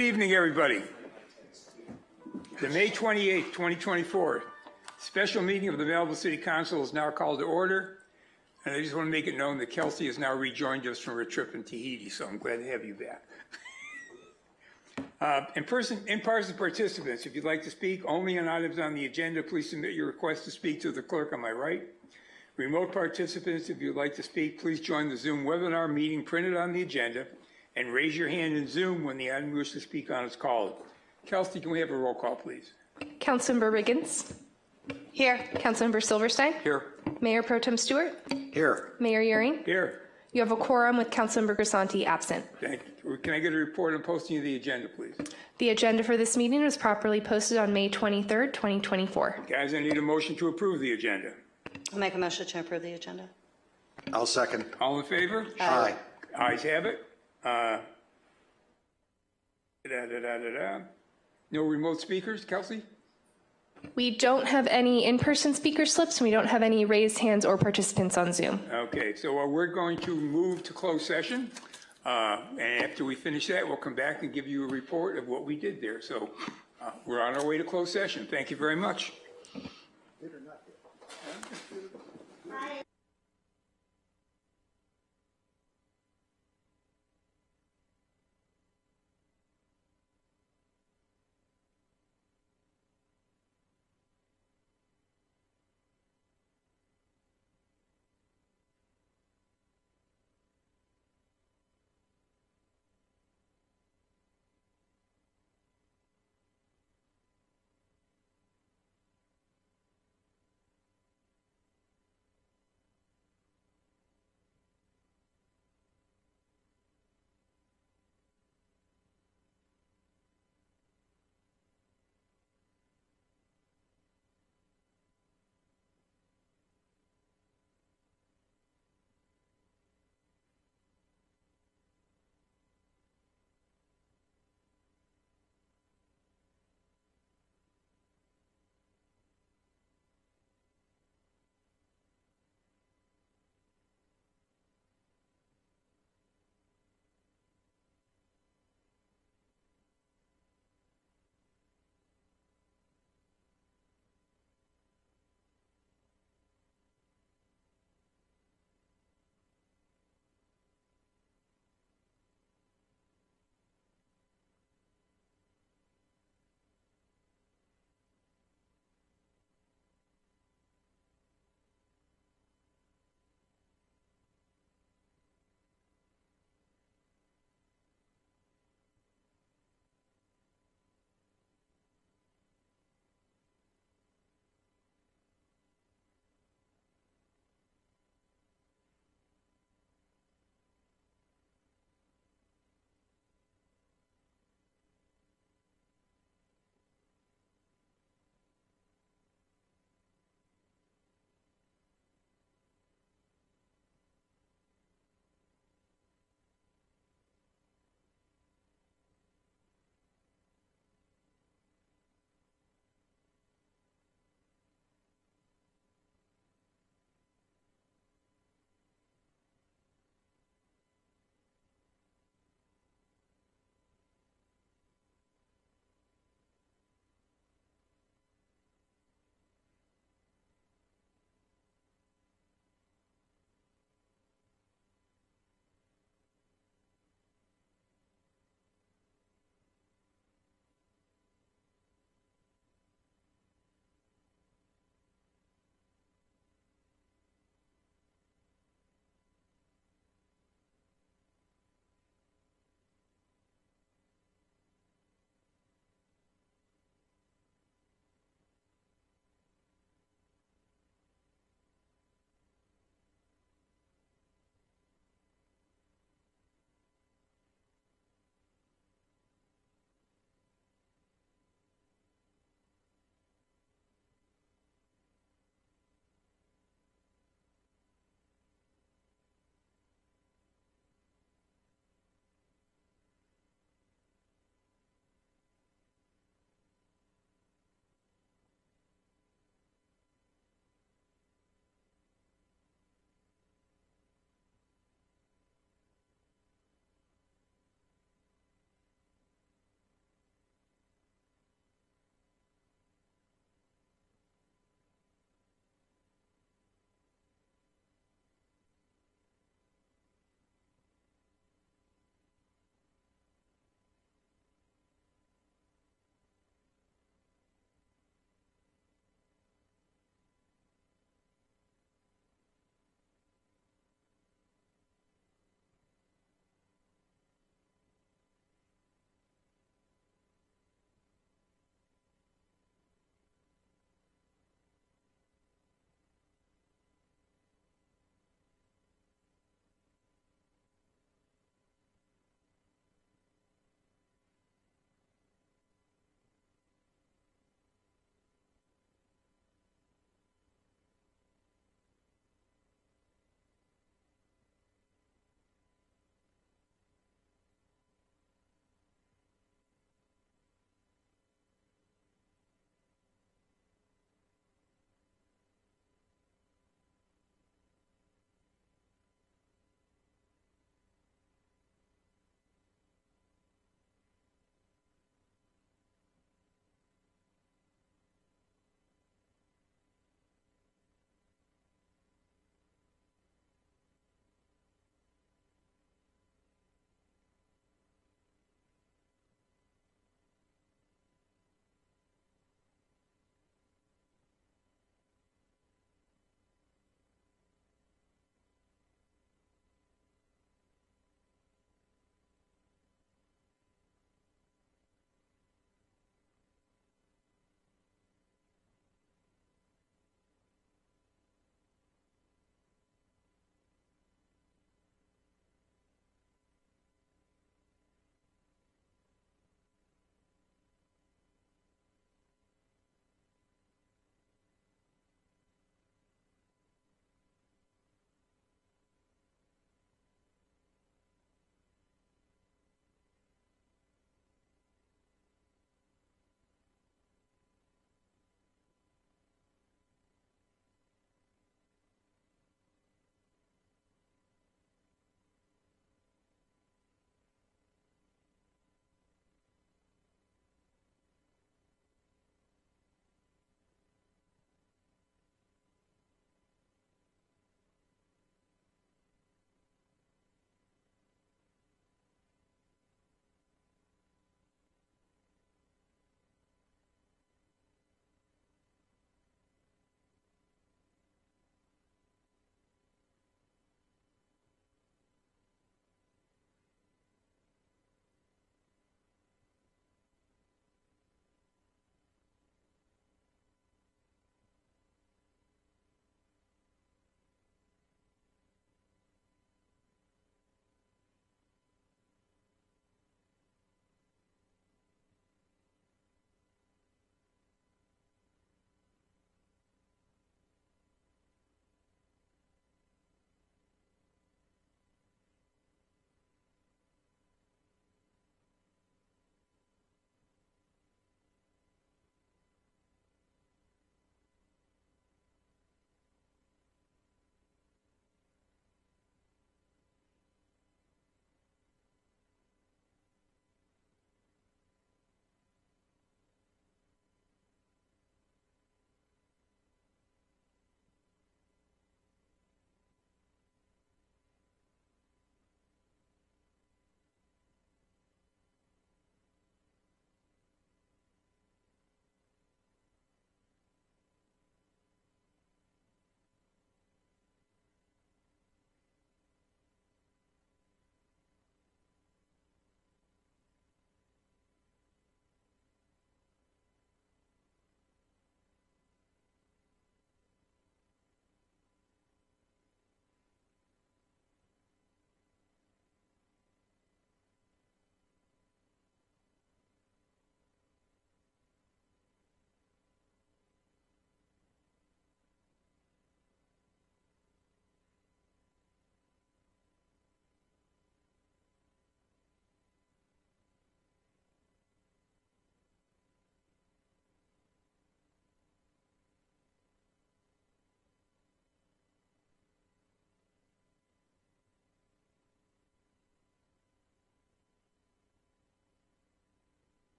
Good evening, everybody. The May 28th, 2024 special meeting of the Melville City Council is now called to order. And I just want to make it known that Kelsey has now rejoined us from her trip in Tahiti, so I'm glad to have you back. In-person participants, if you'd like to speak only on items on the agenda, please submit your request to speak to the clerk on my right. Remote participants, if you'd like to speak, please join the Zoom webinar meeting printed on the agenda and raise your hand in Zoom when the item you wish to speak on is called. Kelsey, can we have a roll call, please? Councilmember Riggins. Here. Councilmember Silverstein. Here. Mayor Pro Tem Stewart. Here. Mayor Uring. Here. You have a quorum with Councilmember Grisanti absent. Thank you. Can I get a report on posting of the agenda, please? The agenda for this meeting was properly posted on May 23rd, 2024. Guys, I need a motion to approve the agenda. I'll make a motion to approve the agenda. I'll second. All in favor? Aye. Ayes have it. No remote speakers, Kelsey? We don't have any in-person speaker slips, and we don't have any raised hands or participants on Zoom. Okay, so we're going to move to closed session. And after we finish that, we'll come back and give you a report of what we did there. So we're on our way to closed session. Thank you very much.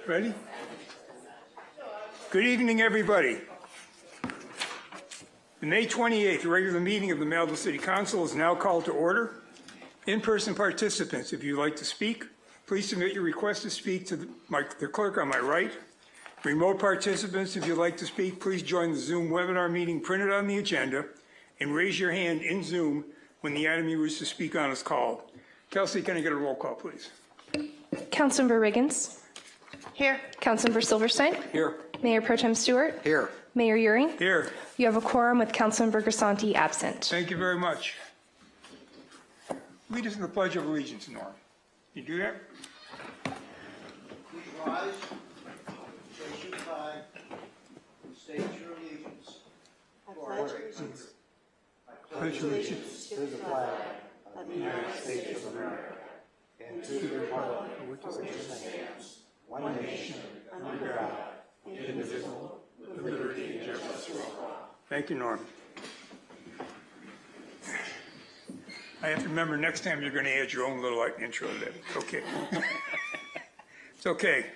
Ready? Good evening, everybody. The May 28th regular meeting of the Malibu City Council is now called to order. In-person participants, if you'd like to speak, please submit your request to speak to the clerk on my right. Remote participants, if you'd like to speak, please join the Zoom webinar meeting printed on the agenda and raise your hand in Zoom when the item you wish to speak on is called. Kelsey, can I get a roll call, please? Councilmember Riggins. Here. Councilmember Silverstein. Here. Mayor Pro Tem Stewart. Here. Mayor Euring. Here. You have a quorum with Councilmember Grisanti absent. Thank you very much. Lead us in the Pledge of Allegiance, Norm. You do that? Please rise, raise your flag, and state your allegiance. Pledge allegiance. To the flag of the United States of America and to the republic for which it stands, one nation, under God, indivisible, with liberty and justice for all. Thank you, Norm. I have to remember next time you're going to add your own little intro to that. Okay. It's okay.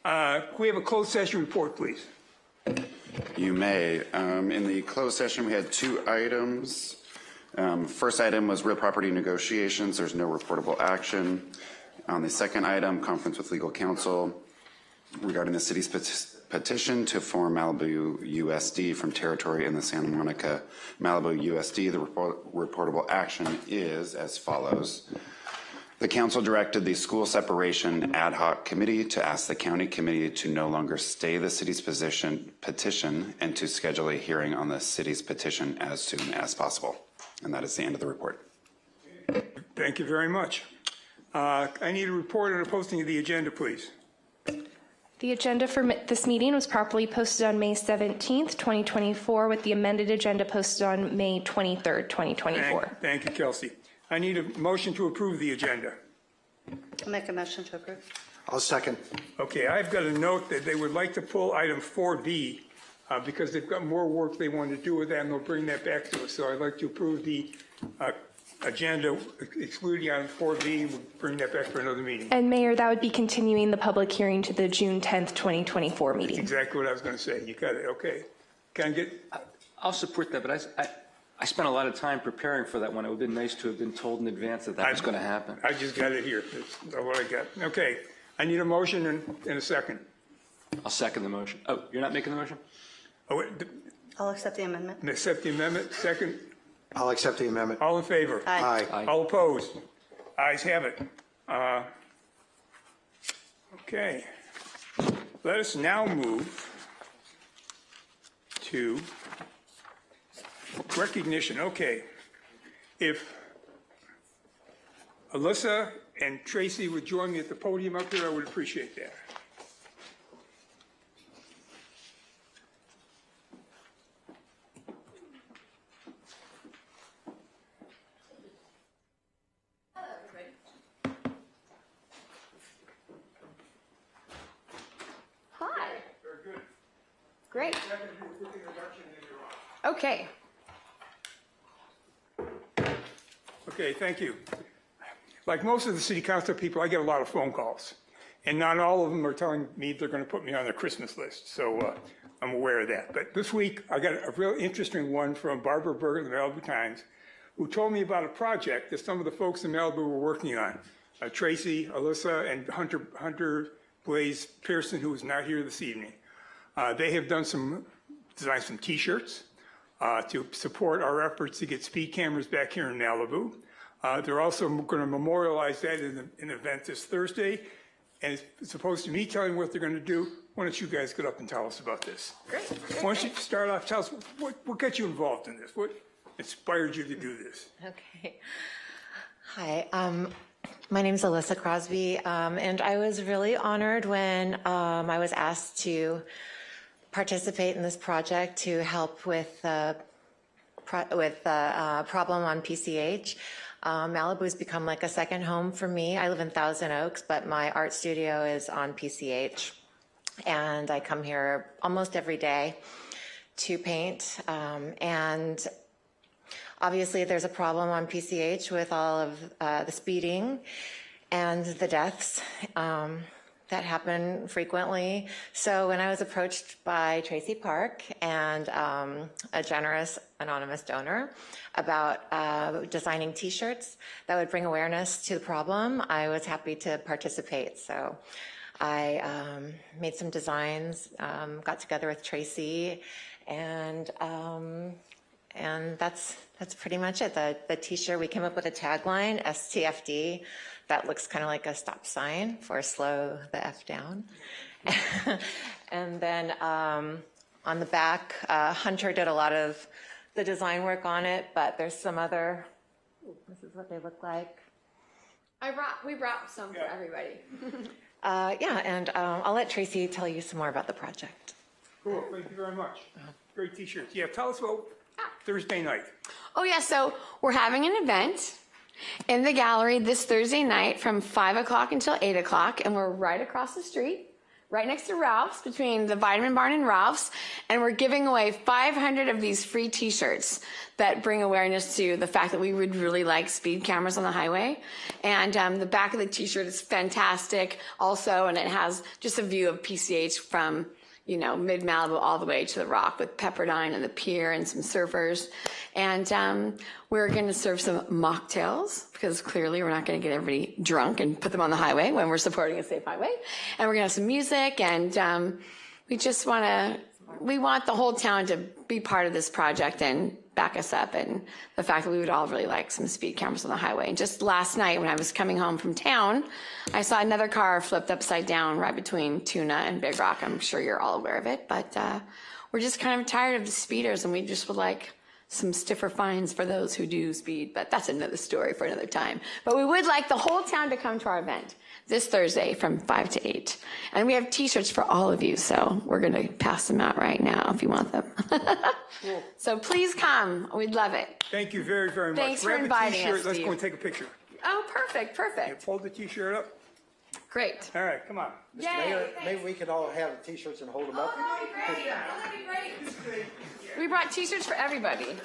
Can we have a closed session report, please? You may. In the closed session, we had 2 items. First item was real property negotiations. There's no reportable action. On the second item, conference with legal counsel regarding the city's petition to form Malibu USD from territory in the Santa Monica Malibu USD. The reportable action is as follows. The council directed the school separation ad hoc committee to ask the county committee to no longer stay the city's petition and to schedule a hearing on the city's petition as soon as possible. And that is the end of the report. Thank you very much. I need a report on the posting of the agenda, please. The agenda for this meeting was properly posted on May 17th, 2024, with the amended agenda posted on May 23rd, 2024. Thank you, Kelsey. I need a motion to approve the agenda. I'll make a motion to approve. I'll second. Okay, I've got a note that they would like to pull item 4B because they've got more work they want to do with that, and they'll bring that back to us. So I'd like to approve the agenda excluding item 4B. We'll bring that back for another meeting. And Mayor, that would be continuing the public hearing to the June 10th, 2024 meeting. Exactly what I was going to say. You got it. Okay. Can I get? I'll support that, but I spent a lot of time preparing for that one. It would have been nice to have been told in advance that that was going to happen. I just got it here. That's what I got. Okay. I need a motion and a second. I'll second the motion. Oh, you're not making the motion? Oh, wait, I'll accept the amendment. accept the amendment. Second. I'll accept the amendment. All in favor? Aye. Aye. All opposed? Ayes have it. Okay. Let us now move to recognition. Okay. If Alyssa and Tracy would join me at the podium up here, I would appreciate that. Hi. Great. Okay. Okay, thank you. Like most of the city council people, I get a lot of phone calls, and not all of them are telling me they're going to put me on their Christmas list, so I'm aware of that. But this week, I got a real interesting one from Barbara Berger of the Malibu Times, who told me about a project that some of the folks in Malibu were working on. Tracy, Alyssa, and Hunter Blaze Pearson, who is not here this evening. They have designed some T-shirts to support our efforts to get speed cameras back here in Malibu. They're also going to memorialize that in an event this Thursday. And it's supposed to me telling what they're going to do. Why don't you guys get up and tell us about this? Great. Why don't you start off, tell us what got you involved in this? What inspired you to do this? Okay. Hi, my name is Alyssa Crosby, and I was really honored when I was asked to participate in this project to help with the problem on PCH. Malibu has become like a second home for me. I live in Thousand Oaks, but my art studio is on PCH, and I come here almost every day to paint. And obviously, there's a problem on PCH with all of the speeding and the deaths. that happen frequently. So when I was approached by Tracy Park and a generous anonymous donor about designing T-shirts that would bring awareness to the problem, I was happy to participate. So I made some designs, got together with Tracy, and that's pretty much it. The T-shirt, we came up with a tagline, STFD, that looks kind of like a stop sign for slow the F down. And then on the back, Hunter did a lot of the design work on it, but there's some other, this is what they look like. We brought some for everybody. Yeah, and I'll let Tracy tell you some more about the project. Cool, thank you very much. Great T-shirts. Yeah, tell us about Thursday night. Oh yeah, so we're having an event in the gallery this Thursday night from 5 o'clock until 8 o'clock, and we're right across the street, right next to Ralph's, between the Vitamin Barn and Ralph's, and we're giving away 500 of these free T-shirts that bring awareness to the fact that we would really like speed cameras on the highway. And the back of the T-shirt is fantastic also, and it has just a view of PCH from, you know, mid-Malibu all the way to the Rock with Pepperdine and the pier and some surfers. And we're going to serve some mocktails because clearly we're not going to get everybody drunk and put them on the highway when we're supporting a safe highway. And we're going to have some music, and we just we want the whole town to be part of this project and back us up, and the fact that we would all really like some speed cameras on the highway. And just last night when I was coming home from town, I saw another car flipped upside down right between Tuna and Big Rock. I'm sure you're all aware of it, but we're just kind of tired of the speeders, and we just would like some stiffer fines for those who do speed, but that's another story for another time. But we would like the whole town to come to our event this Thursday from 5 to 8. And we have T-shirts for all of you, so we're going to pass them out right now if you want them. So please come. We'd love it. Thank you very, very much. Thanks for Grab a inviting T-shirt. us, Let's go Steve. and take a picture. Oh, perfect, Yeah, perfect. fold the T-shirt up. Great. All right, come on. Mayor, maybe we could all have T-shirts and hold them up. We brought T-shirts for everybody.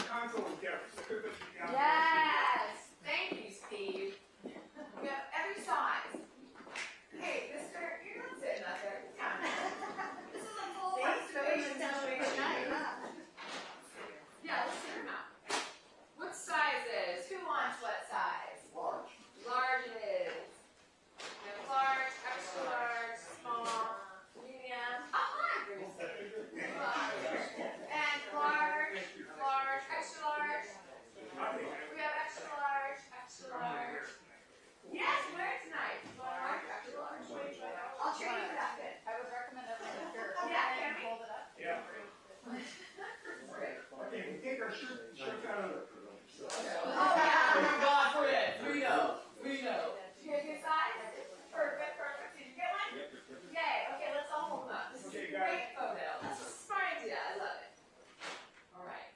Yes. Thank you, Steve. We have every size. Hey, mister, you're not sitting up there. This is a full participation situation. Yeah, let's hear them out. What sizes? Who wants what size? Large. Large it is. We have large, extra large, small, medium. And large, large, extra large. We have extra large, extra large. Yes, wear it tonight. Large, extra large. I'll trade you for that fit. I would recommend it. Yeah, can we? Hold it up. Yeah. Okay, we take our shirt out of the... Oh, yeah. We know. You get a good size? Perfect. Did you get one? Yay. Okay, let's all hold them up. This is a great photo. That's a smart idea. I love it. All right.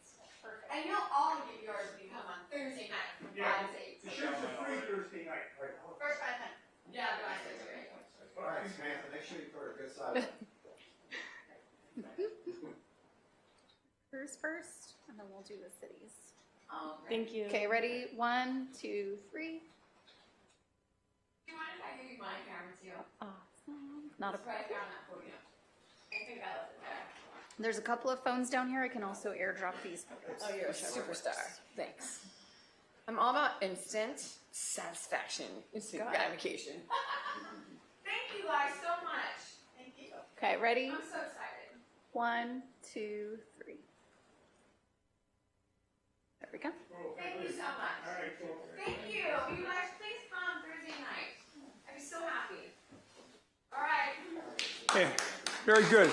Perfect. And you'll all get yours when you come on Thursday night from 5 to 8. The shirts are free Thursday night. First 5 minutes. Yeah, guys, that's great. All right, Samantha, make sure you put a good side. First, and then we'll do the cities. Oh, great. Thank you. Okay, ready? 1, 2, 3. Do you mind if I give you my camera too? Awesome. Not a It's right there on that podium. I think I left it there. There's a couple of phones down here. I can also airdrop these photos. Oh, you're a superstar. Thanks. I'm all about instant satisfaction, instant gratification. Thank you guys so much. Thank you. Okay, ready? I'm so excited. 1, 2, 3. There we go. Thank you so much. Thank you. You guys, please come Thursday night. I'd be so happy. All right. Okay, very good.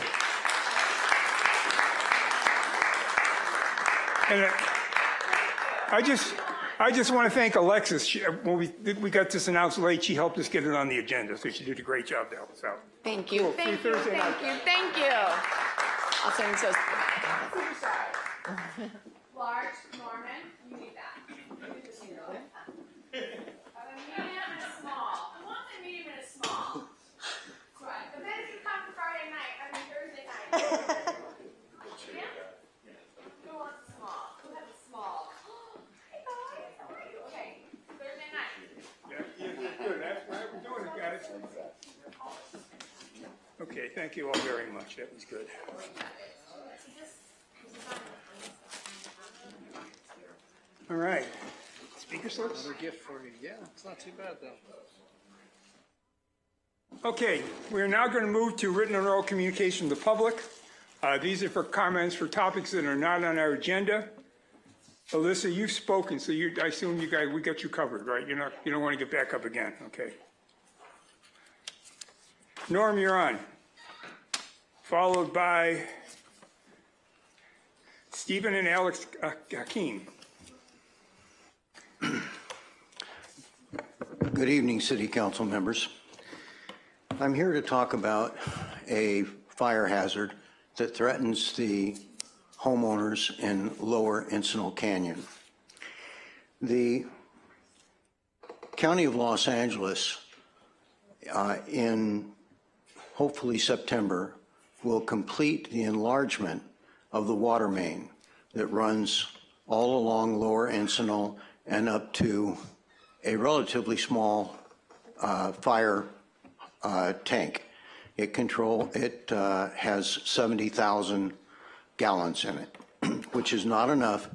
And I just want to thank Alexis. When we got this announced late, she helped us get it on the agenda, so she did a great job to help us out. Thank you. Free Thursday night. Thank you. I'll send those. Large, Norman, you need that. You need this here. I have a medium and a small. I want the medium and a small. That's right. But then if you come Friday night, Thursday night. Yeah? Who wants a small? Who has a small? Hey guys, how are you? Okay, Thursday night. Yeah, good. That's why we're doing it, guys. Okay, thank you all very much. That was good. All right. Speaker slips? Another gift for you. Yeah, it's not too bad, though. Okay, we're now going to move to written and oral communication to the public. These are for comments for topics that are not on our agenda. Alyssa, you've spoken, so I assume we got you covered, right? You don't want to get back up again, okay? Norm, you're on. Followed by Stephen and Alex Hakeem. Good evening, City Council members. I'm here to talk about a fire hazard that threatens the homeowners in Lower Encinal Canyon. The County of Los Angeles, in hopefully September, will complete the enlargement of the water main that runs all along Lower Encinal and up to a relatively small fire tank. It has 70,000 gallons in it, which is not enough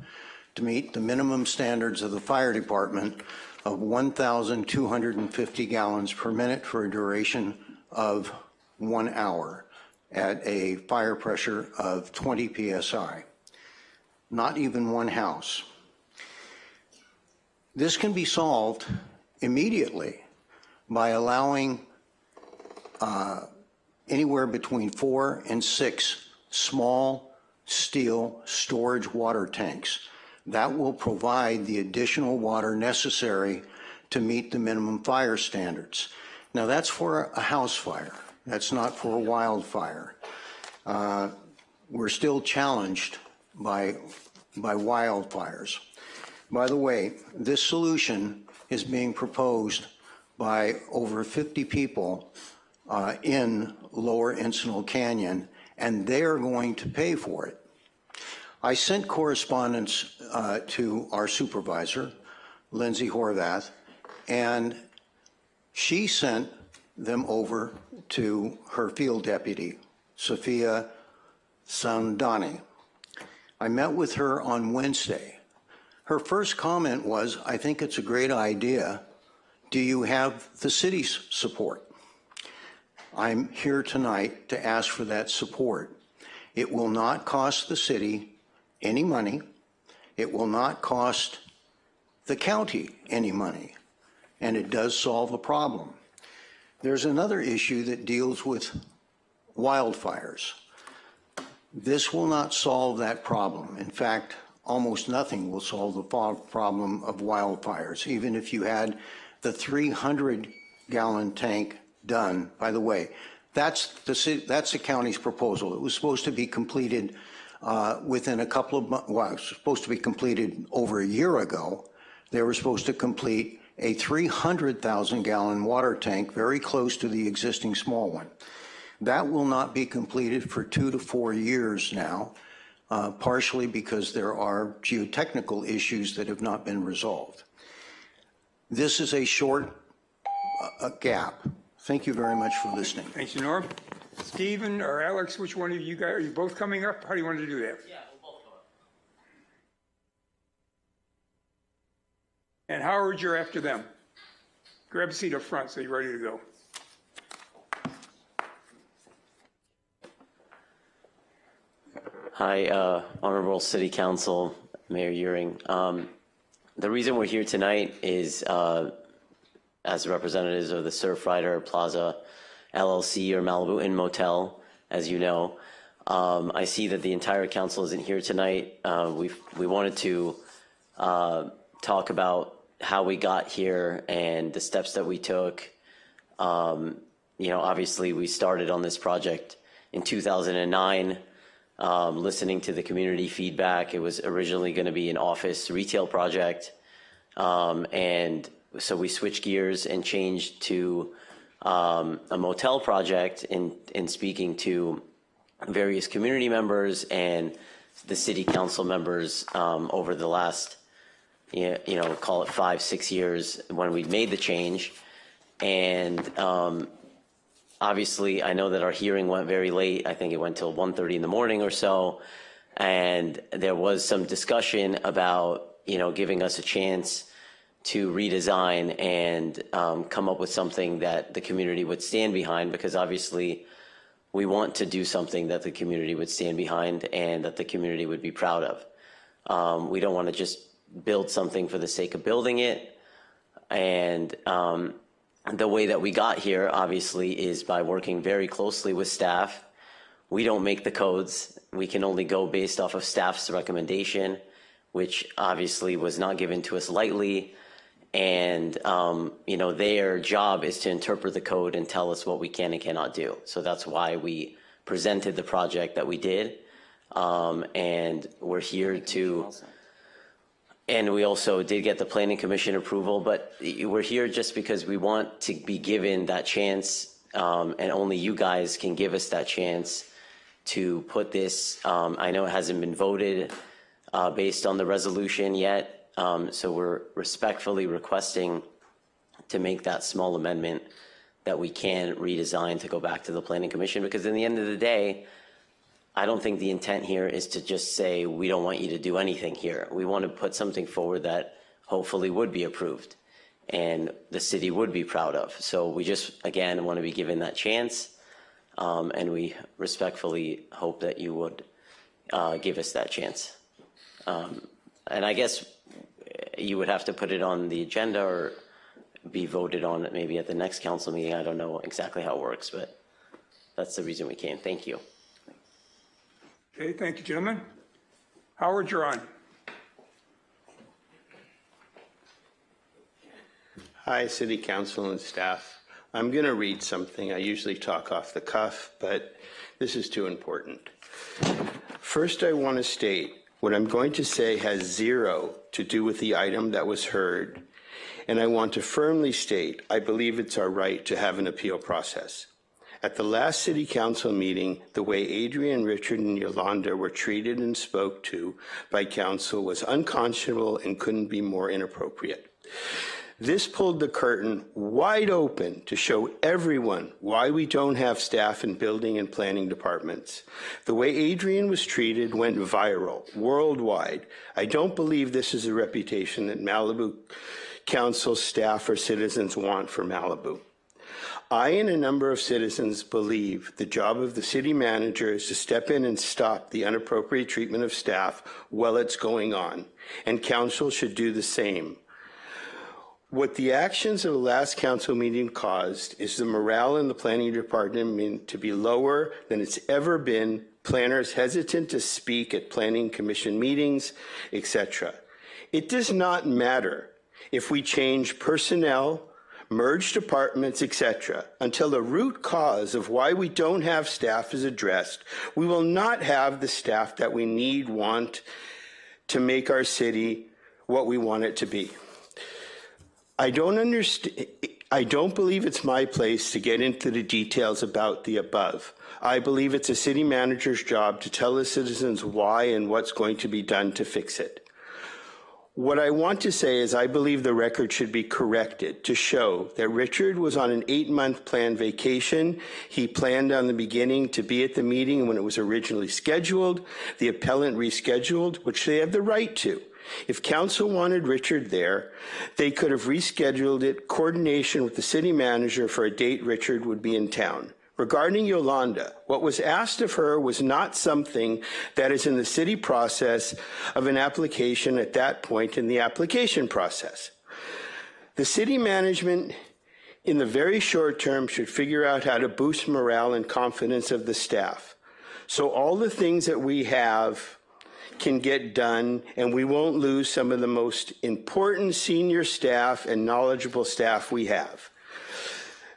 to meet the minimum standards of the fire department of 1,250 gallons per minute for a duration of 1 hour at a fire pressure of 20 psi. Not even one house. This can be solved immediately by allowing anywhere between 4 and 6 small steel storage water tanks. That will provide the additional water necessary to meet the minimum fire standards. Now that's for a house fire. That's not for a wildfire. We're still challenged by wildfires. By the way, this solution is being proposed by over 50 people in Lower Encinal Canyon, and they're going to pay for it. I sent correspondence to our supervisor, Lindsay Horvath, and she sent them over to her field deputy, Sophia Sandani. I met with her on Wednesday. Her first comment was, I think it's a great idea. Do you have the city's support? I'm here tonight to ask for that support. It will not cost the city any money. It will not cost the county any money, and it does solve a problem. There's another issue that deals with wildfires. This will not solve that problem. In fact, almost nothing will solve the problem of wildfires, even if you had the 300-gallon tank done. By the way, that's the county's proposal. It was supposed to be completed within a couple of months. Well, it was supposed to be completed over a year ago. They were supposed to complete a 300,000-gallon water tank very close to the existing small one. That will not be completed for 2 to 4 years now, partially because there are geotechnical issues that have not been resolved. This is a short gap. Thank you very much for listening. Thanks, Norm. Stephen or Alex, which one of you guys, are you both coming up? How do you want to do that? Yeah, we'll both come up. And Howard, you're after them. Grab a seat up front so you're ready to go. Hi, Honorable City Council, Mayor Euring. The reason we're here tonight is as representatives of the Surfrider Plaza LLC or Malibu Inn Motel, as you know. I see that the entire council isn't here tonight. We wanted to talk about how we got here and the steps that we took. Obviously we started on this project in 2009. Listening to the community feedback, it was originally going to be an office retail project. And so we switched gears and changed to a motel project in speaking to various community members and the city council members over the last, call it 5-6 years when we made the change. And obviously, I know that our hearing went very late. I think it went till 1:30 in the morning or so. And there was some discussion about, giving us a chance to redesign and come up with something that the community would stand behind, because obviously we want to do something that the community would stand behind and that the community would be proud of. We don't want to just build something for the sake of building it. And the way that we got here, obviously, is by working very closely with staff. We don't make the codes. We can only go based off of staff's recommendation, which obviously was not given to us lightly. And, their job is to interpret the code and tell us what we can and cannot do. So that's why we presented the project that we did. And we're here to, and we also did get the Planning Commission approval, but we're here just because we want to be given that chance, and only you guys can give us that chance to put this. I know it hasn't been voted based on the resolution yet, so we're respectfully requesting to make that small amendment that we can redesign to go back to the Planning Commission, because in the end of the day, I don't think the intent here is to just say, we don't want you to do anything here. We want to put something forward that hopefully would be approved and the city would be proud of. So we just, again, want to be given that chance. And we respectfully hope that you would give us that chance. And I guess you would have to put it on the agenda or be voted on maybe at the next council meeting. I don't know exactly how it works, but that's the reason we came. Thank you. Okay, thank you, gentlemen. Howard, you're on. Hi, City Council and staff. I'm going to read something. I usually talk off the cuff, but this is too important. First, I want to state what I'm going to say has zero to do with the item that was heard, and I want to firmly state I believe it's our right to have an appeal process. At the last City Council meeting, the way Adrian, Richard, and Yolanda were treated and spoke to by Council was unconscionable and couldn't be more inappropriate. This pulled the curtain wide open to show everyone why we don't have staff in building and planning departments. The way Adrian was treated went viral, worldwide. I don't believe this is a reputation that Malibu Council staff or citizens want for Malibu. I and a number of citizens believe the job of the city manager is to step in and stop the inappropriate treatment of staff while it's going on, and council should do the same. What the actions of the last council meeting caused is the morale in the planning department to be lower than it's ever been, planners hesitant to speak at planning commission meetings, etc. It does not matter if we change personnel, merge departments, etc. Until the root cause of why we don't have staff is addressed, we will not have the staff that we want to make our city what we want it to be. I don't believe it's my place to get into the details about the above. I believe it's a city manager's job to tell the citizens why and what's going to be done to fix it. What I want to say is I believe the record should be corrected to show that Richard was on an 8-month planned vacation. He planned on the beginning to be at the meeting when it was originally scheduled. The appellant rescheduled, which they have the right to. If council wanted Richard there, they could have rescheduled it, coordination with the city manager for a date Richard would be in town. Regarding Yolanda, what was asked of her was not something that is in the city process of an application at that point in the application process. The city management in the very short term should figure out how to boost morale and confidence of the staff. So all the things that we have can get done, and we won't lose some of the most important senior staff and knowledgeable staff we have.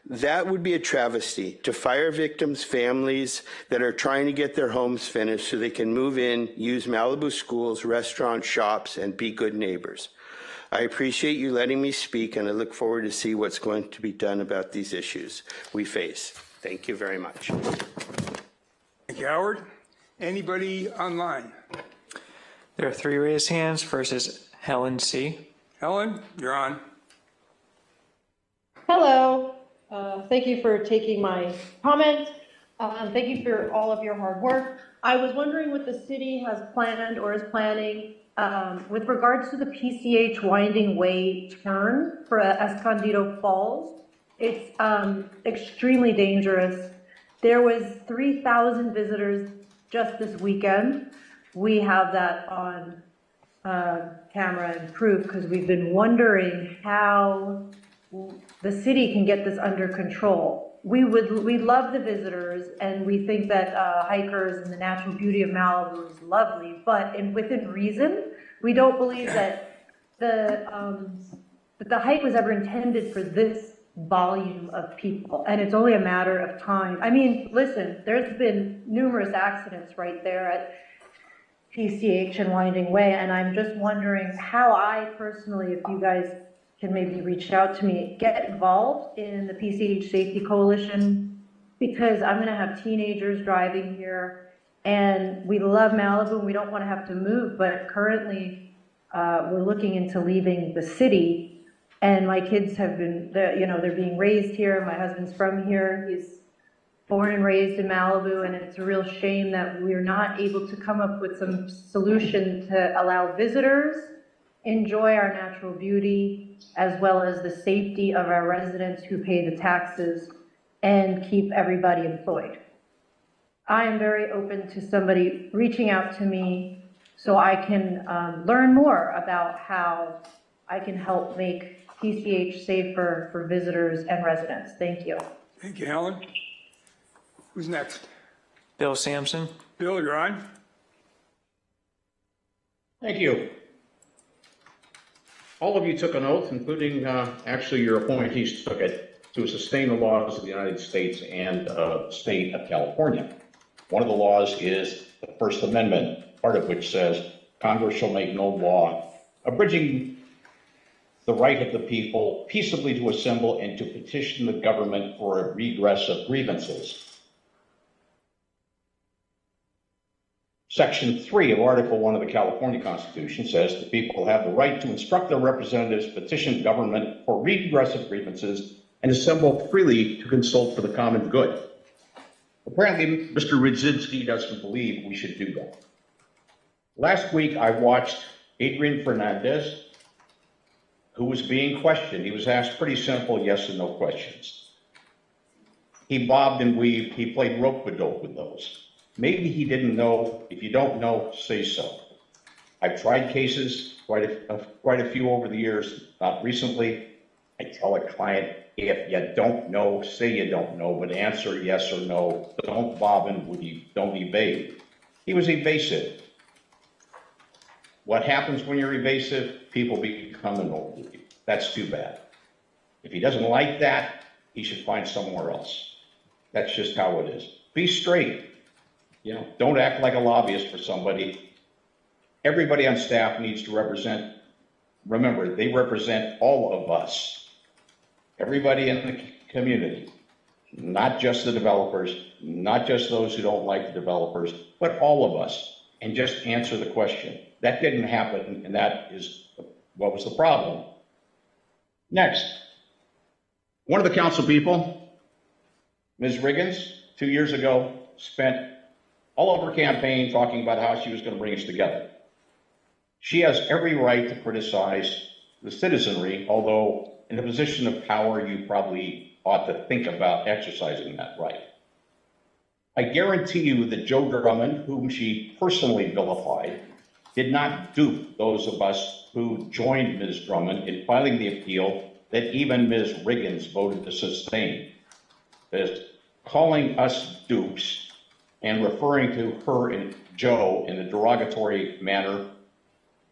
That would be a travesty to fire victims' families that are trying to get their homes finished so they can move in, use Malibu schools, restaurants, shops, and be good neighbors. I appreciate you letting me speak, and I look forward to see what's going to be done about these issues we face. Thank you very much. Thank you, Howard. Anybody online? There are 3 raised hands. First is Helen C. Helen, you're on. Hello. Thank you for taking my comment. Thank you for all of your hard work. I was wondering what the city has planned or is planning with regards to the PCH Winding Way turn for Escondido Falls. It's extremely dangerous. There was 3,000 visitors just this weekend. We have that on camera and proof because we've been wondering how the city can get this under control. We love the visitors, and we think that hikers and the natural beauty of Malibu is lovely, but within reason, we don't believe that the hike was ever intended for this volume of people, and it's only a matter of time. I mean, listen, there's been numerous accidents right there at PCH and Winding Way, and I'm just wondering how I personally, if you guys can maybe reach out to me, get involved in the PCH Safety Coalition, because I'm gonna have teenagers driving here, and we love Malibu, and we don't wanna have to move, but currently we're looking into leaving the city, and my kids have been, they're being raised here. My husband's from here. He's born and raised in Malibu, and it's a real shame that we're not able to come up with some solution to allow visitors enjoy our natural beauty, as well as the safety of our residents who pay the taxes and keep everybody employed. I am very open to somebody reaching out to me so I can learn more about how I can help make PCH safer for visitors and residents. Thank you. Thank you, Helen. Who's next? Bill Sampson. Bill, you're on. Thank you. All of you took an oath, including actually your appointees took it, to sustain the laws of the United States and the state of California. One of the laws is the First Amendment, part of which says Congress shall make no law abridging the right of the people peaceably to assemble and to petition the government for a redress of grievances. Section 3 of Article 1 of the California Constitution says the people have the right to instruct their representatives, petition government for redress of grievances, and assemble freely to consult for the common good. Apparently, Mr. Rudzinski doesn't believe we should do that. Last week, I watched Adrian Fernandez, who was being questioned. He was asked pretty simple yes and no questions. He bobbed and weaved. He played rope-a-dope with those. Maybe he didn't know. If you don't know, say so. I've tried cases, quite a few over the years, not recently. I tell a client, if you don't know, say you don't know, but answer yes or no. Don't bob and weave, don't evade. He was evasive. What happens when you're evasive? People become annoyed with you. That's too bad. If he doesn't like that, he should find somewhere else. That's just how it is. Be straight. Don't act like a lobbyist for somebody. Everybody on staff needs to represent, remember, they represent all of us. Everybody in the community, not just the developers, not just those who don't like the developers, but all of us, and just answer the question. That didn't happen, and that is what was the problem. Next, one of the council people, Ms. Riggins, 2 years ago, spent all of her campaign talking about how she was going to bring us together. She has every right to criticize the citizenry, although in a position of power, you probably ought to think about exercising that right. I guarantee you that Joe Drummond, whom she personally vilified, did not dupe those of us who joined Ms. Drummond in filing the appeal that even Ms. Riggins voted to sustain. That is, calling us dupes and referring to her and Joe in a derogatory manner.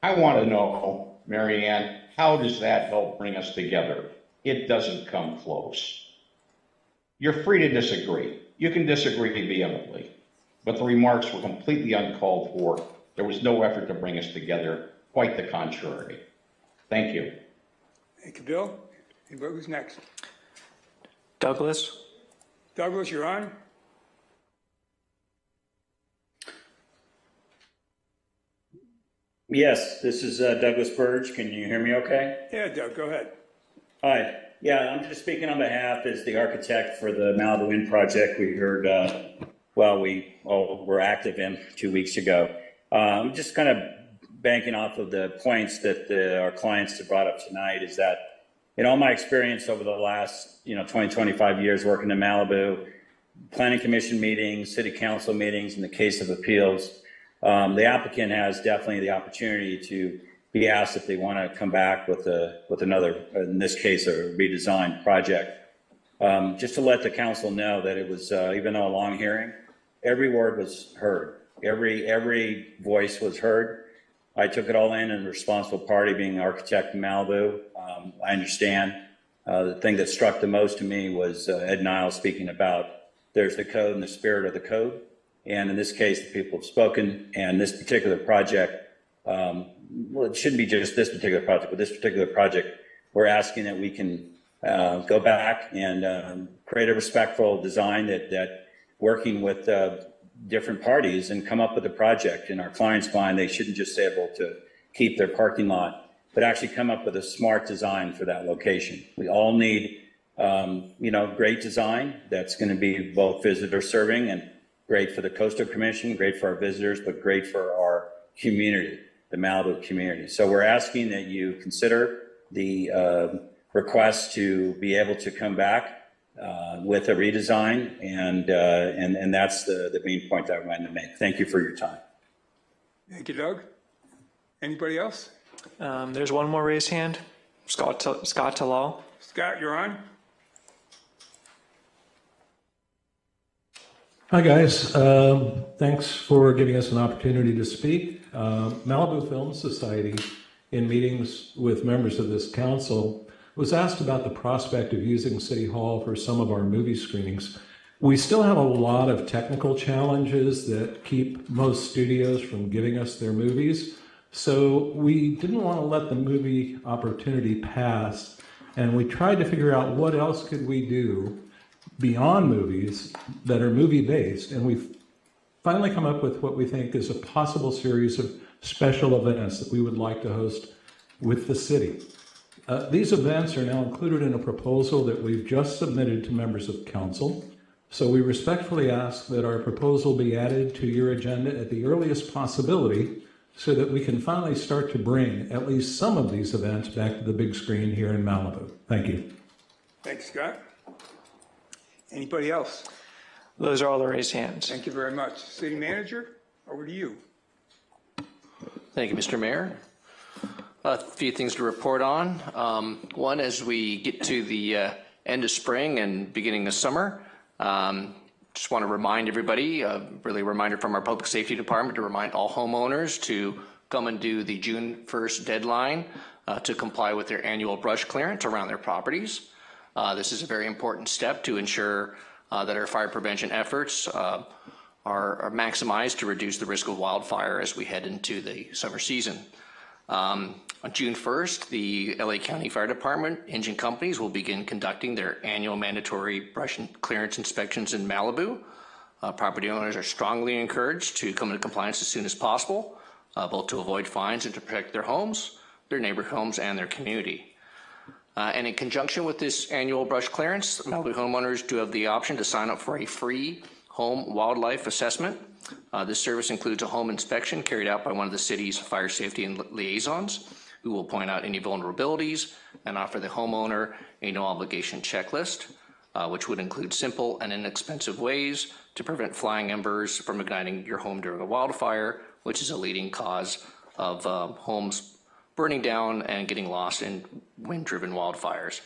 I want to know, Marianne, how does that help bring us together? It doesn't come close. You're free to disagree. You can disagree vehemently, but the remarks were completely uncalled for. There was no effort to bring us together, quite the contrary. Thank you. Thank you, Bill. Who's next? Douglas. Douglas, you're on. Yes, this is Douglas Burge. Can you hear me okay? Yeah, Doug, go ahead. Hi. Yeah, I'm just speaking on behalf as the architect for the Malibu Wind project. We heard, we were active in 2 weeks ago. Just kind of banking off of the points that our clients have brought up tonight is that in all my experience over the last 20, 25 years working in Malibu, planning commission meetings, city council meetings, in the case of appeals, the applicant has definitely the opportunity to be asked if they want to come back with another, in this case, a redesigned project. Just to let the council know that it was, even though a long hearing, every word was heard. Every voice was heard. I took it all in, and the responsible party being the architect in Malibu. I understand. The thing that struck the most to me was Ed Niles speaking about there's the code and the spirit of the code. And in this case, the people have spoken, and this particular project, well, it shouldn't be just this particular project, but this particular project, we're asking that we can go back and create a respectful design that working with different parties and come up with a project. In our client's mind, they shouldn't just be able to keep their parking lot, but actually come up with a smart design for that location. We all need, great design that's going to be both visitor serving and great for the Coastal Commission, great for our visitors, but great for our community, the Malibu community. So we're asking that you consider the request to be able to come back with a redesign, and that's the main point that I wanted to make. Thank you for your time. Thank you, Doug. Anybody else? There's one more raised hand. Scott Talal. Scott, you're on. Hi, guys. Thanks for giving us an opportunity to speak. Malibu Film Society, in meetings with members of this council, was asked about the prospect of using City Hall for some of our movie screenings. We still have a lot of technical challenges that keep most studios from giving us their movies. So we didn't want to let the movie opportunity pass, and we tried to figure out what else could we do beyond movies that are movie-based, and we've finally come up with what we think is a possible series of special events that we would like to host with the city. These events are now included in a proposal that we've just submitted to members of council, so we respectfully ask that our proposal be added to your agenda at the earliest possibility so that we can finally start to bring at least some of these events back to the big screen here in Malibu. Thank you. Thanks, Scott. Anybody else? Those are all the raised hands. Thank you very much. City Manager, over to you. Thank you, Mr. Mayor. A few things to report on. One, as we get to the end of spring and beginning of summer, just want to remind everybody, really a reminder from our Public Safety Department to remind all homeowners to come and do the June 1st deadline to comply with their annual brush clearance around their properties. This is a very important step to ensure that our fire prevention efforts are maximized to reduce the risk of wildfire as we head into the summer season. On June 1st, the LA County Fire Department engine companies will begin conducting their annual mandatory brush and clearance inspections in Malibu. Property owners are strongly encouraged to come into compliance as soon as possible, both to avoid fines and to protect their homes, their neighbor homes, and their community. And in conjunction with this annual brush clearance, Malibu homeowners do have the option to sign up for a free home wildlife assessment. This service includes a home inspection carried out by one of the city's fire safety and liaisons, who will point out any vulnerabilities and offer the homeowner a no obligation checklist, which would include simple and inexpensive ways to prevent flying embers from igniting your home during a wildfire, which is a leading cause of homes burning down and getting lost in wind-driven wildfires.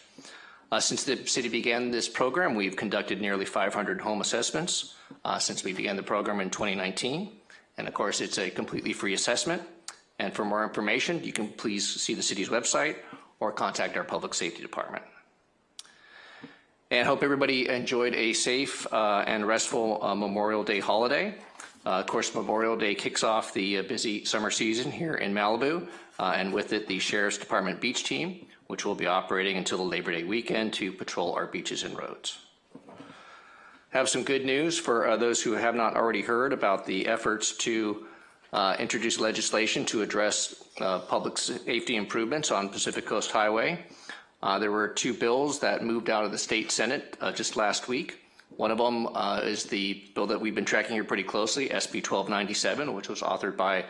Since the city began this program, we've conducted nearly 500 home assessments since we began the program in 2019. And of course, it's a completely free assessment. And for more information, you can please see the city's website or contact our Public Safety Department. And hope everybody enjoyed a safe and restful Memorial Day holiday. Of course, Memorial Day kicks off the busy summer season here in Malibu, and with it, the Sheriff's Department Beach Team, which will be operating until the Labor Day weekend to patrol our beaches and roads. Have some good news for those who have not already heard about the efforts to introduce legislation to address public safety improvements on Pacific Coast Highway. There were two bills that moved out of the state Senate just last week. One of them is the bill that we've been tracking here pretty closely, SB 1297, which was authored by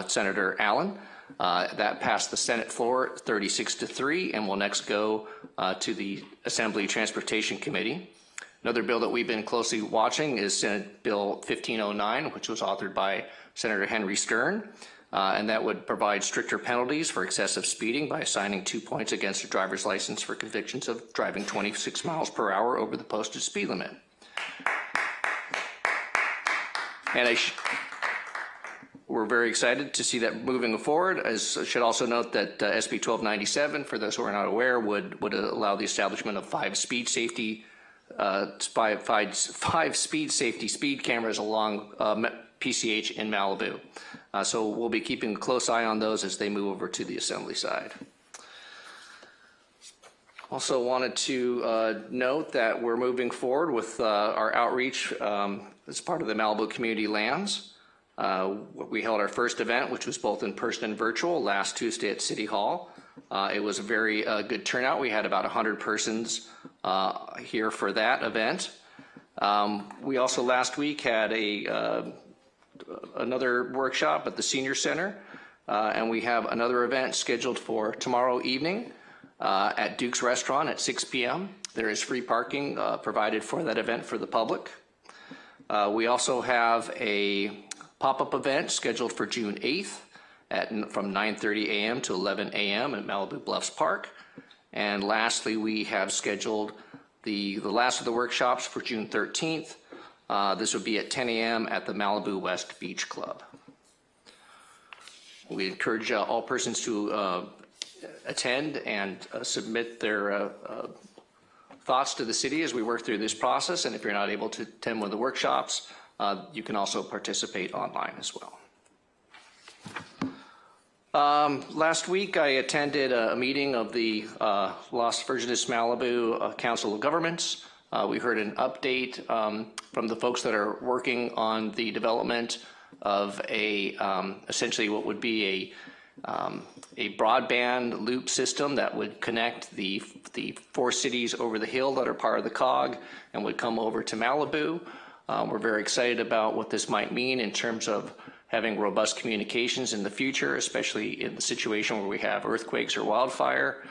Senator Allen. That passed the Senate floor 36-3 and will next go to the Assembly Transportation Committee. Another bill that we've been closely watching is Senate Bill 1509, which was authored by Senator Henry Stern, and that would provide stricter penalties for excessive speeding by assigning 2 points against a driver's license for convictions of driving 26 miles per hour over the posted speed limit. And we're very excited to see that moving forward. I should also note that SB 1297, for those who are not aware, would allow the establishment of five speed safety speed cameras along PCH in Malibu. So we'll be keeping a close eye on those as they move over to the Assembly side. Also wanted to note that we're moving forward with our outreach as part of the Malibu Community Lands. We held our first event, which was both in person and virtual, last Tuesday at City Hall. It was a very good turnout. We had about 100 persons here for that event. We also last week had another workshop at the Senior Center, and we have another event scheduled for tomorrow evening at Duke's Restaurant at 6 p.m. There is free parking provided for that event for the public. We also have a pop-up event scheduled for June 8th from 9:30 a.m. to 11 a.m. at Malibu Bluffs Park. And lastly, we have scheduled the last of the workshops for June 13th. This would be at 10 a.m. at the Malibu West Beach Club. We encourage all persons to attend and submit their thoughts to the city as we work through this process. And if you're not able to attend one of the workshops, you can also participate online as well. Last week, I attended a meeting of the Las Virgenes Malibu Council of Governments. We heard an update from the folks that are working on the development of essentially what would be a broadband loop system that would connect the four cities over the hill that are part of the COG and would come over to Malibu. We're very excited about what this might mean in terms of having robust communications in the future, especially in the situation where we have earthquakes or wildfire.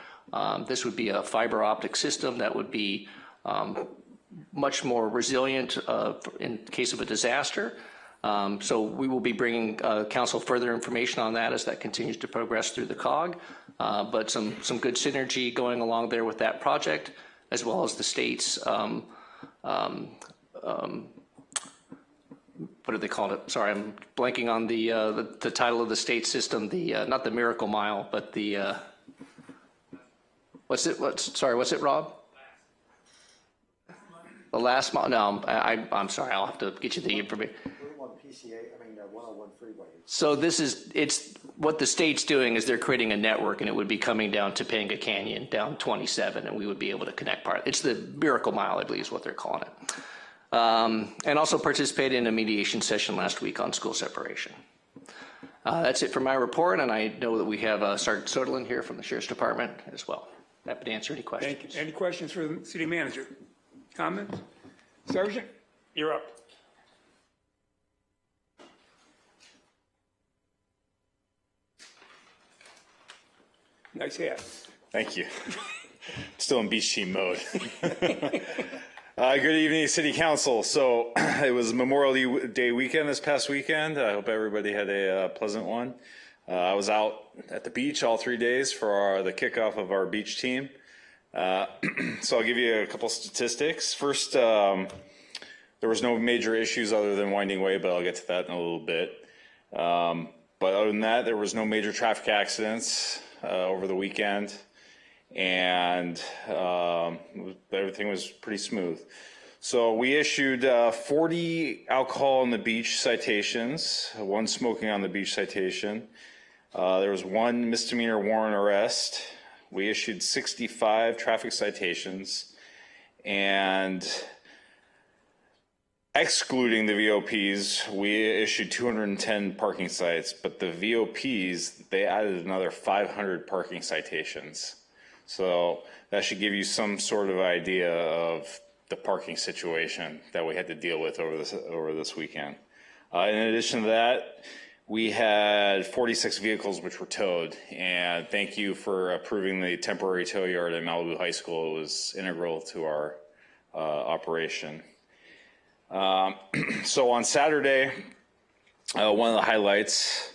This would be a fiber optic system that would be much more resilient in case of a disaster. So we will be bringing council further information on that as that continues to progress through the COG, but some good synergy going along there with that project, as well as the state's what do they call it? Sorry, I'm blanking on the title of the state system. Not the Miracle Mile, but the what's it? What's it, Rob? The last mile? No, I'm sorry. I'll have to get you the information. So it's what the state's doing is they're creating a network, and it would be coming down Topanga Canyon, down 27, and we would be able to connect part. It's the Miracle Mile, I believe, is what they're calling it. And also participated in a mediation session last week on school separation. That's it for my report, and I know that we have Sergeant Soderlin here from the Sheriff's Department as well. Happy to answer any questions. Thank you. Any questions for the city manager? Comments? Sergeant, you're up. Nice hat. Thank you. Still in beach team mode. Good evening, City Council. So it was Memorial Day weekend this past weekend. I hope everybody had a pleasant one. I was out at the beach all 3 days for the kickoff of our beach team. So I'll give you a couple statistics. First, there was no major issues other than Winding Way, but I'll get to that in a little bit. But other than that, there was no major traffic accidents over the weekend, and everything was pretty smooth. So we issued 40 alcohol on the beach citations, one smoking on the beach citation. There was one misdemeanor warrant arrest. We issued 65 traffic citations, and excluding the VOPs, we issued 210 parking cites, but the VOPs, they added another 500 parking citations. So that should give you some sort of idea of the parking situation that we had to deal with over this weekend. In addition to that, we had 46 vehicles which were towed, and thank you for approving the temporary tow yard at Malibu High School. It was integral to our operation. So on Saturday, one of the highlights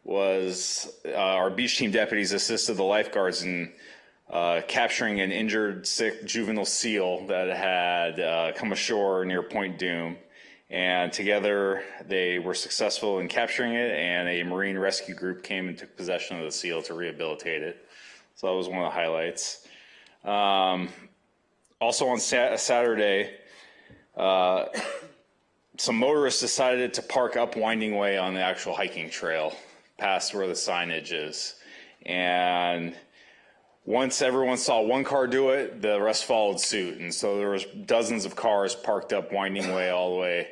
was our beach team deputies assisted the lifeguards in capturing an injured, sick juvenile seal that had come ashore near Point Doom. And together they were successful in capturing it, and a Marine rescue group came and took possession of the seal to rehabilitate it. So that was one of the highlights. Also on Saturday, some motorists decided to park up Winding Way on the actual hiking trail past where the signage is. And once everyone saw one car do it, the rest followed suit. And so there was dozens of cars parked up Winding Way all the way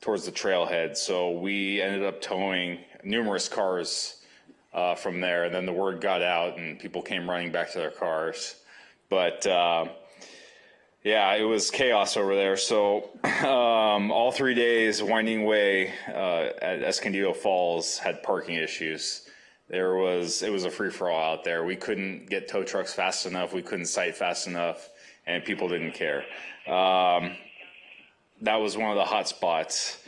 towards the trailhead. So we ended up towing numerous cars from there. And then the word got out and people came running back to their cars. But yeah, it was chaos over there. So all 3 days, Winding Way at Escondido Falls had parking issues. It was a free-for-all out there. We couldn't get tow trucks fast enough. We couldn't sight fast enough, and people didn't care. That was one of the hot spots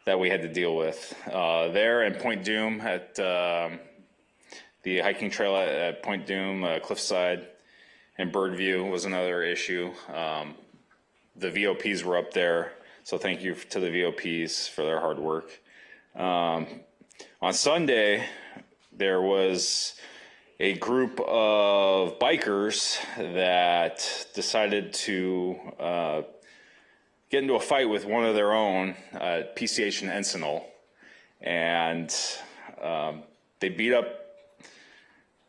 that we had to deal with. There and Point Doom at the hiking trail at Point Doom, Cliffside, and Birdview was another issue. The VOPs were up there, so thank you to the VOPs for their hard work. On Sunday, there was a group of bikers that decided to get into a fight with one of their own at PCH in Encinal. And they beat up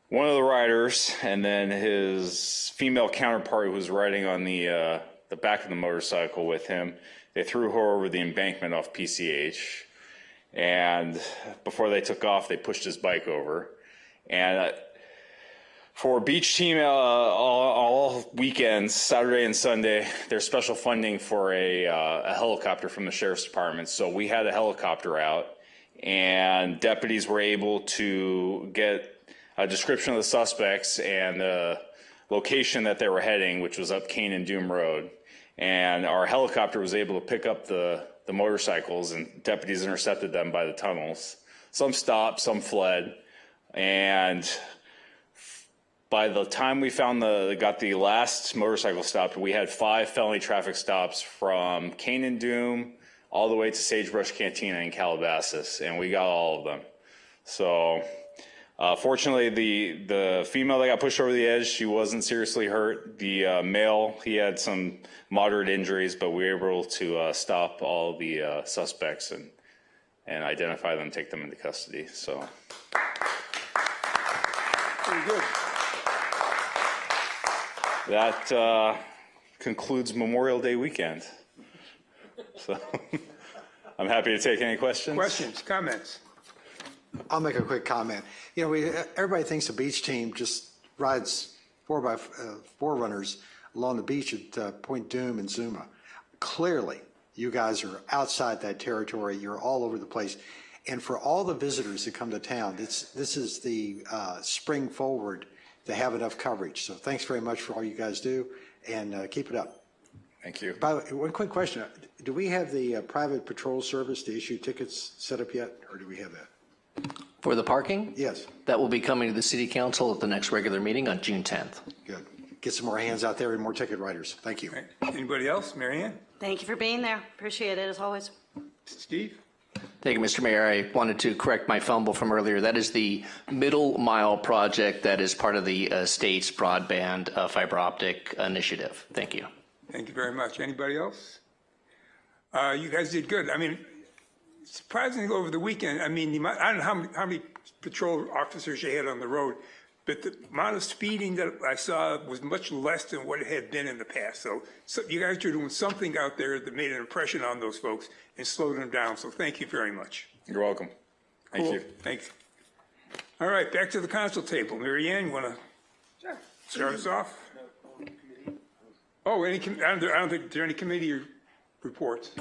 one of the riders, and then his female counterpart who was riding on the back of the motorcycle with him. They threw her over the embankment off PCH. And before they took off, they pushed his bike over. And for beach team, all weekends, Saturday and Sunday, there's special funding for a helicopter from the Sheriff's Department. So we had a helicopter out, and deputies were able to get a description of the suspects and the location that they were heading, which was up Cane and Doom Road. And our helicopter was able to pick up the motorcycles, and deputies intercepted them by the tunnels. Some stopped, some fled, and by the time we got the last motorcycle stopped, we had 5 felony traffic stops from Cane and Doom all the way to Sagebrush Cantina in Calabasas, and we got all of them. So fortunately, the female that got pushed over the edge, she wasn't seriously hurt. The male, he had some moderate injuries, but we were able to stop all the suspects and identify them, take them into custody. So. Very good. That concludes Memorial Day weekend. So I'm happy to take any questions. Questions, comments? I'll make a quick comment. You know, everybody thinks the beach team just rides 4x4 runners along the beach at Point Doom and Zuma. Clearly, you guys are outside that territory. You're all over the place. And for all the visitors that come to town, this is the spring forward to have enough coverage. So thanks very much for all you guys do, and keep it up. Thank you. By the way, one quick question. Do we have the private patrol service to issue tickets set up yet, or do we have that? For the parking? Yes. That will be coming to the City Council at the next regular meeting on June 10th. Good. Get some more hands out there and more ticket writers. Thank you. Anybody else? Mary Ann? Thank you for being there. Appreciate it, as always. Steve? Thank you, Mr. Mayor. I wanted to correct my fumble from earlier. That is the Middle Mile project that is part of the state's broadband fiber optic initiative. Thank you. Thank you very much. Anybody else? You guys did good. I mean, surprisingly, over the weekend, I mean, I don't know how many patrol officers you had on the road, but the amount of speeding that I saw was much less than what it had been in the past. So you guys are doing something out there that made an impression on those folks and slowed them down. So thank you very much. You're welcome. Thank you. Thanks. All right, back to the council table. Mary Ann, you want to? Sure. Start us off. Oh, I don't think there are any committee reports.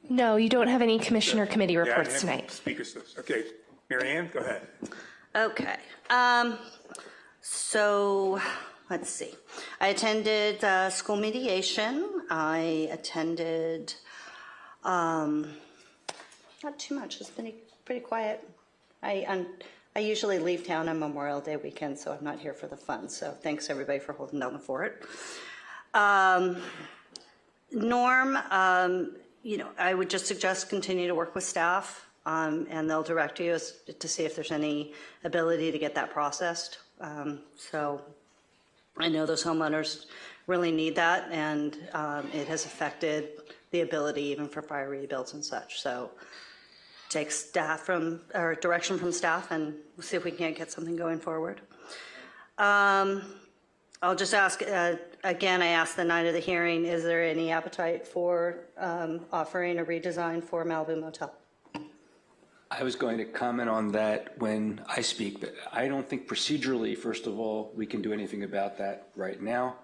No, you don't have any commissioner committee Yeah, I reports have tonight. Speaker stuff. Okay, Mary Ann, go ahead. Okay. So let's see. I attended school mediation. I attended, not too much. It's been pretty quiet. I usually leave town on Memorial Day weekend, so I'm not here for the fun. So thanks everybody for holding down the fort. Norm, I would just suggest continue to work with staff, and they'll direct you to see if there's any ability to get that processed. So I know those homeowners really need that, and it has affected the ability even for fire rebuilds and such. So take direction from staff, and we'll see if we can't get something going forward. I'll just ask, again, I asked the night of the hearing, is there any appetite for offering a redesign for Malibu Motel? I was going to comment on that when I speak, but I don't think procedurally, first of all, we can do anything about that right now.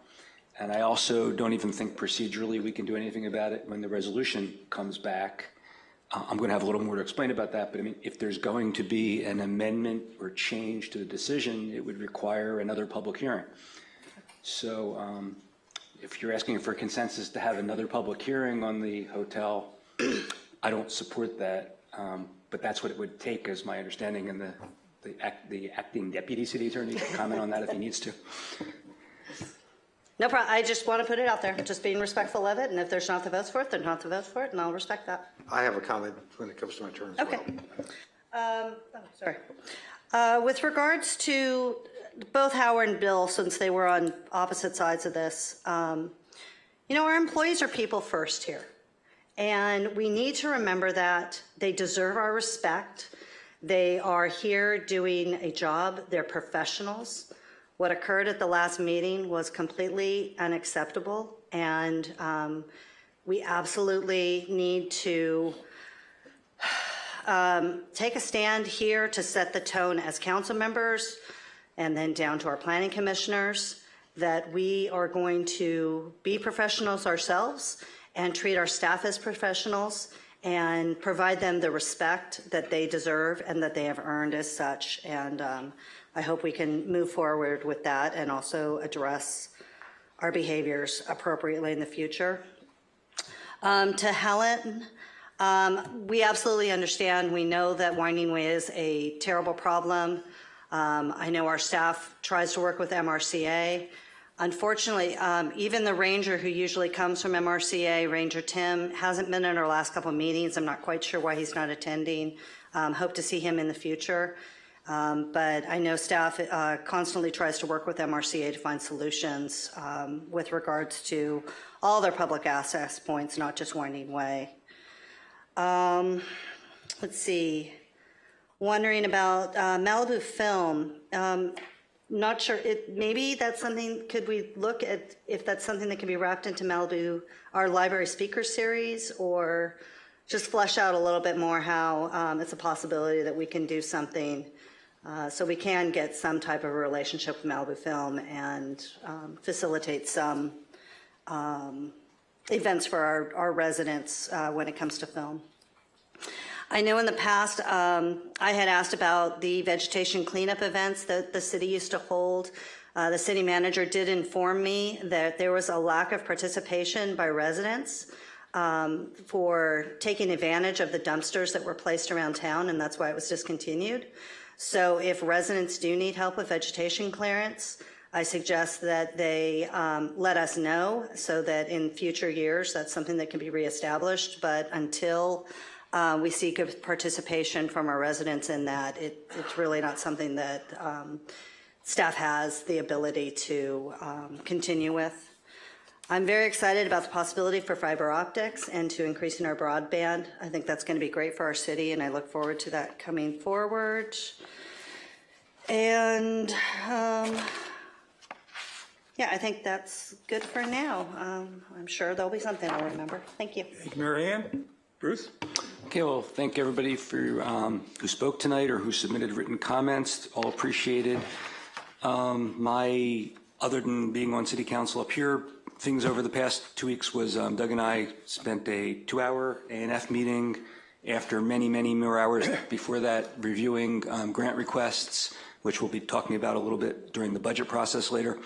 And I also don't even think procedurally we can do anything about it when the resolution comes back. I'm going to have a little more to explain about that, but I mean, if there's going to be an amendment or change to the decision, it would require another public hearing. So if you're asking for consensus to have another public hearing on the hotel, I don't support that, but that's what it would take, as my understanding, and the acting deputy city attorney can comment on that if he needs to. No problem. I just want to put it out there, just being respectful of it, and if there's not the votes for it, there's not the votes for it, and I'll respect that. I have a comment when it comes to my turn as Okay. well. Sorry. With regards to both Howard and Bill, since they were on opposite sides of this, our employees are people first here. And we need to remember that they deserve our respect. They are here doing a job. They're professionals. What occurred at the last meeting was completely unacceptable. And we absolutely need to take a stand here to set the tone as council members, and then down to our planning commissioners, that we are going to be professionals ourselves and treat our staff as professionals and provide them the respect that they deserve and that they have earned as such. And I hope we can move forward with that and also address our behaviors appropriately in the future. To Helen, we absolutely understand. We know that Winding Way is a terrible problem. I know our staff tries to work with MRCA. Unfortunately, even the ranger who usually comes from MRCA, Ranger Tim, hasn't been in our last couple of meetings. I'm not quite sure why he's not attending. Hope to see him in the future. But I know staff constantly tries to work with MRCA to find solutions with regards to all their public access points, not just Winding Way. Let's see. Wondering about Malibu Film. Not sure, maybe that's something, could we look at if that's something that can be wrapped into Malibu, our library speaker series, or just flesh out a little bit more how it's a possibility that we can do something so we can get some type of a relationship with Malibu Film and facilitate some events for our residents when it comes to film. I know in the past, I had asked about the vegetation cleanup events that the city used to hold. The city manager did inform me that there was a lack of participation by residents for taking advantage of the dumpsters that were placed around town, and that's why it was discontinued. So if residents do need help with vegetation clearance, I suggest that they let us know so that in future years, that's something that can be reestablished. But until we seek a participation from our residents in that, it's really not something that staff has the ability to continue with. I'm very excited about the possibility for fiber optics and to increasing our broadband. I think that's going to be great for our city, and I look forward to that coming forward. And yeah, I think that's good for now. I'm sure there'll be something I'll remember. Thank you. Thank you, Mary Ann. Bruce? Okay, well, thank everybody for who spoke tonight or who submitted written comments. All appreciated. My other than being on city council up here, things over the past 2 weeks was Doug and I spent a 2-hour A&F meeting after many, many more hours before that reviewing grant requests, which we'll be talking about a little bit during the budget process later.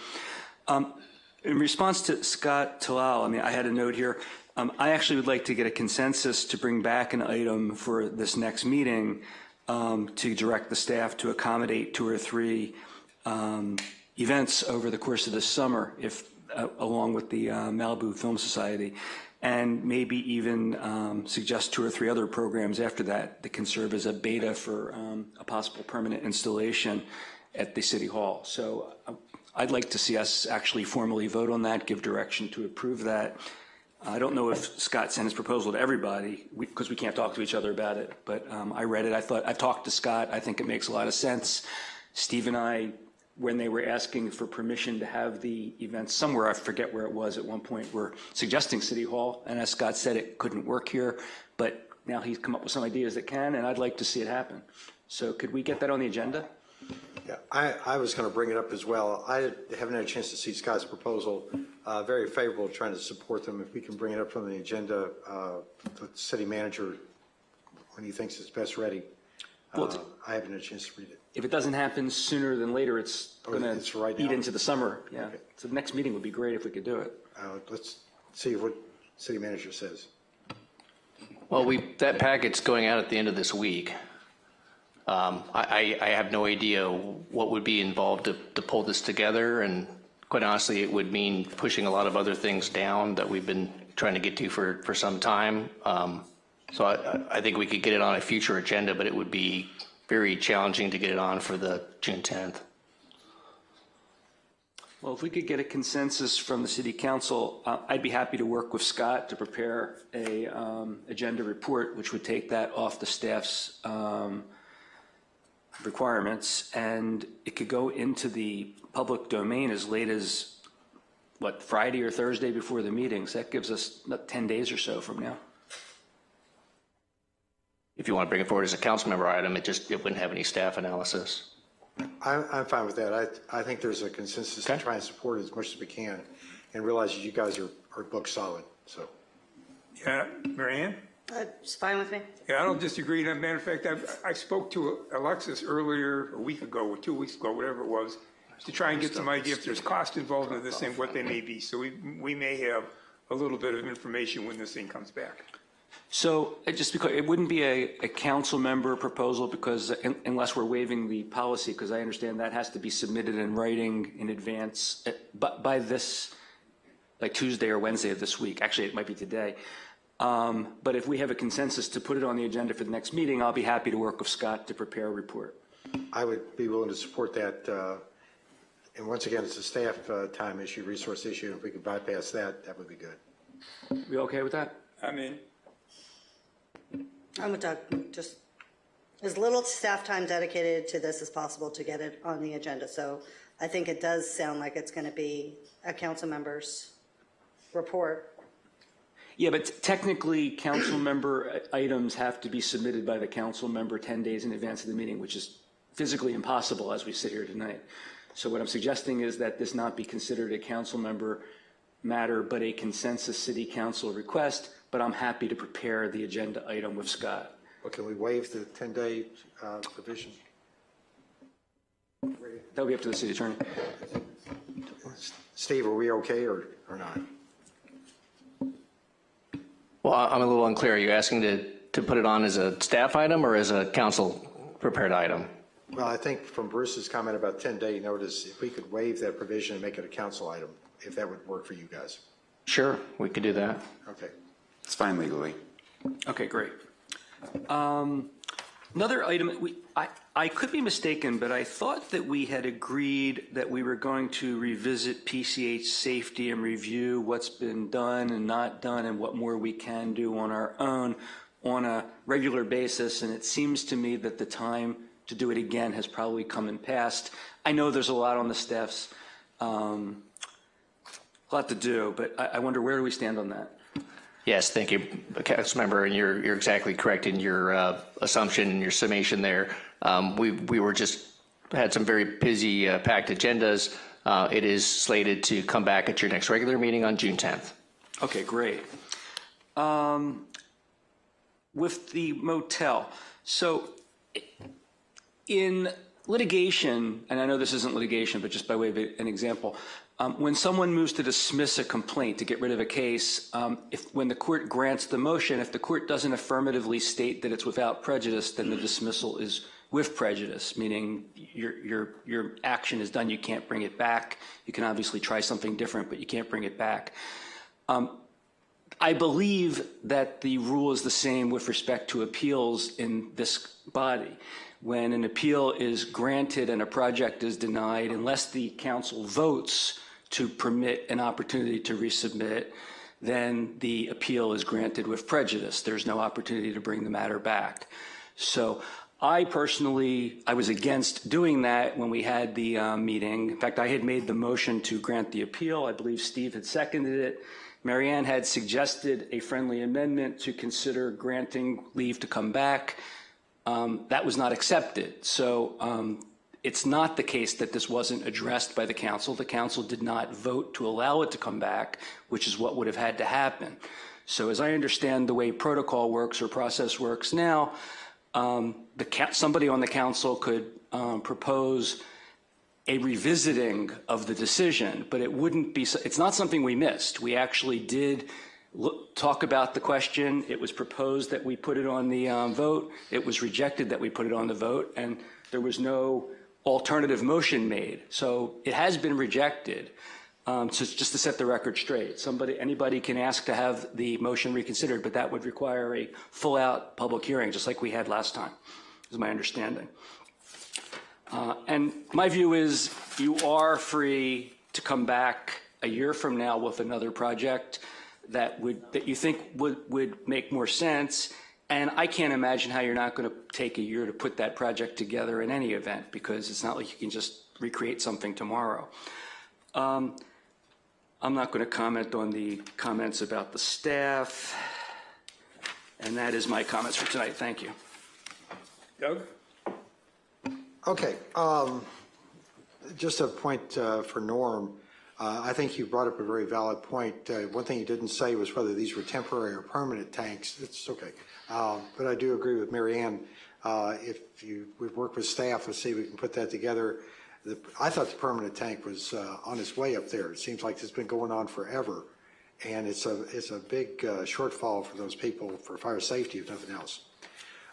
In response to Scott Talal, I mean, I had a note here. I actually would like to get a consensus to bring back an item for this next meeting to direct the staff to accommodate 2 or 3 events over the course of this summer, if along with the Malibu Film Society, and maybe even suggest 2 or 3 other programs after that that can serve as a beta for a possible permanent installation at the City Hall. So I'd like to see us actually formally vote on that, give direction to approve that. I don't know if Scott sent his proposal to everybody because we can't talk to each other about it, but I read it. I talked to Scott. I think it makes a lot of sense. Steve and I, when they were asking for permission to have the event somewhere, I forget where it was at one point, were suggesting City Hall. And as Scott said, it couldn't work here, but now he's come up with some ideas that can, and I'd like to see it happen. So could we get that on the agenda? Yeah, I was going to bring it up as well. I haven't had a chance to see Scott's proposal. Very favorable, trying to support them. If we can bring it up on the agenda, the city manager, when he thinks it's best ready. I haven't had a chance to read it. If it doesn't happen sooner than later, it's going to eat into the summer. Yeah. Okay. So the next meeting would be great if we could do it. Let's see what city manager says. Well, that packet's going out at the end of this week. I have no idea what would be involved to pull this together, and quite honestly, it would mean pushing a lot of other things down that we've been trying to get to for some time. So I think we could get it on a future agenda, but it would be very challenging to get it on for the June 10th. Well, if we could get a consensus from the City Council, I'd be happy to work with Scott to prepare a agenda report, which would take that off the staff's requirements, and it could go into the public domain as late as, what, Friday or Thursday before the meetings. That gives us 10 days or so from now. If you want to bring it forward as a council member item, it wouldn't have any staff analysis. I'm fine with that. I think there's a consensus to try and support it as much as we can, and realize that you guys are book solid. So, Yeah, Mary Ann? It's fine with me. Yeah, I don't disagree. As a matter of fact, I spoke to Alexis earlier, a week ago or 2 weeks ago, whatever it was, to try and get some idea if there's cost involved in this thing, what they may be. So we may have a little bit of information when this thing comes back. So just because it wouldn't be a council member proposal, because unless we're waiving the policy, because I understand that has to be submitted in writing in advance by this, like Tuesday or Wednesday of this week. Actually, it might be today. But if we have a consensus to put it on the agenda for the next meeting, I'll be happy to work with Scott to prepare a report. I would be willing to support that. And once again, it's a staff time issue, resource issue. If we could bypass that, that would be good. We okay with that? I'm in. I'm with Doug. Just as little staff time dedicated to this as possible to get it on the agenda. So I think it does sound like it's going to be a council member's report. Yeah, but technically, council member items have to be submitted by the council member 10 days in advance of the meeting, which is physically impossible as we sit here tonight. So what I'm suggesting is that this not be considered a council member matter, but a consensus city council request, but I'm happy to prepare the agenda item with Scott. Well, can we waive the 10-day provision? That would be up to the city attorney. Steve, are we okay or not? Well, I'm a little unclear. Are you asking to put it on as a staff item or as a council prepared item? Well, I think from Bruce's comment about 10-day notice, if we could waive that provision and make it a council item, if that would work for you guys. Sure, we could do that. Okay. It's fine legally. Okay, great. Another item, I could be mistaken, but I thought that we had agreed that we were going to revisit PCH safety and review what's been done and not done and what more we can do on our own on a regular basis. And it seems to me that the time to do it again has probably come and passed. I know there's a lot on the staff's, a lot to do, but I wonder, where do we stand on that? Yes, thank you, Councilmember, and you're exactly correct in your assumption and your summation there. We were just had some very busy, packed agendas. It is slated to come back at your next regular meeting on June 10th. Okay, great. With the motel, so in litigation, and I know this isn't litigation, but just by way of an example, when someone moves to dismiss a complaint, to get rid of a case, when the court grants the motion, if the court doesn't affirmatively state that it's without prejudice, then the dismissal is with prejudice, meaning your action is done, you can't bring it back. You can obviously try something different, but you can't bring it back. I believe that the rule is the same with respect to appeals in this body. When an appeal is granted and a project is denied, unless the council votes to permit an opportunity to resubmit, then the appeal is granted with prejudice. There's no opportunity to bring the matter back. So I personally, I was against doing that when we had the meeting. In fact, I had made the motion to grant the appeal. I believe Steve had seconded it. Marianne had suggested a friendly amendment to consider granting leave to come back. That was not accepted. So it's not the case that this wasn't addressed by the council. The council did not vote to allow it to come back, which is what would have had to happen. So as I understand the way protocol works or process works now, somebody on the council could propose a revisiting of the decision, but it wouldn't be, it's not something we missed. We actually did talk about the question. It was proposed that we put it on the vote. It was rejected that we put it on the vote, and there was no alternative motion made. So it has been rejected. So just to set the record straight, anybody can ask to have the motion reconsidered, but that would require a full-out public hearing, just like we had last time, is my understanding. And my view is you are free to come back a year from now with another project that you think would make more sense. And I can't imagine how you're not going to take a year to put that project together in any event, because it's not like you can just recreate something tomorrow. I'm not going to comment on the comments about the staff. And that is my comments for tonight. Thank you. Doug? Okay, just a point for Norm. I think you brought up a very valid point. One thing you didn't say was whether these were temporary or permanent tanks. It's okay. But I do agree with Marianne. We've worked with staff to see if we can put that together. I thought the permanent tank was on its way up there. It seems like it's been going on forever. And it's a big shortfall for those people for fire safety, if nothing else.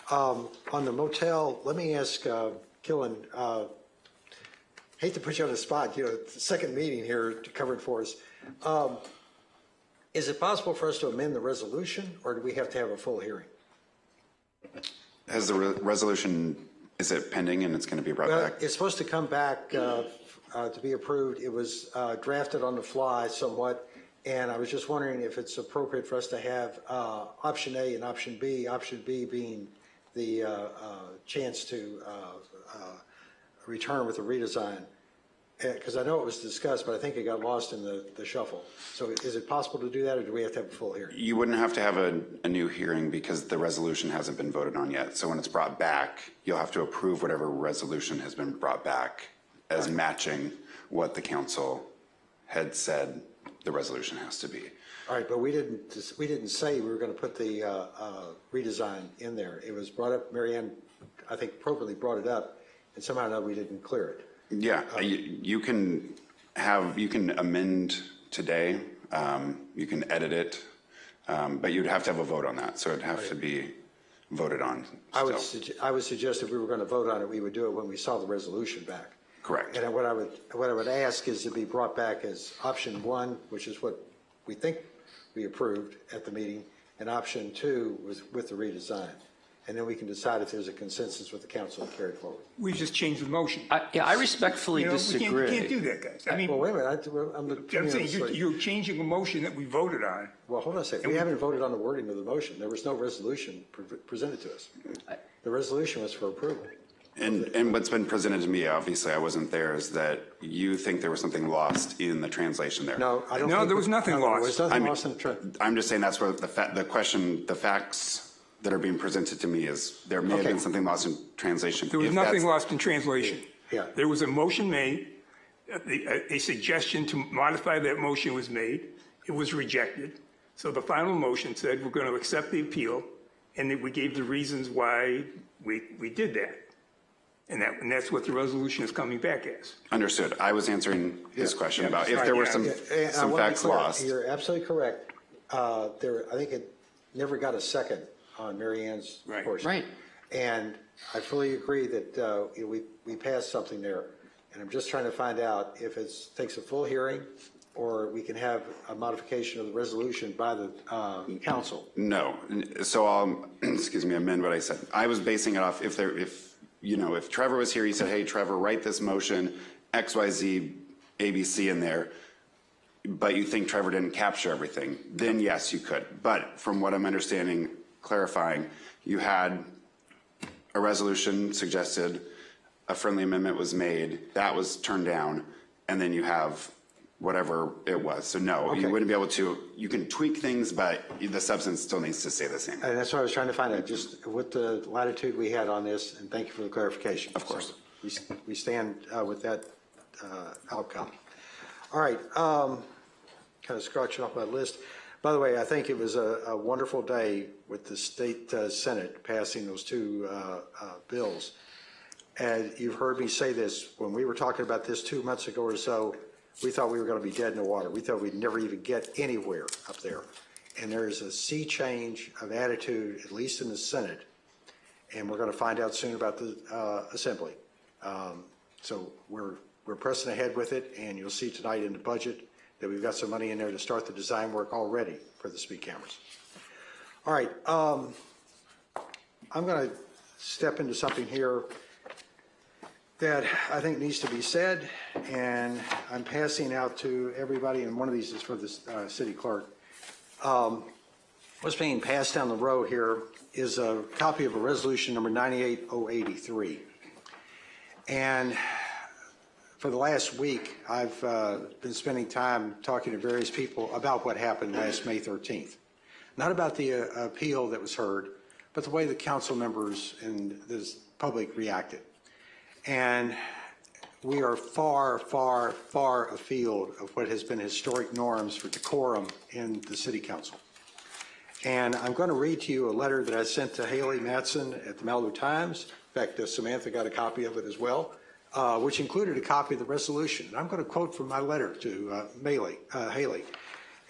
On the motel, let me ask Killen, hate to put you on the spot, the second meeting here to cover it for us. Is it possible for us to amend the resolution, or do we have to have a full hearing? Has the resolution, is it pending and it's going to be brought back? It's supposed to come back to be approved. It was drafted on the fly somewhat, and I was just wondering if it's appropriate for us to have option A and option B being the chance to return with a redesign, because I know it was discussed, but I think it got lost in the shuffle. So is it possible to do that, or do we have to have a full hearing? You wouldn't have to have a new hearing because the resolution hasn't been voted on yet. So when it's brought back, you'll have to approve whatever resolution has been brought back as matching what the council had said the resolution has to be. All right, but we didn't say we were going to put the redesign in there. It was brought up. Marianne, I think, appropriately brought it up, and somehow or another we didn't clear it. Yeah, you can amend today. You can edit it, but you'd have to have a vote on that. So it'd have to be voted on. I would suggest if we were going to vote on it, we would do it when we saw the resolution back. Correct. And what I would ask is to be brought back as option 1, which is what we think we approved at the meeting, and option 2 was with the redesign. And then we can decide if there's a consensus with the council to carry it forward. We just changed the motion. I respectfully disagree. We can't do that, guys. I mean, well, wait a minute. I'm saying you're changing a motion that we voted on. Well, hold on a second. We haven't voted on the wording of the motion. There was no resolution presented to us. The resolution was for approval. And what's been presented to me, obviously I wasn't there, is that you think there was something lost in the translation there. No, I don't. No, there was nothing lost. There was nothing lost in the translation. I'm just saying that's what the facts that are being presented to me is there may have been something lost in translation. There was nothing lost in translation. Yeah. There was a motion made a suggestion to modify that motion was made. It was rejected. So the final motion said we're going to accept the appeal, and that we gave the reasons why we did that. And that's what the resolution is coming back as. Understood. I was answering his question about if there were some And I wanna be facts clear, lost. You're absolutely correct. I think it never got a second on Mary Ann's portion. Right. And I fully agree that we passed something there. And I'm just trying to find out if it takes a full hearing or we can have a modification of the resolution by the council. No. So I'll, excuse me, amend what I said. I was basing it off if Trevor was here, he said, hey, Trevor, write this motion, X, Y, Z, A, B, C in there, but you think Trevor didn't capture everything, then yes, you could. But from what I'm understanding, clarifying, you had a resolution suggested, a friendly amendment was made, that was turned down, and then you have whatever it was. So no, you wouldn't be able to, you can tweak things, but the substance still needs to stay the same. And that's what I was trying to find out, just what the latitude we had on this, and thank you for the clarification. Of course. So we stand with that outcome. All right, kind of scratching off my list. By the way, I think it was a wonderful day with the state Senate passing those two bills. And you've heard me say this, when we were talking about this 2 months ago or so, we thought we were going to be dead in the water. We thought we'd never even get anywhere up there. And there's a sea change of attitude, at least in the Senate. And we're going to find out soon about the Assembly. So we're pressing ahead with it, and you'll see tonight in the budget that we've got some money in there to start the design work already for the speed cameras. All right, I'm going to step into something here that I think needs to be said, and I'm passing out to everybody, and one of these is for the city clerk. What's being passed down the road here is a copy of a resolution number 98083. And for the last week, I've been spending time talking to various people about what happened last May 13th. Not about the appeal that was heard, but the way the council members and the public reacted. And we are far, far, far afield of what has been historic norms for decorum in the city council. And I'm going to read to you a letter that I sent to Haley Matson at the Malibu Times. In fact, Samantha got a copy of it as well, which included a copy of the resolution. And I'm going to quote from my letter to Haley.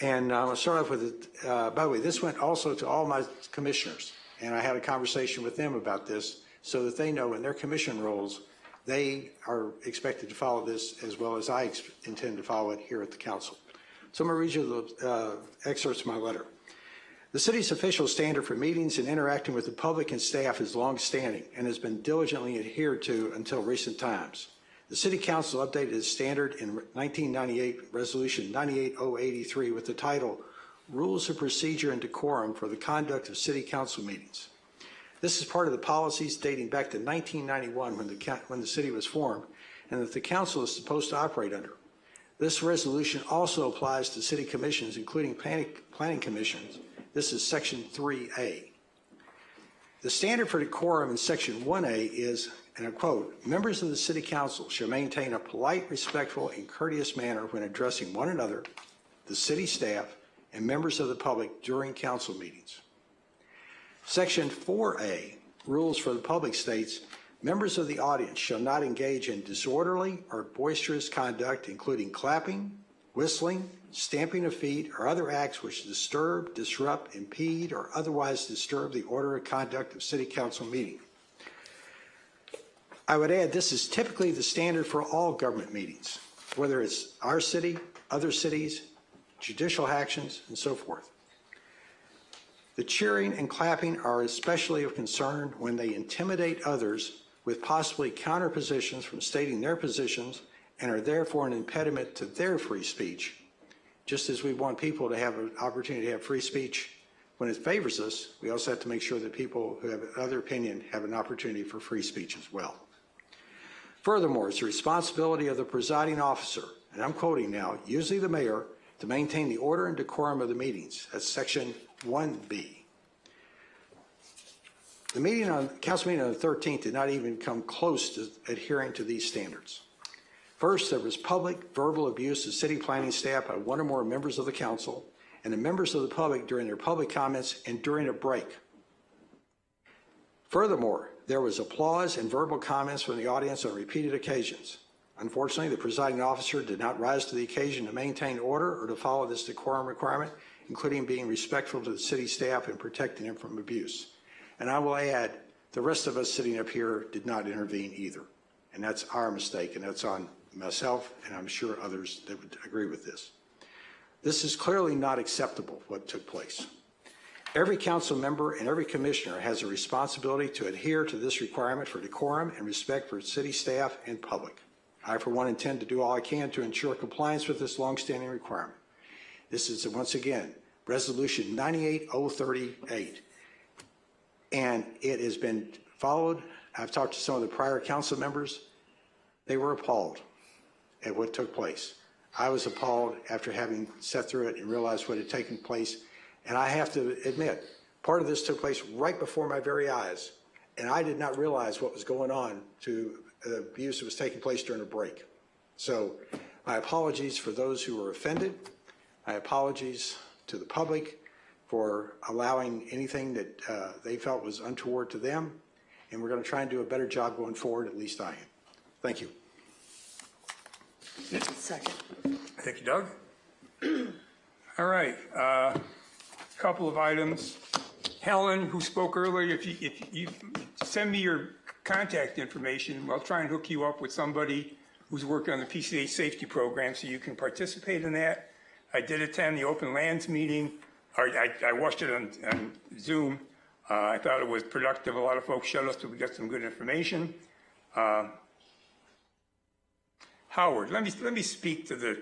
And I'm going to start off with it. By the way, this went also to all my commissioners. And I had a conversation with them about this so that they know in their commission roles, they are expected to follow this as well as I intend to follow it here at the council. So I'm going to read you the excerpts of my letter. The city's official standard for meetings and interacting with the public and staff is long-standing and has been diligently adhered to until recent times. The City Council updated its standard in 1998 Resolution 98083 with the title, Rules of Procedure and Decorum for the Conduct of City Council Meetings. This is part of the policies dating back to 1991 when the city was formed and that the council is supposed to operate under. This resolution also applies to city commissions, including planning commissions. This is Section 3A. The standard for decorum in Section 1A is, and I quote, members of the City Council shall maintain a polite, respectful, and courteous manner when addressing one another, the city staff, and members of the public during council meetings. Section 4A, rules for the public states, members of the audience shall not engage in disorderly or boisterous conduct, including clapping, whistling, stamping of feet, or other acts which disturb, disrupt, impede, or otherwise disturb the order of conduct of city council meeting. I would add this is typically the standard for all government meetings, whether it's our city, other cities, judicial actions, and so forth. The cheering and clapping are especially of concern when they intimidate others with possibly counter positions from stating their positions and are therefore an impediment to their free speech. Just as we want people to have an opportunity to have free speech when it favors us, we also have to make sure that people who have another opinion have an opportunity for free speech as well. Furthermore, it's the responsibility of the presiding officer, and I'm quoting now, usually the mayor, to maintain the order and decorum of the meetings. That's Section 1B. The council meeting on the 13th did not even come close to adhering to these standards. First, there was public verbal abuse of city planning staff by one or more members of the council and the members of the public during their public comments and during a break. Furthermore, there was applause and verbal comments from the audience on repeated occasions. Unfortunately, the presiding officer did not rise to the occasion to maintain order or to follow this decorum requirement, including being respectful to the city staff and protecting them from abuse. And I will add, the rest of us sitting up here did not intervene either. And that's our mistake, and that's on myself, and I'm sure others that would agree with this. This is clearly not acceptable, what took place. Every council member and every commissioner has a responsibility to adhere to this requirement for decorum and respect for city staff and public. I, for one, intend to do all I can to ensure compliance with this longstanding requirement. This is, once again, Resolution 98038, and it has been followed. I've talked to some of the prior council members. They were appalled at what took place. I was appalled after having sat through it and realized what had taken place. And I have to admit, part of this took place right before my very eyes, and I did not realize what was going on to the abuse that was taking place during a break. So my apologies for those who were offended. My apologies to the public for allowing anything that they felt was untoward to them. And we're going to try and do a better job going forward, at least I am. Thank you. Second. Thank you, Doug. All right. Couple of items. Helen, who spoke earlier, if you send me your contact information, I'll try and hook you up with somebody who's working on the PCH safety program so you can participate in that. I did attend the open lands meeting. I watched it on Zoom. I thought it was productive. A lot of folks showed up, so we got some good information. Howard, let me speak to the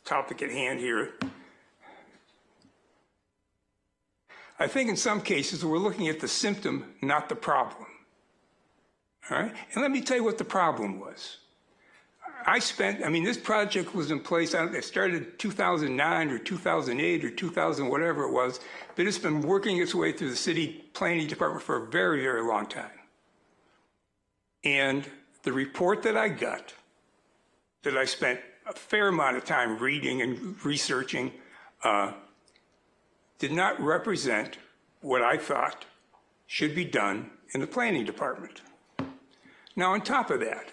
topic at hand here. I think in some cases we're looking at the symptom, not the problem. All right? And let me tell you what the problem was. This project was in place, it started 2009 or 2008 or 2000, whatever it was, but it's been working its way through the city planning department for a very, very long time. And the report that I got, that I spent a fair amount of time reading and researching, did not represent what I thought should be done in the planning department. Now, on top of that,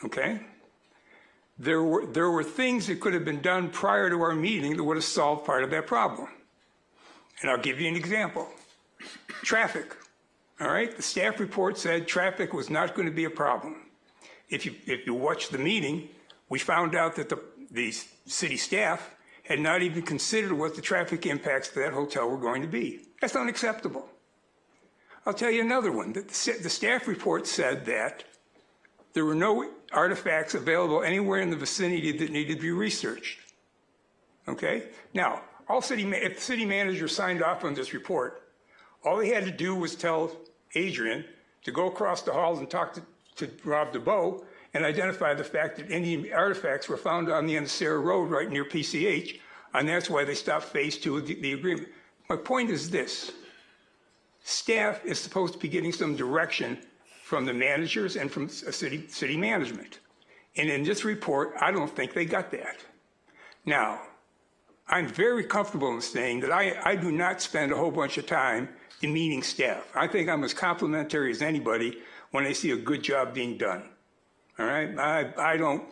okay, there were things that could have been done prior to our meeting that would have solved part of that problem. And I'll give you an example. Traffic, all right? The staff report said traffic was not going to be a problem. If you watch the meeting, we found out that the city staff had not even considered what the traffic impacts to that hotel were going to be. That's unacceptable. I'll tell you another one. The staff report said that there were no artifacts available anywhere in the vicinity that needed to be researched. Okay? Now, if the city manager signed off on this report, all he had to do was tell Adrian to go across the halls and talk to Rob DeBow and identify the fact that any artifacts were found on the end of Sarah Road right near PCH, and that's why they stopped phase 2 of the agreement. My point is this. Staff is supposed to be getting some direction from the managers and from city management. And in this report, I don't think they got that. Now, I'm very comfortable in saying that I do not spend a whole bunch of time demeaning staff. I think I'm as complimentary as anybody when I see a good job being done. All right? I don't,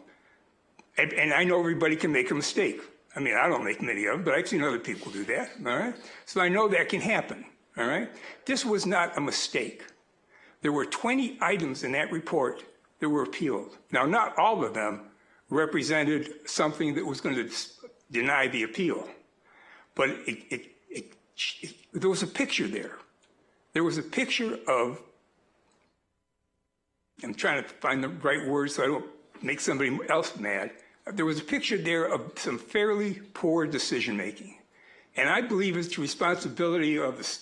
and I know everybody can make a mistake. I mean, I don't make many of them, but I've seen other people do that. All right? So I know that can happen. All right? This was not a mistake. There were 20 items in that report that were appealed. Now, not all of them represented something that was going to deny the appeal, but there was a picture there. There was a picture of, I'm trying to find the right words so I don't make somebody else mad. There was a picture there of some fairly poor decision-making. And I believe it's the responsibility of the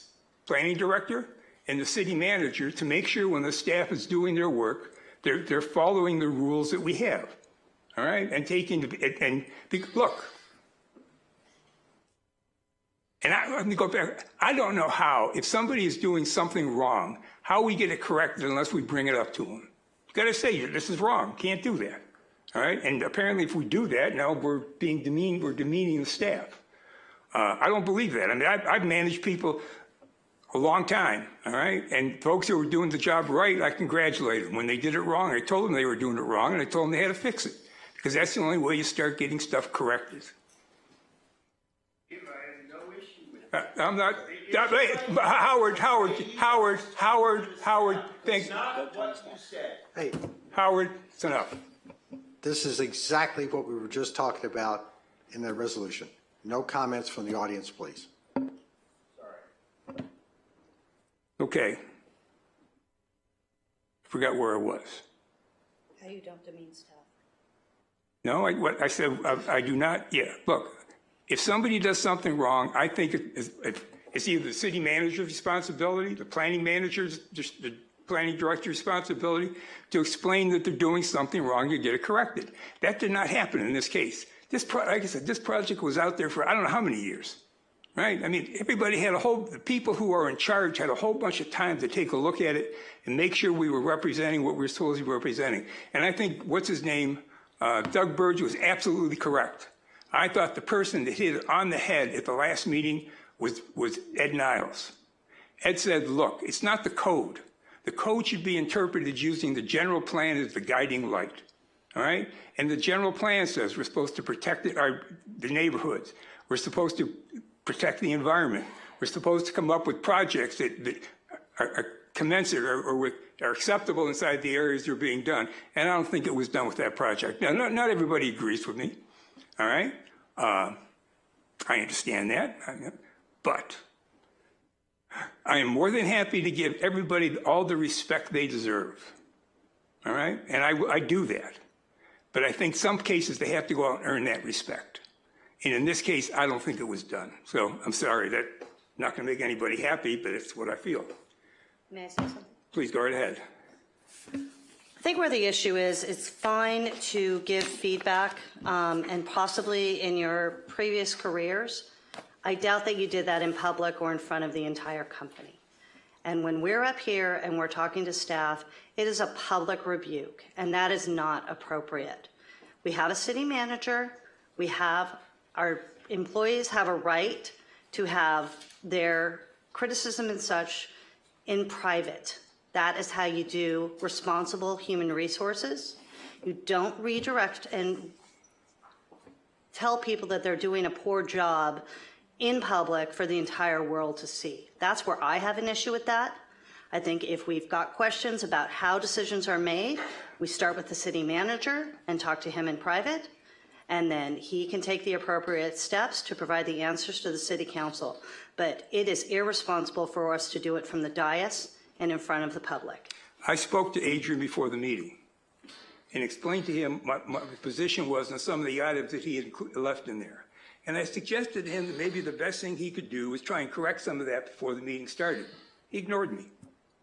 planning director and the city manager to make sure when the staff is doing their work, they're following the rules that we have. All right? And look, and let me go back. I don't know how, if somebody is doing something wrong, how we get it corrected unless we bring it up to them. You got to say, this is wrong. Can't do that. all right? And apparently if we do that, now we're demeaning the staff. I don't believe that. I mean, I've managed people a long time, all right? And folks who were doing the job right, I congratulated them. When they did it wrong, I told them they were doing it wrong, and I told them they had to fix it, because that's the only way you start getting stuff corrected. I'm not, Howard, thank you. Hey, Howard, it's enough. this is exactly what we were just talking about in the resolution. No comments from the audience, please. Okay. Forgot where I was. How you don't demean staff. No, what I said, I do not, yeah, look, if somebody does something wrong, I think it's either the city manager's responsibility, the planning manager's, the planning director's responsibility to explain that they're doing something wrong and get it corrected. That did not happen in this case. Like I said, this project was out there for I don't know how many years, right? I mean, everybody had the people who are in charge had a whole bunch of time to take a look at it and make sure we were representing what we were supposed to be representing. And I think, what's his name, Doug Burge was absolutely correct. I thought the person that hit it on the head at the last meeting was Ed Niles. Ed said, look, it's not the code. The code should be interpreted using the general plan as the guiding light, all right? And the general plan says we're supposed to protect the neighborhoods. We're supposed to protect the environment. We're supposed to come up with projects that are commensurate or are acceptable inside the areas they're being done. And I don't think it was done with that project. Now, not everybody agrees with me, all right? I understand that, but I am more than happy to give everybody all the respect they deserve, all right? And I do that. But I think some cases they have to go out and earn that respect. And in this case, I don't think it was done. So I'm sorry, that's not going to make anybody happy, but it's what I feel. May I say something? Please go right ahead. I think where the issue is, it's fine to give feedback, and possibly in your previous careers, I doubt that you did that in public or in front of the entire company. And when we're up here and we're talking to staff, it is a public rebuke, and that is not appropriate. We have a city manager. Our employees have a right to have their criticism and such in private. That is how you do responsible human resources. You don't redirect and tell people that they're doing a poor job in public for the entire world to see. That's where I have an issue with that. I think if we've got questions about how decisions are made, we start with the city manager and talk to him in private, and then he can take the appropriate steps to provide the answers to the city council. But it is irresponsible for us to do it from the dais and in front of the public. I spoke to Adrian before the meeting and explained to him what my position was on some of the items that he had left in there. And I suggested to him that maybe the best thing he could do was try and correct some of that before the meeting started. He ignored me.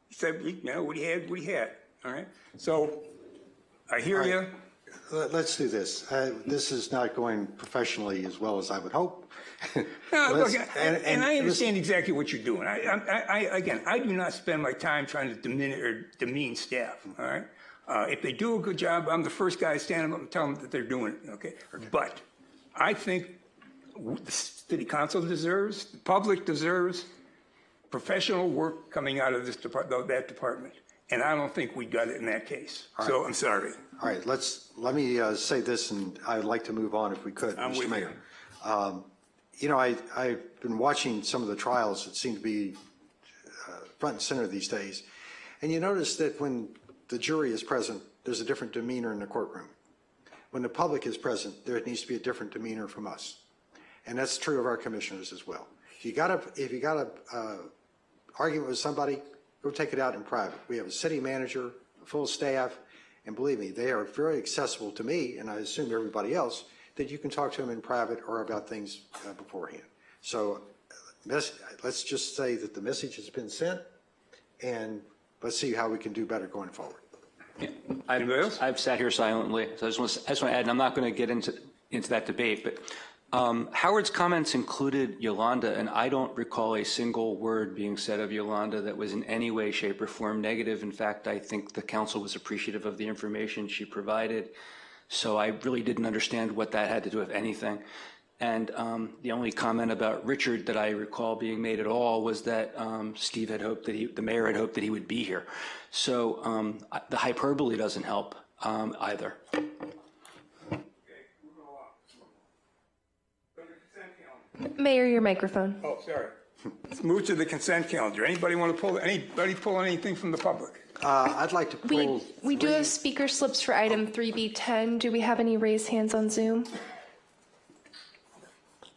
He said, you know, what he had, all right? So I hear you. Let's do this. This is not going professionally as well as I would hope. No, look, and I understand exactly what you're doing. Again, I do not spend my time trying to demean staff, all right? If they do a good job, I'm the first guy to stand up and tell them that they're doing it, okay? But I think the city council deserves, the public deserves professional work coming out of that department. And I don't think we got it in that case. So I'm sorry. All right, let me say this, and I'd like to move on if we could, Mr. Mayor. You know, I've been watching some of the trials that seem to be front and center these days. And you notice that when the jury is present, there's a different demeanor in the courtroom. When the public is present, there needs to be a different demeanor from us. And that's true of our commissioners as well. If you got a argument with somebody, go take it out in private. We have a city manager, a full staff, and believe me, they are very accessible to me, and I assume everybody else, that you can talk to them in private or about things beforehand. So let's just say that the message has been sent, and let's see how we can do better going forward. Yeah. I've sat here silently, so I just want to add, and I'm not going to get into that debate, but Howard's comments included Yolanda, and I don't recall a single word being said of Yolanda that was in any way, shape, or form negative. In fact, I think the council was appreciative of the information she provided. So I really didn't understand what that had to do with anything. And the only comment about Richard that I recall being made at all was that Steve had hoped that the mayor had hoped that he would be here. So the hyperbole doesn't help either. Mayor, your microphone. Oh, sorry. Let's move to the consent calendar. Anybody pull anything from the public? I'd like to pull. We do have speaker slips for item 3B10. Do we have any raised hands on Zoom?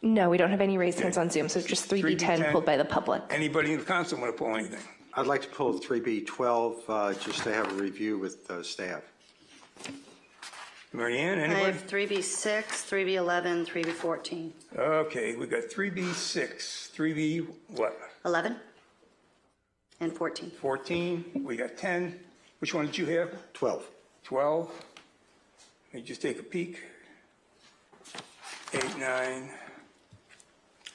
No, we don't have any raised hands on Zoom, so just 3B10 pulled by the public. Anybody in the council want to pull anything? I'd like to pull 3B12 just to have a review with staff. Mary Ann, I anybody? have 3B6, 3B11, 3B14. Okay, we got 3B6, 3B what? 11 and 14. 14, we got 10. Which one did you have? 12. 12. Let me just take a peek. 8, 9,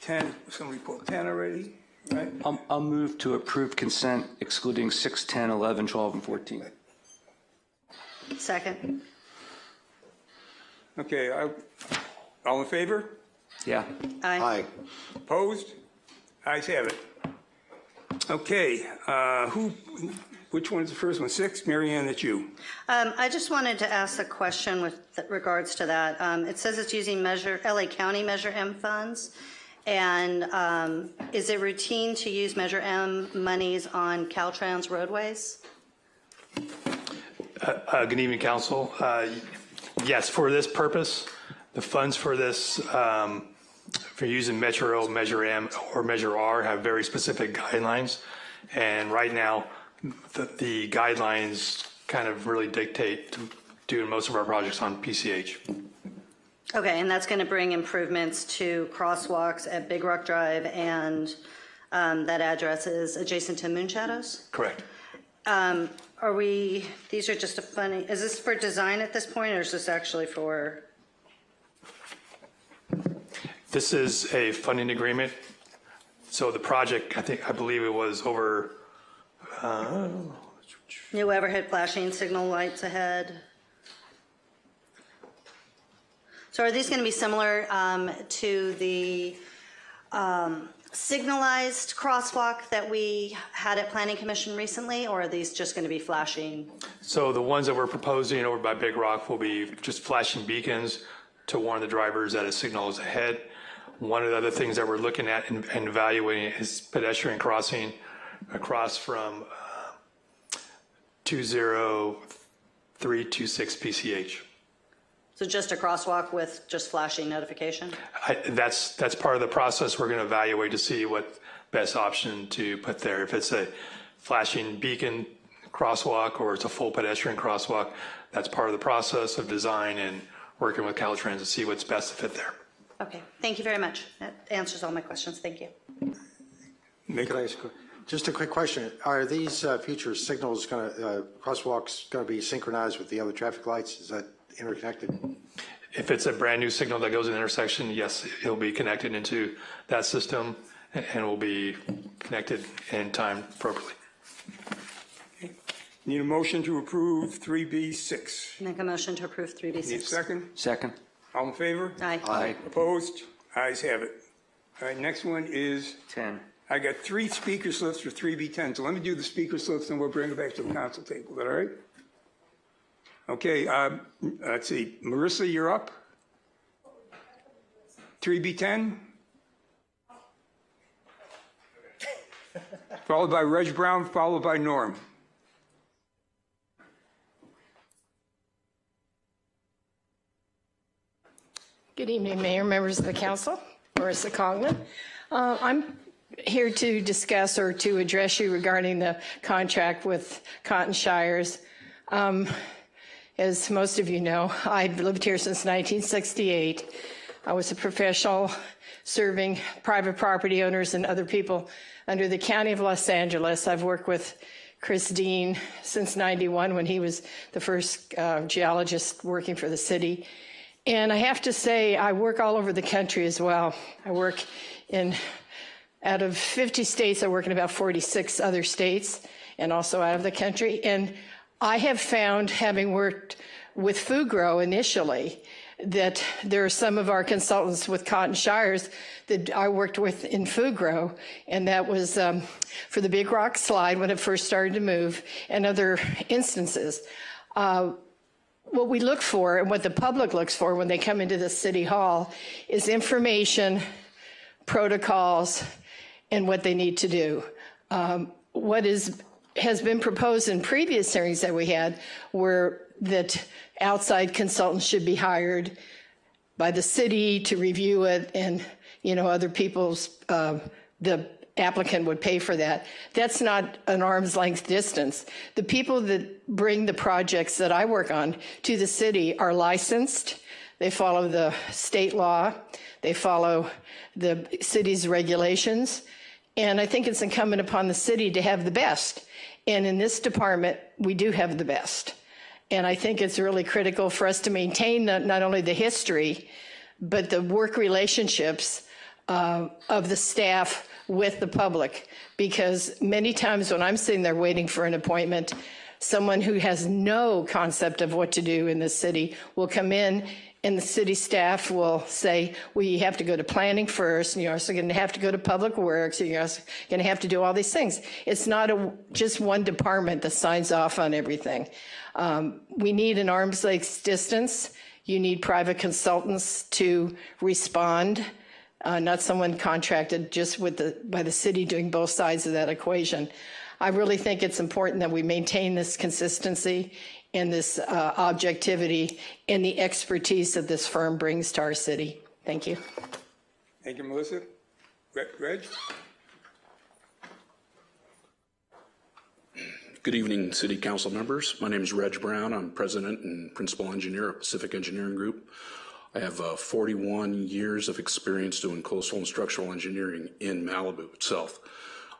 10. Somebody pulled 10 already, right? I'll move to approve consent excluding 6, 10, 11, 12, and 14. Second. Okay, all in favor? Yeah. Aye. Opposed? Ayes have it. Okay, which one's the first one? 6? Mary Ann, that's you. I just wanted to ask a question with regards to that. It says it's using LA County Measure M funds. And is it routine to use Measure M monies on Caltrans roadways? Good evening, Council. Yes, for this purpose, the funds for this, for using Metro, Measure M, or Measure R have very specific guidelines. And right now, the guidelines kind of really dictate doing most of our projects on PCH. Okay, and that's going to bring improvements to crosswalks at Big Rock Drive, and that address is adjacent to Moonshadows? Correct. These are just is this for design at this point, or is this actually for? This is a funding agreement. So the project, I believe it was over. New overhead flashing signal lights ahead. So are these going to be similar to the signalized crosswalk that we had at Planning Commission recently, or are these just going to be flashing? So the ones that we're proposing over by Big Rock will be just flashing beacons to warn the drivers that a signal is ahead. One of the other things that we're looking at and evaluating is pedestrian crossing across from 20326 PCH. So just a crosswalk with just flashing notification? That's part of the process. We're going to evaluate to see what best option to put there. If it's a flashing beacon crosswalk or it's a full pedestrian crosswalk, that's part of the process of design and working with Caltrans to see what's best to fit there. Okay, thank you very much. That answers all my questions. Thank you. Could I ask just a quick question? Are these future signals crosswalks going to be synchronized with the other traffic lights? Is that interconnected? If it's a brand new signal that goes in the intersection, yes, it'll be connected into that system and will be connected and timed appropriately. Need a motion to approve 3B6. Make a motion to approve 3B6. Need a second? Second. All in favor? Aye. Aye. Opposed? Ayes have it. All right, next one is 10. I got 3 speaker slips for 3B10. So let me do the speaker slips and we'll bring it back to the council table. Is that all right? Okay, let's see. Marissa, you're up. 3B10. Followed by Reg Brown, followed by Norm. Good evening, Mayor, members of the council. Marissa Conglin. I'm here to discuss or to address you regarding the contract with Cotton Shires. As most of you know, I've lived here since 1968. I was a professional serving private property owners and other people under the County of Los Angeles. I've worked with Chris Dean since '91 when he was the first geologist working for the city. And I have to say, I work all over the country as well. I work out of 50 states, I work in about 46 other states and also out of the country. And I have found, having worked with Fugro initially, that there are some of our consultants with Cotton Shires that I worked with in Fugro, and that was for the Big Rock Slide when it first started to move, and other instances. What we look for and what the public looks for when they come into the City Hall is information, protocols, and what they need to do. What has been proposed in previous hearings that we had were that outside consultants should be hired by the city to review it, and other people's, the applicant would pay for that. That's not an arm's length distance. The people that bring the projects that I work on to the city are licensed. They follow the state law. They follow the city's regulations. And I think it's incumbent upon the city to have the best. And in this department, we do have the best. And I think it's really critical for us to maintain not only the history, but the work relationships of the staff with the public. Because many times when I'm sitting there waiting for an appointment, someone who has no concept of what to do in the city will come in, and the city staff will say, well, you have to go to planning first, and you're also going to have to go to public works, and you're also going to have to do all these things. It's not just one department that signs off on everything. We need an arm's length distance. You need private consultants to respond, not someone contracted just by the city doing both sides of that equation. I really think it's important that we maintain this consistency and this objectivity and the expertise that this firm brings to our city. Thank you. Thank you, Melissa. Reg? Good evening, City Council members. My name is Reg Brown. I'm President and Principal Engineer of Pacific Engineering Group. I have 41 years of experience doing coastal and structural engineering in Malibu itself.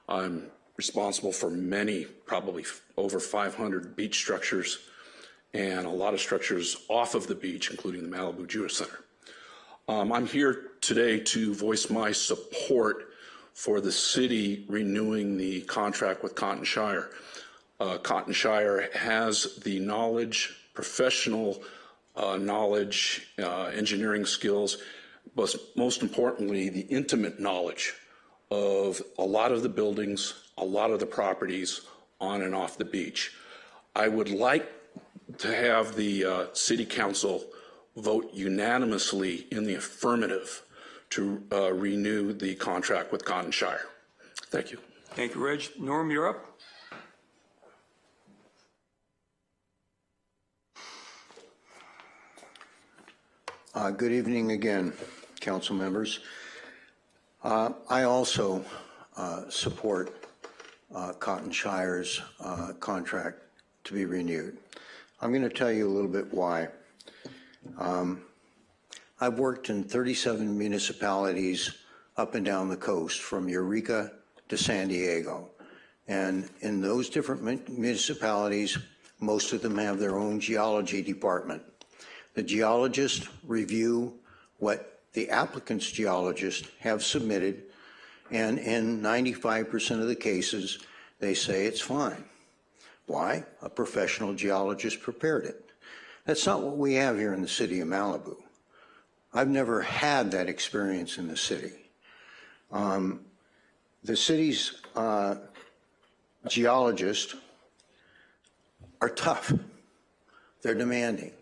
I'm responsible for many, probably over 500 beach structures and a lot of structures off of the beach, including the Malibu Jewish Center. I'm here today to voice my support for the city renewing the contract with Cotton Shire. Cotton Shire has the knowledge, professional knowledge, engineering skills, but most importantly, the intimate knowledge of a lot of the buildings, a lot of the properties on and off the beach. I would like to have the City Council vote unanimously in the affirmative to renew the contract with Cotton Shire. Thank you. Thank you, Reg. Norm, you're up. Good evening again, council members. I also support Cotton Shire's contract to be renewed. I'm going to tell you a little bit why. I've worked in 37 municipalities up and down the coast, from Eureka to San Diego. And in those different municipalities, most of them have their own geology department. The geologists review what the applicant's geologists have submitted, and in 95% of the cases, they say it's fine. Why? A professional geologist prepared it. That's not what we have here in the city of Malibu. I've never had that experience in the city. The city's geologists are tough. They're demanding.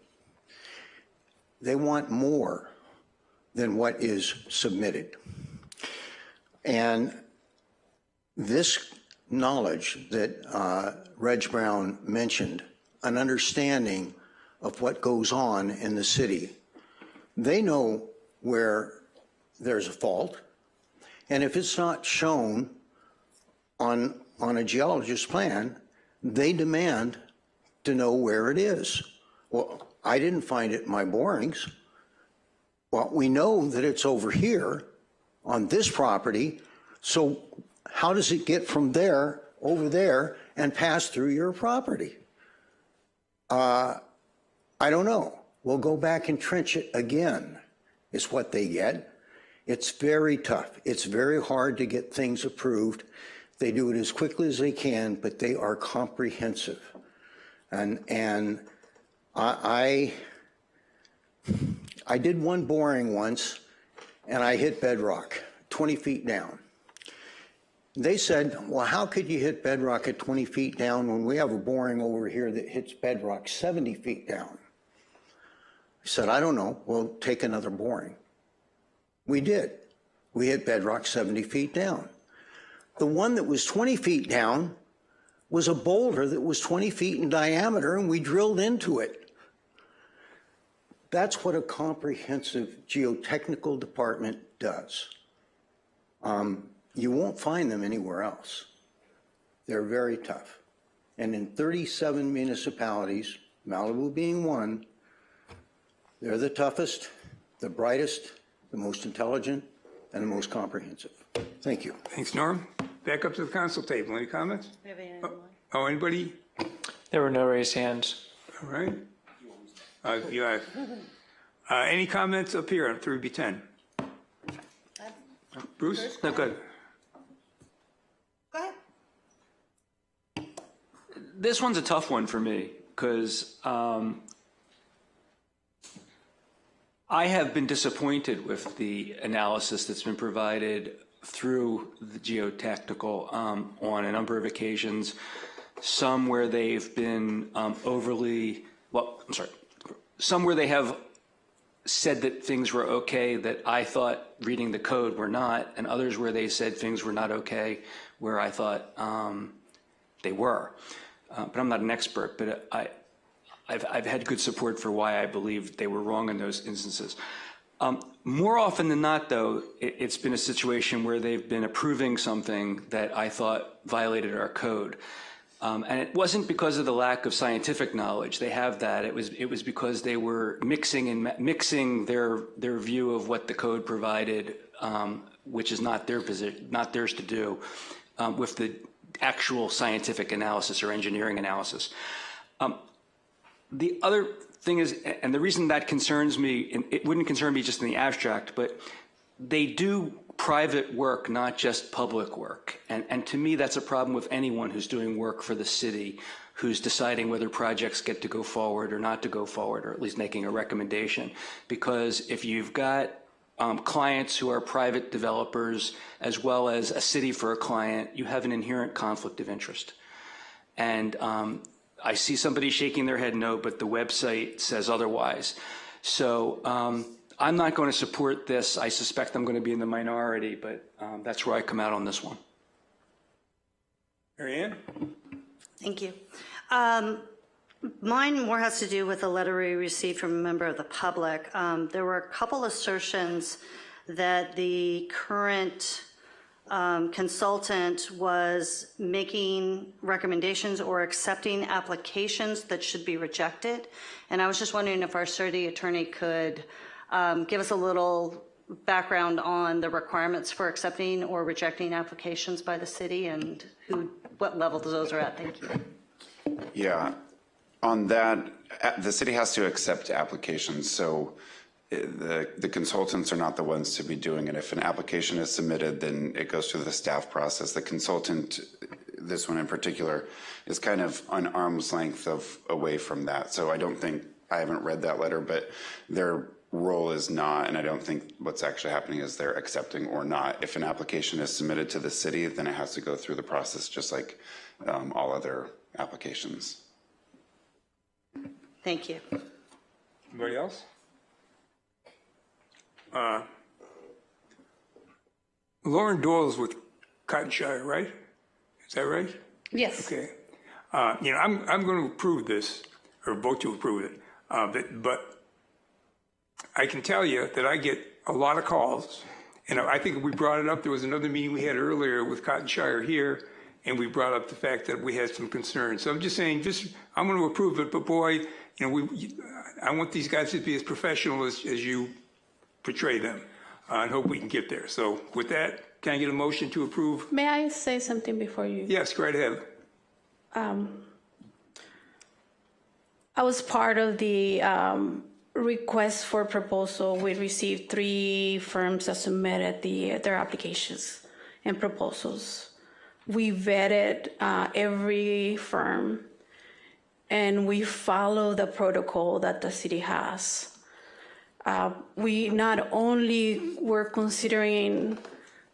They want more than what is submitted. And this knowledge that Reg Brown mentioned, an understanding of what goes on in the city, they know where there's a fault, and if it's not shown on a geologist's plan, they demand to know where it is. Well, I didn't find it in my borings. Well, we know that it's over here on this property, so how does it get from there over there and pass through your property? I don't know. We'll go back and trench it again, is what they get. It's very tough. It's very hard to get things approved. They do it as quickly as they can, but they are comprehensive. And I did one boring once, and I hit bedrock 20 feet down. They said, well, how could you hit bedrock at 20 feet down when we have a boring over here that hits bedrock 70 feet down? I said, I don't know. We'll take another boring. We did. We hit bedrock 70 feet down. The one that was 20 feet down was a boulder that was 20 feet in diameter, and we drilled into it. That's what a comprehensive geotechnical department does. You won't find them anywhere else. They're very tough. And in 37 municipalities, Malibu being one, they're the toughest, the brightest, the most intelligent, and the most comprehensive. Thank you. Thanks, Norm. Back up to the council table. Any comments? Oh, anybody? There were no raised hands. All right. You have, any comments up here on 3B10? Bruce? No, good. Go ahead. This one's a tough one for me because I have been disappointed with the analysis that's been provided through the geotechnical on a number of occasions, some where they've been some where they have said that things were okay that I thought reading the code were not, and others where they said things were not okay where I thought they were. But I'm not an expert, but I've had good support for why I believe they were wrong in those instances. More often than not, though, it's been a situation where they've been approving something that I thought violated our code. And it wasn't because of the lack of scientific knowledge. They have that. It was because they were mixing their view of what the code provided, which is not their position, not theirs to do, with the actual scientific analysis or engineering analysis. The other thing is, and the reason that concerns me, and it wouldn't concern me just in the abstract, but they do private work, not just public work. And to me, that's a problem with anyone who's doing work for the city, who's deciding whether projects get to go forward or not to go forward, or at least making a recommendation. Because if you've got clients who are private developers, as well as a city for a client, you have an inherent conflict of interest. And I see somebody shaking their head no, but the website says otherwise. So I'm not going to support this. I suspect I'm going to be in the minority, but that's where I come out on this one. Mary Ann? Thank you. Mine more has to do with a letter we received from a member of the public. There were a couple assertions that the current consultant was making recommendations or accepting applications that should be rejected. And I was just wondering if our city attorney could give us a little background on the requirements for accepting or rejecting applications by the city and what level those are at. Thank you. Yeah, on that, the city has to accept applications. So the consultants are not the ones to be doing it. If an application is submitted, then it goes through the staff process. The consultant, this one in particular, is kind of an arm's length away from that. So I haven't read that letter, but their role is not, and I don't think what's actually happening is they're accepting or not. If an application is submitted to the city, then it has to go through the process just like all other applications. Thank you. Anybody else? Lauren Doyle's with Cottonshire, right? Is that right? Yes. Okay. I'm going to approve this, or vote to approve it, but I can tell you that I get a lot of calls, and I think we brought it up. There was another meeting we had earlier with Cottonshire here, and we brought up the fact that we had some concerns. So I'm just saying, I'm going to approve it, but boy, I want these guys to be as professional as you portray them, and hope we can get there. So with that, can I get a motion to approve? May I say something before you? Yes, go right ahead. I was part of the request for proposal. We received 3 firms that submitted their applications and proposals. We vetted every firm, and we follow the protocol that the city has. We not only were considering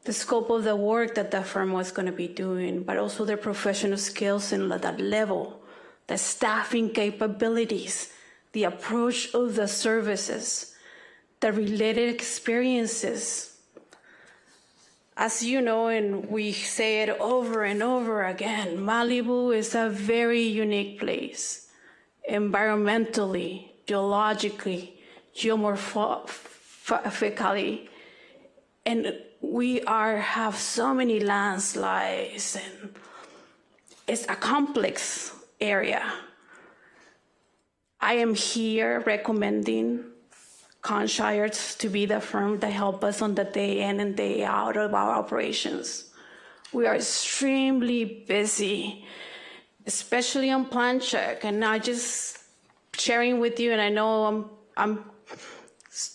the scope of the work that the firm was going to be doing, but also their professional skills and that level, the staffing capabilities, the approach of the services, the related experiences. As you know, and we say it over and over again, Malibu is a very unique place, environmentally, geologically, geomorphophysically, and we have so many landslides, and it's a complex area. I am here recommending Conshires to be the firm that help us on the day in and day out of our operations. We are extremely busy, especially on plan check, and not just sharing with you, and I know I'm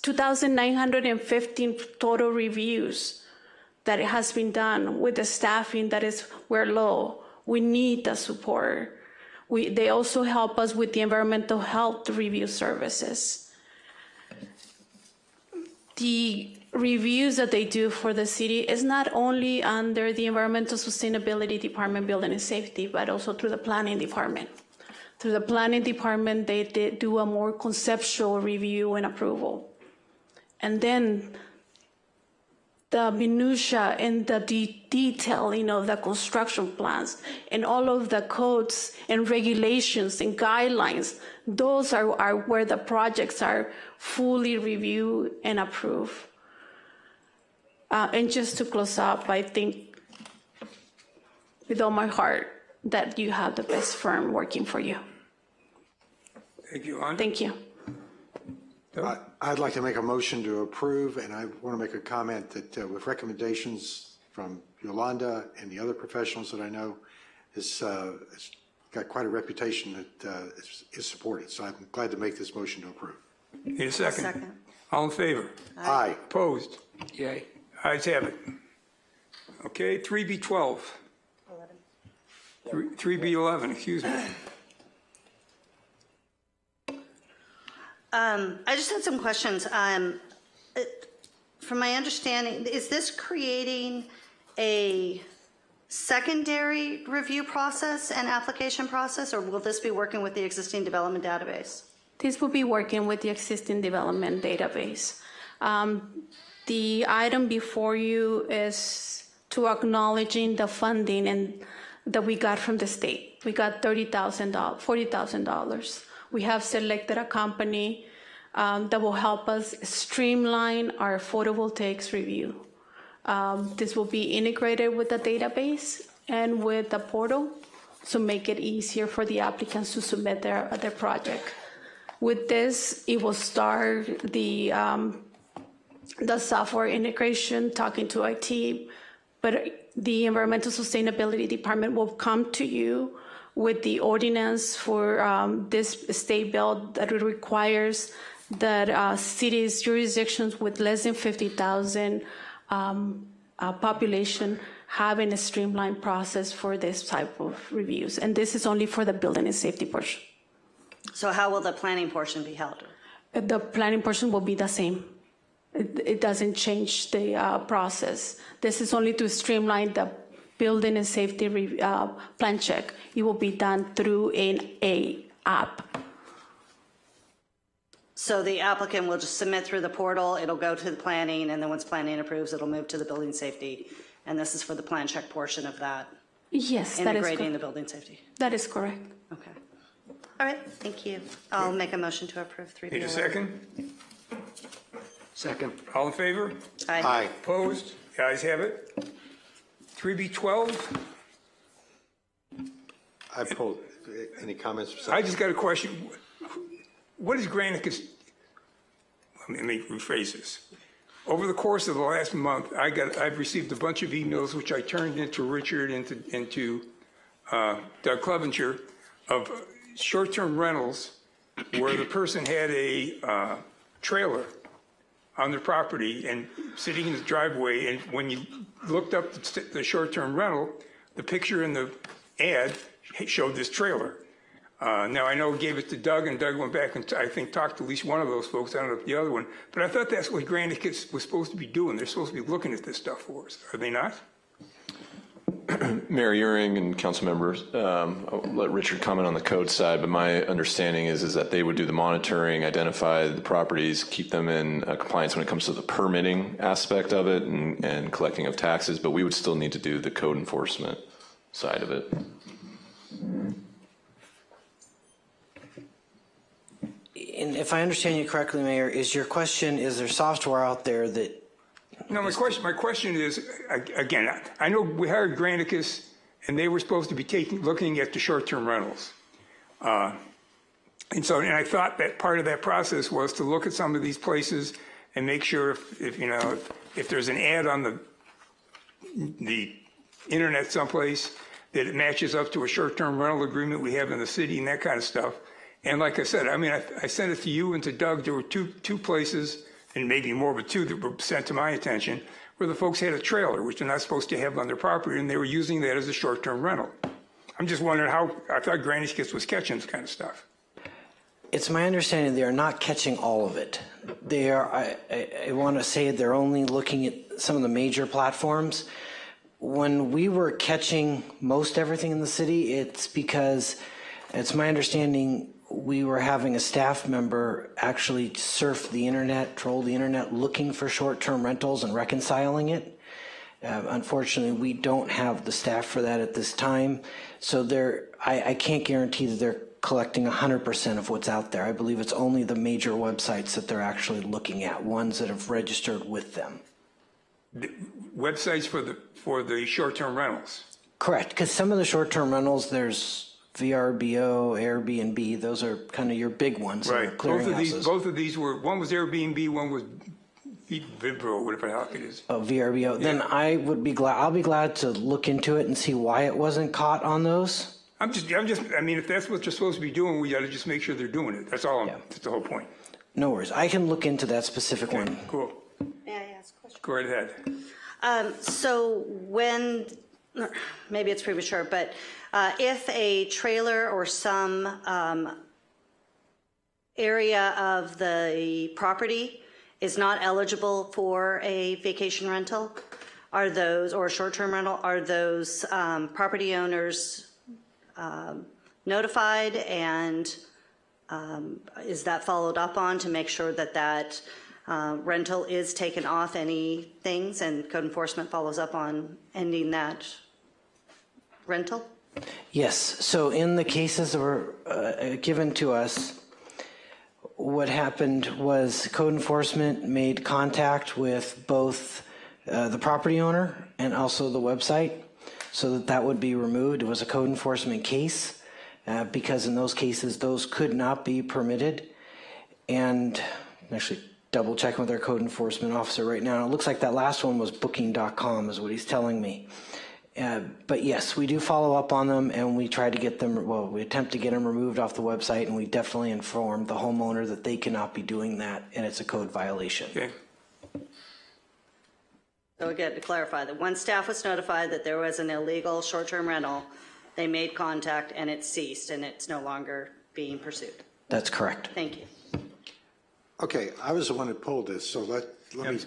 2,915 total reviews that it has been done with the staffing we're low. We need the support. They also help us with the environmental health review services. The reviews that they do for the city is not only under the Environmental Sustainability Department, Building and Safety, but also through the Planning Department. Through the Planning Department, they do a more conceptual review and approval. And then the minutia and the detailing of the construction plans and all of the codes and regulations and guidelines, those are where the projects are fully reviewed and approved. And just to close up, I think with all my heart that you have the best firm working for you. Thank you, Andre. Thank you. I'd like to make a motion to approve, and I want to make a comment that with recommendations from Yolanda and the other professionals that I know, it's got quite a reputation that is supported. So I'm glad to make this motion to approve. Need a second? Second. All in favor? Aye. Opposed? Yay. Ayes have it. Okay, 3B12. 3B11, excuse me. I just had some questions. From my understanding, is this creating a secondary review process and application process, or will this be working with the existing development database? This will be working with the existing development database. The item before you is to acknowledging the funding and that we got from the state. We got $40,000. We have selected a company that will help us streamline our photovoltaics review. This will be integrated with the database and with the portal, so make it easier for the applicants to submit their project. With this, it will start the software integration, talking to IT, but the Environmental Sustainability Department will come to you with the ordinance for this state bill that it requires that cities, jurisdictions with less than 50,000 population having a streamlined process for this type of reviews. And this is only for the building and safety portion. So how will the planning portion be held? The planning portion will be the same. It doesn't change the process. This is only to streamline the building and safety plan check. It will be done through an app. So the applicant will just submit through the portal, it'll go to the planning, and then once planning approves, it'll move to the building safety. And this is for the plan check portion of that? Yes, that is integrating the building safety? That is correct. Okay. All right, thank you. I'll make a motion to approve 3B11. Need a second? Second. All in favor? Aye. Aye. Opposed? The ayes have it. 3B12. I pulled, any comments? I just got a question. What is Granicus? Let me rephrase this. Over the course of the last month, I've received a bunch of emails, which I turned into Richard, into Doug Clevenger, of short-term rentals where the person had a trailer on their property and sitting in the driveway, and when you looked up the short-term rental, the picture in the ad showed this trailer. Now, I know gave it to Doug, and Doug went back and I think talked to at least one of those folks. I don't know if the other one, but I thought that's what Granicus was supposed to be doing. They're supposed to be looking at this stuff for us. Are they not? Mayor Euring and council members, I'll let Richard comment on the code side, but my understanding is that they would do the monitoring, identify the properties, keep them in compliance when it comes to the permitting aspect of it and collecting of taxes, but we would still need to do the code enforcement side of it. And if I understand you correctly, Mayor, is your question, is there software out there that? No, my question is, again, I know we hired Granicus, and they were supposed to be looking at the short-term rentals. And I thought that part of that process was to look at some of these places and make sure if there's an ad on the internet someplace that it matches up to a short-term rental agreement we have in the city and that kind of stuff. And like I said, I mean, I sent it to you and to Doug. There were two places, and maybe more, but two that were sent to my attention, where the folks had a trailer, which they're not supposed to have on their property, and they were using that as a short-term rental. I'm just wondering how, I thought Granicus was catching this kind of stuff. It's my understanding they are not catching all of it. They are, I want to say they're only looking at some of the major platforms. When we were catching most everything in the city, it's because, it's my understanding, we were having a staff member actually surf the internet, troll the internet, looking for short-term rentals and reconciling it. Unfortunately, we don't have the staff for that at this time. So I can't guarantee that they're collecting 100% of what's out there. I believe it's only the major websites that they're actually looking at, ones that have registered with them. The websites for the short-term rentals? Correct, because some of the short-term rentals, there's VRBO, Airbnb, those are kind of your big ones. Right. Both of these were, one was Airbnb, one was Vibro, whatever the heck it is. Oh, VRBO. Yeah. Then I'll be glad to look into it and see why it wasn't caught on those. I mean, if that's what you're supposed to be doing, we got to just make sure they're doing it. That's all. That's the whole point. No worries. I can look into that specific one. Cool. May I ask a question? Go right ahead. So when, maybe it's premature, but if a trailer or some area of the property is not eligible for a vacation rental, are those, or a short-term rental, are those property owners notified, and is that followed up on to make sure that that rental is taken off any things, and code enforcement follows up on ending that rental? Yes. So in the cases that were given to us, what happened was code enforcement made contact with both the property owner and also the website so that that would be removed. It was a code enforcement case because in those cases, those could not be permitted. And I'm actually double checking with our code enforcement officer right now. It looks like that last one was booking.com is what he's telling me. But yes, we do follow up on them, and we try to get them, well, we attempt to get them removed off the website, and we definitely inform the homeowner that they cannot be doing that, and it's a code violation. Okay. So again, to clarify, that when staff was notified that there was an illegal short-term rental, they made contact and it ceased, and it's no longer being pursued. That's correct. Thank you. Okay, I was the one that pulled this, so let me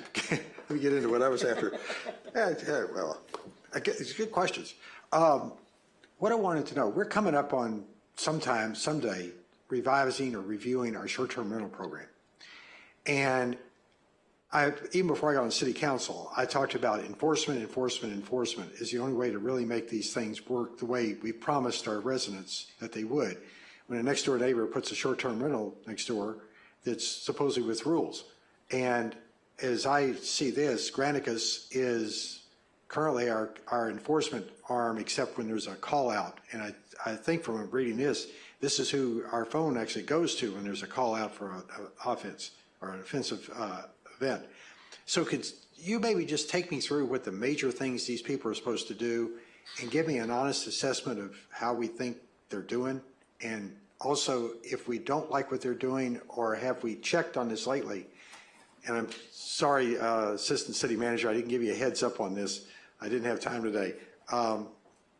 get into what I was after. Well, it's good questions. What I wanted to know, we're coming up on someday, revising or reviewing our short-term rental program. And even before I got on city council, I talked about enforcement is the only way to really make these things work the way we promised our residents that they would. When a next door neighbor puts a short-term rental next door that's supposedly with rules. And as I see this, Granicus is currently our enforcement arm, except when there's a call out. And I think from reading this is who our phone actually goes to when there's a call out for an offense or an offensive event. So could you maybe just take me through what the major things these people are supposed to do and give me an honest assessment of how we think they're doing? And also, if we don't like what they're doing, or have we checked on this lately? And I'm sorry, Assistant City Manager, I didn't give you a heads up on this. I didn't have time today.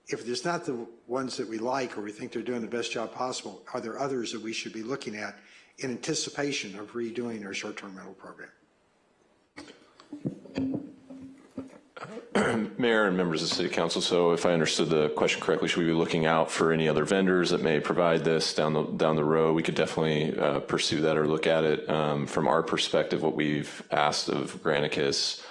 If there's not the ones that we like or we think they're doing the best job possible, are there others that we should be looking at in anticipation of redoing our short-term rental program? Mayor and members of the City Council, so if I understood the question correctly, should we be looking out for any other vendors that may provide this down the road? We could definitely pursue that or look at it. From our perspective, what we've asked of Granicus,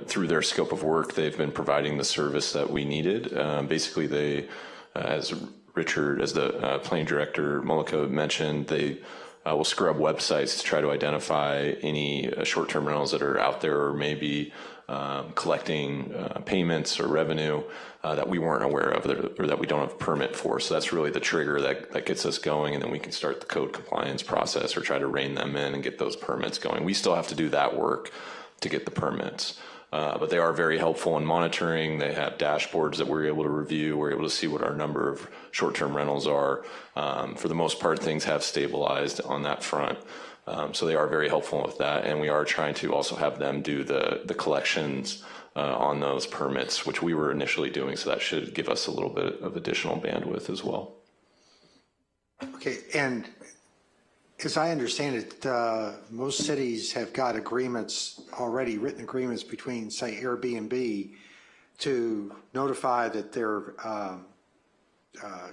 through their scope of work, they've been providing the service that we needed. Basically, they, as the planning director Mullica mentioned, they will scrub websites to try to identify any short-term rentals that are out there or maybe collecting payments or revenue that we weren't aware of or that we don't have a permit for. So that's really the trigger that gets us going, and then we can start the code compliance process or try to rein them in and get those permits going. We still have to do that work to get the permits. But they are very helpful in monitoring. They have dashboards that we're able to review. We're able to see what our number of short-term rentals are. For the most part, things have stabilized on that front. So they are very helpful with that. And we are trying to also have them do the collections on those permits, which we were initially doing. So that should give us a little bit of additional bandwidth as well. Okay, and as I understand it, most cities have got agreements already, written agreements between, say, Airbnb to notify that they're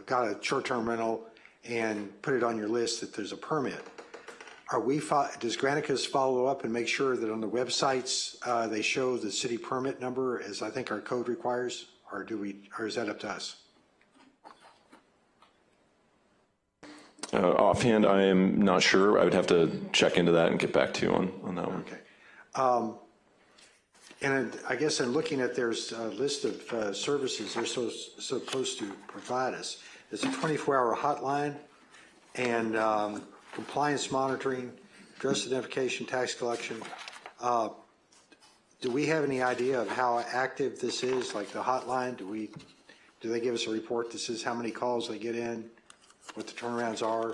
got a short-term rental and put it on your list that there's a permit. Does Granicus follow up and make sure that on the websites they show the city permit number as I think our code requires, or is that up to us? Offhand, I am not sure. I would have to check into that and get back to you on that one. Okay. And I guess in looking at their list of services they're supposed to provide us, it's a 24-hour hotline and compliance monitoring, address identification, tax collection. Do we have any idea of how active this is, like the hotline? Do they give us a report that says how many calls they get in, what the turnarounds are?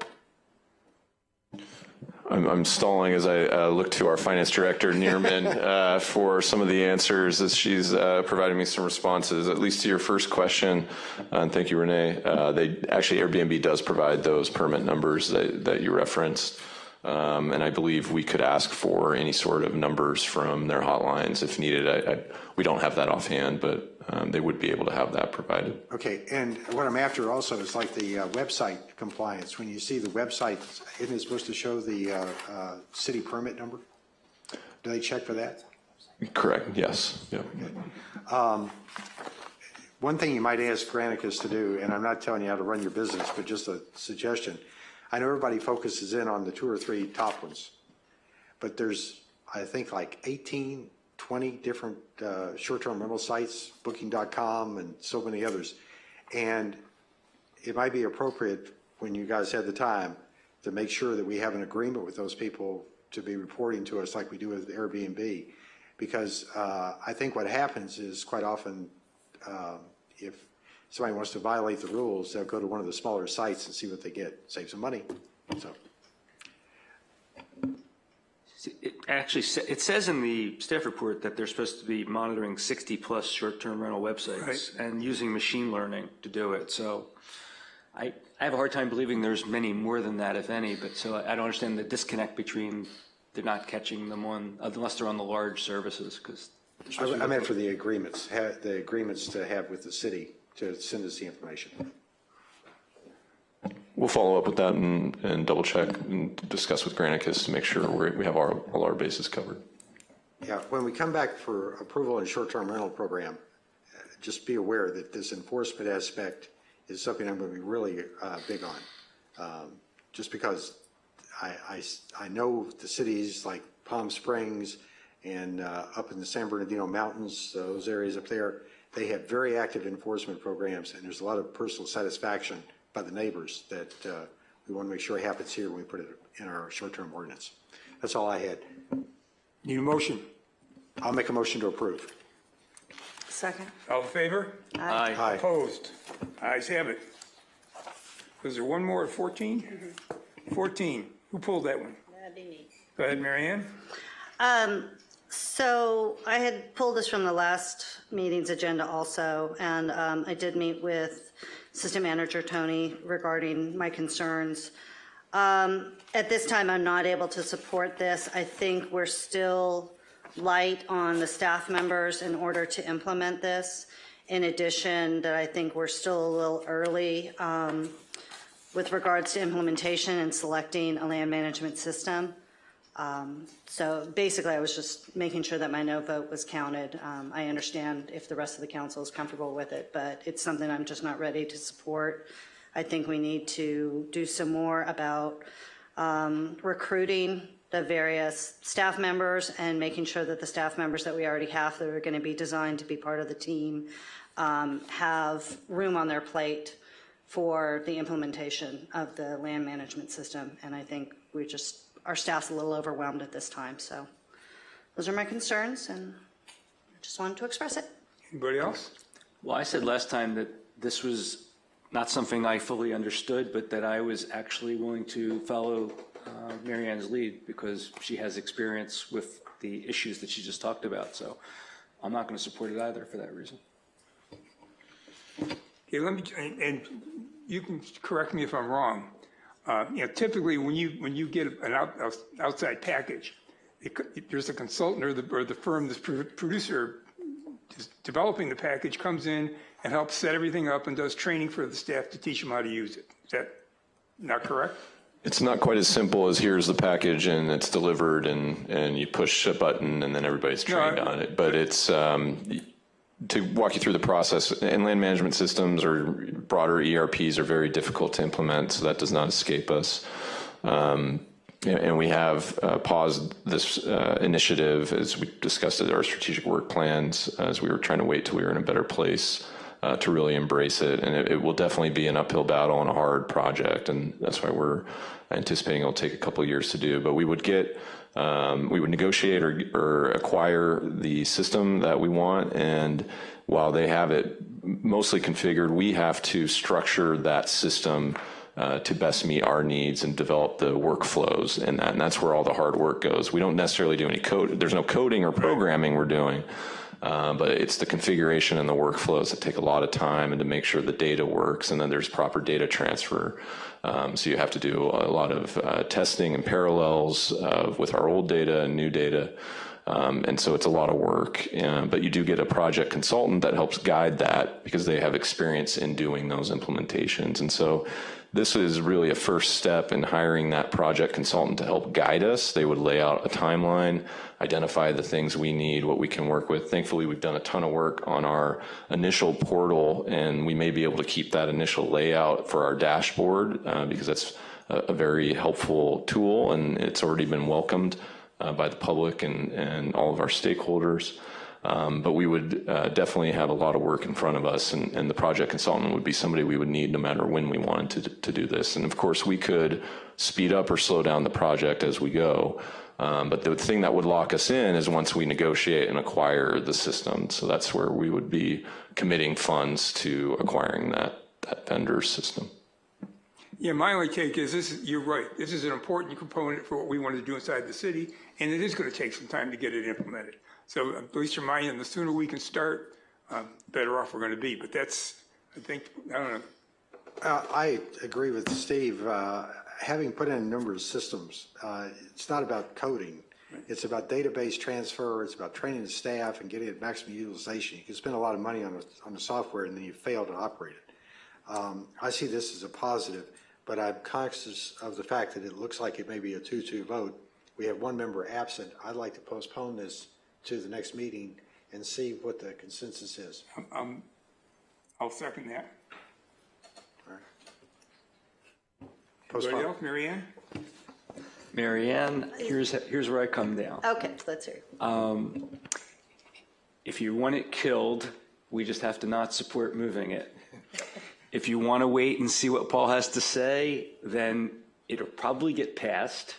I'm stalling as I look to our finance director, Neerman, for some of the answers as she's providing me some responses, at least to your first question. And thank you, Renee. Airbnb does provide those permit numbers that you referenced. And I believe we could ask for any sort of numbers from their hotlines if needed. We don't have that offhand, but they would be able to have that provided. Okay, and what I'm after also is like the website compliance. When you see the website, isn't it supposed to show the city permit number? Do they check for that? Correct, yes. Yeah. Okay. One thing you might ask Granicus to do, and I'm not telling you how to run your business, but just a suggestion. I know everybody focuses in on the 2 or 3 top ones, but there's, I think, like 18, 20 different short-term rental sites, Booking.com and so many others. And it might be appropriate when you guys have the time to make sure that we have an agreement with those people to be reporting to us like we do with Airbnb. Because I think what happens is quite often if somebody wants to violate the rules, they'll go to one of the smaller sites and see what they get, save some money. So. It says in the staff report that they're supposed to be monitoring 60+ short-term rental websites and using machine learning to do it. So I have a hard time believing there's many more than that, if any, but so I don't understand the disconnect between they're not catching them on, unless they're on the large services. Because I meant for the agreements to have with the city to send us the information. We'll follow up with that and double check and discuss with Granicus to make sure we have all our bases covered. Yeah, when we come back for approval in short-term rental program, just be aware that this enforcement aspect is something I'm going to be really big on. Just because I know the cities like Palm Springs and up in the San Bernardino Mountains, those areas up there, they have very active enforcement programs, and there's a lot of personal satisfaction by the neighbors that we want to make sure happens here when we put it in our short-term ordinance. That's all I had. Need a motion? I'll make a motion to approve. Second. All in favor? Aye. Aye. Opposed? Ayes have it. Was there one more at 14? 14. Who pulled that one? Go ahead, Mary Ann. So I had pulled this from the last meeting's agenda also, and I did meet with Assistant Manager Tony regarding my concerns. At this time, I'm not able to support this. I think we're still light on the staff members in order to implement this. In addition, that I think we're still a little early with regards to implementation and selecting a land management system. So basically, I was just making sure that my no vote was counted. I understand if the rest of the council is comfortable with it, but it's something I'm just not ready to support. I think we need to do some more about recruiting the various staff members and making sure that the staff members that we already have that are going to be designed to be part of the team have room on their plate for the implementation of the land management system. And I think our staff's a little overwhelmed at this time. So those are my concerns, and I just wanted to express it. Anybody else? Well, I said last time that this was not something I fully understood, but that I was actually willing to follow Mary Ann's lead because she has experience with the issues that she just talked about. So I'm not going to support it either for that reason. Okay, and you can correct me if I'm wrong. Typically, when you get an outside package, there's a consultant or the firm, this producer developing the package comes in and helps set everything up and does training for the staff to teach them how to use it. Is that not correct? It's not quite as simple as here's the package and it's delivered and you push a button and then everybody's trained on it. But it's to walk you through the process, and land management systems or broader ERPs are very difficult to implement, so that does not escape us. And we have paused this initiative as we discussed at our strategic work plans, as we were trying to wait till we were in a better place to really embrace it. And it will definitely be an uphill battle and a hard project, and that's why we're anticipating it'll take a couple of years to do. But we would negotiate or acquire the system that we want, and while they have it mostly configured, we have to structure that system to best meet our needs and develop the workflows in that, and that's where all the hard work goes. We don't necessarily do any code. There's no coding or programming we're doing, but it's the configuration and the workflows that take a lot of time, and to make sure the data works, and then there's proper data transfer. So you have to do a lot of testing and parallels with our old data and new data. And so it's a lot of work, but you do get a project consultant that helps guide that because they have experience in doing those implementations. And so this is really a first step in hiring that project consultant to help guide us. They would lay out a timeline, identify the things we need, what we can work with. Thankfully, we've done a ton of work on our initial portal, and we may be able to keep that initial layout for our dashboard because that's a very helpful tool, and it's already been welcomed by the public and all of our stakeholders. But we would definitely have a lot of work in front of us, and the project consultant would be somebody we would need no matter when we wanted to do this. And of course, we could speed up or slow down the project as we go. But the thing that would lock us in is once we negotiate and acquire the system. So that's where we would be committing funds to acquiring that vendor's system. Yeah, my only take is you're right. This is an important component for what we want to do inside the city, and it is going to take some time to get it implemented. So at least from my end, the sooner we can start, better off we're going to be. But that's, I don't know. I agree with Steve. Having put in a number of systems, it's not about coding. It's about database transfer. It's about training the staff and getting it maximum utilization. You can spend a lot of money on the software and then you fail to operate it. I see this as a positive, but I'm conscious of the fact that it looks like it may be a 2-2 vote. We have one member absent. I'd like to postpone this to the next meeting and see what the consensus is. I'll second that. All right. Anybody else? Mary Ann? Mary Ann, here's where I come down. Okay, let's hear it. If you want it killed, we just have to not support moving it. If you want to wait and see what Paul has to say, then it'll probably get passed.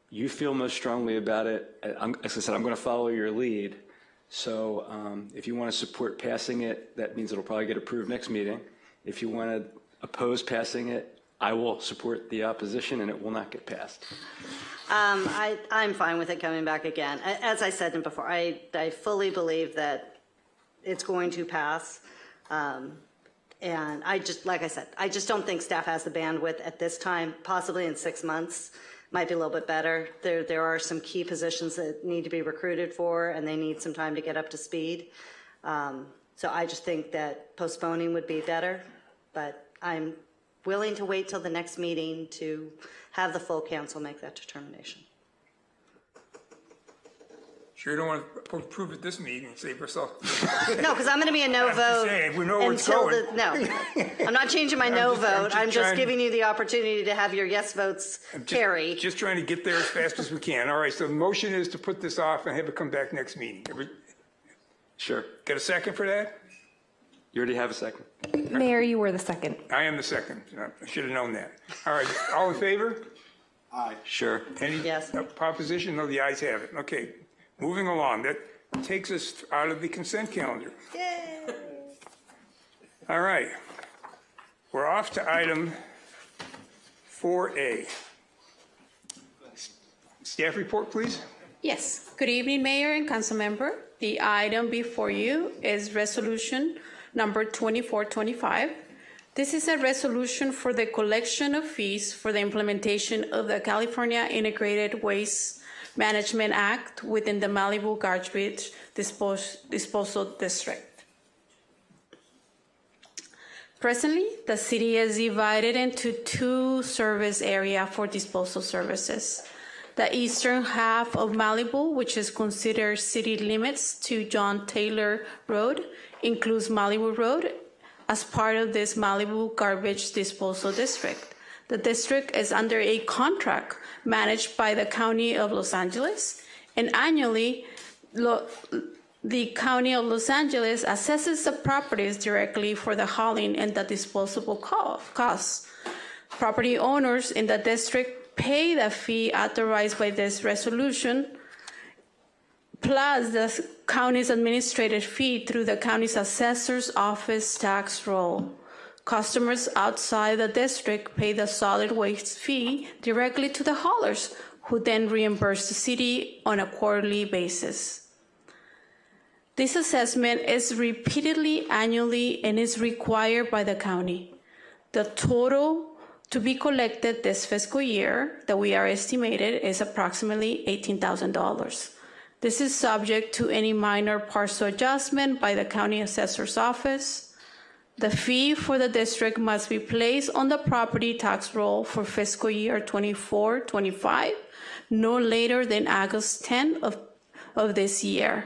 You feel most strongly about it. As I said, I'm going to follow your lead. So if you want to support passing it, that means it'll probably get approved next meeting. If you want to oppose passing it, I will support the opposition and it will not get passed. I'm fine with it coming back again. As I said before, I fully believe that it's going to pass. And like I said, I just don't think staff has the bandwidth at this time, possibly in 6 months. Might be a little bit better. There are some key positions that need to be recruited for, and they need some time to get up to speed. So I just think that postponing would be better, but I'm willing to wait till the next meeting to have the full council make that determination. Sure don't want to approve at this meeting and save ourselves. No, because I'm going to be a no vote we know where it's going. No, I'm not changing my no vote. I'm just giving you the opportunity to have your yes votes carry. Just trying to get there as fast as we can. All right, so the motion is to put this off and have it come back next meeting. Sure. Got a second for that? You already have a second. Mayor, you were the second. I am the second. I should have known that. All right, all in favor? Aye. Sure. Any proposition? No, the ayes have it. Okay, moving along. That takes us out of the consent calendar. Yay! All right, we're off to item 4A. Staff report, please. Yes. Good evening, Mayor and Council Member. The item before you is resolution number 2425. This is a resolution for the collection of fees for the implementation of the California Integrated Waste Management Act within the Malibu Garbage Disposal District. Presently, the city is divided into two service areas for disposal services. The eastern half of Malibu, which is considered city limits to John Taylor Road, includes Malibu Road as part of this Malibu Garbage Disposal District. The district is under a contract managed by the County of Los Angeles, and annually, the County of Los Angeles assesses the properties directly for the hauling and the disposable costs. Property owners in the district pay the fee authorized by this resolution, plus the county's administrative fee through the county's assessor's office tax roll. Customers outside the district pay the solid waste fee directly to the haulers, who then reimburse the city on a quarterly basis. This assessment is repeatedly annually and is required by the county. The total to be collected this fiscal year that we are estimated is approximately $18,000. This is subject to any minor partial adjustment by the county assessor's office. The fee for the district must be placed on the property tax roll for fiscal year 24-25, no later than August 10 of this year.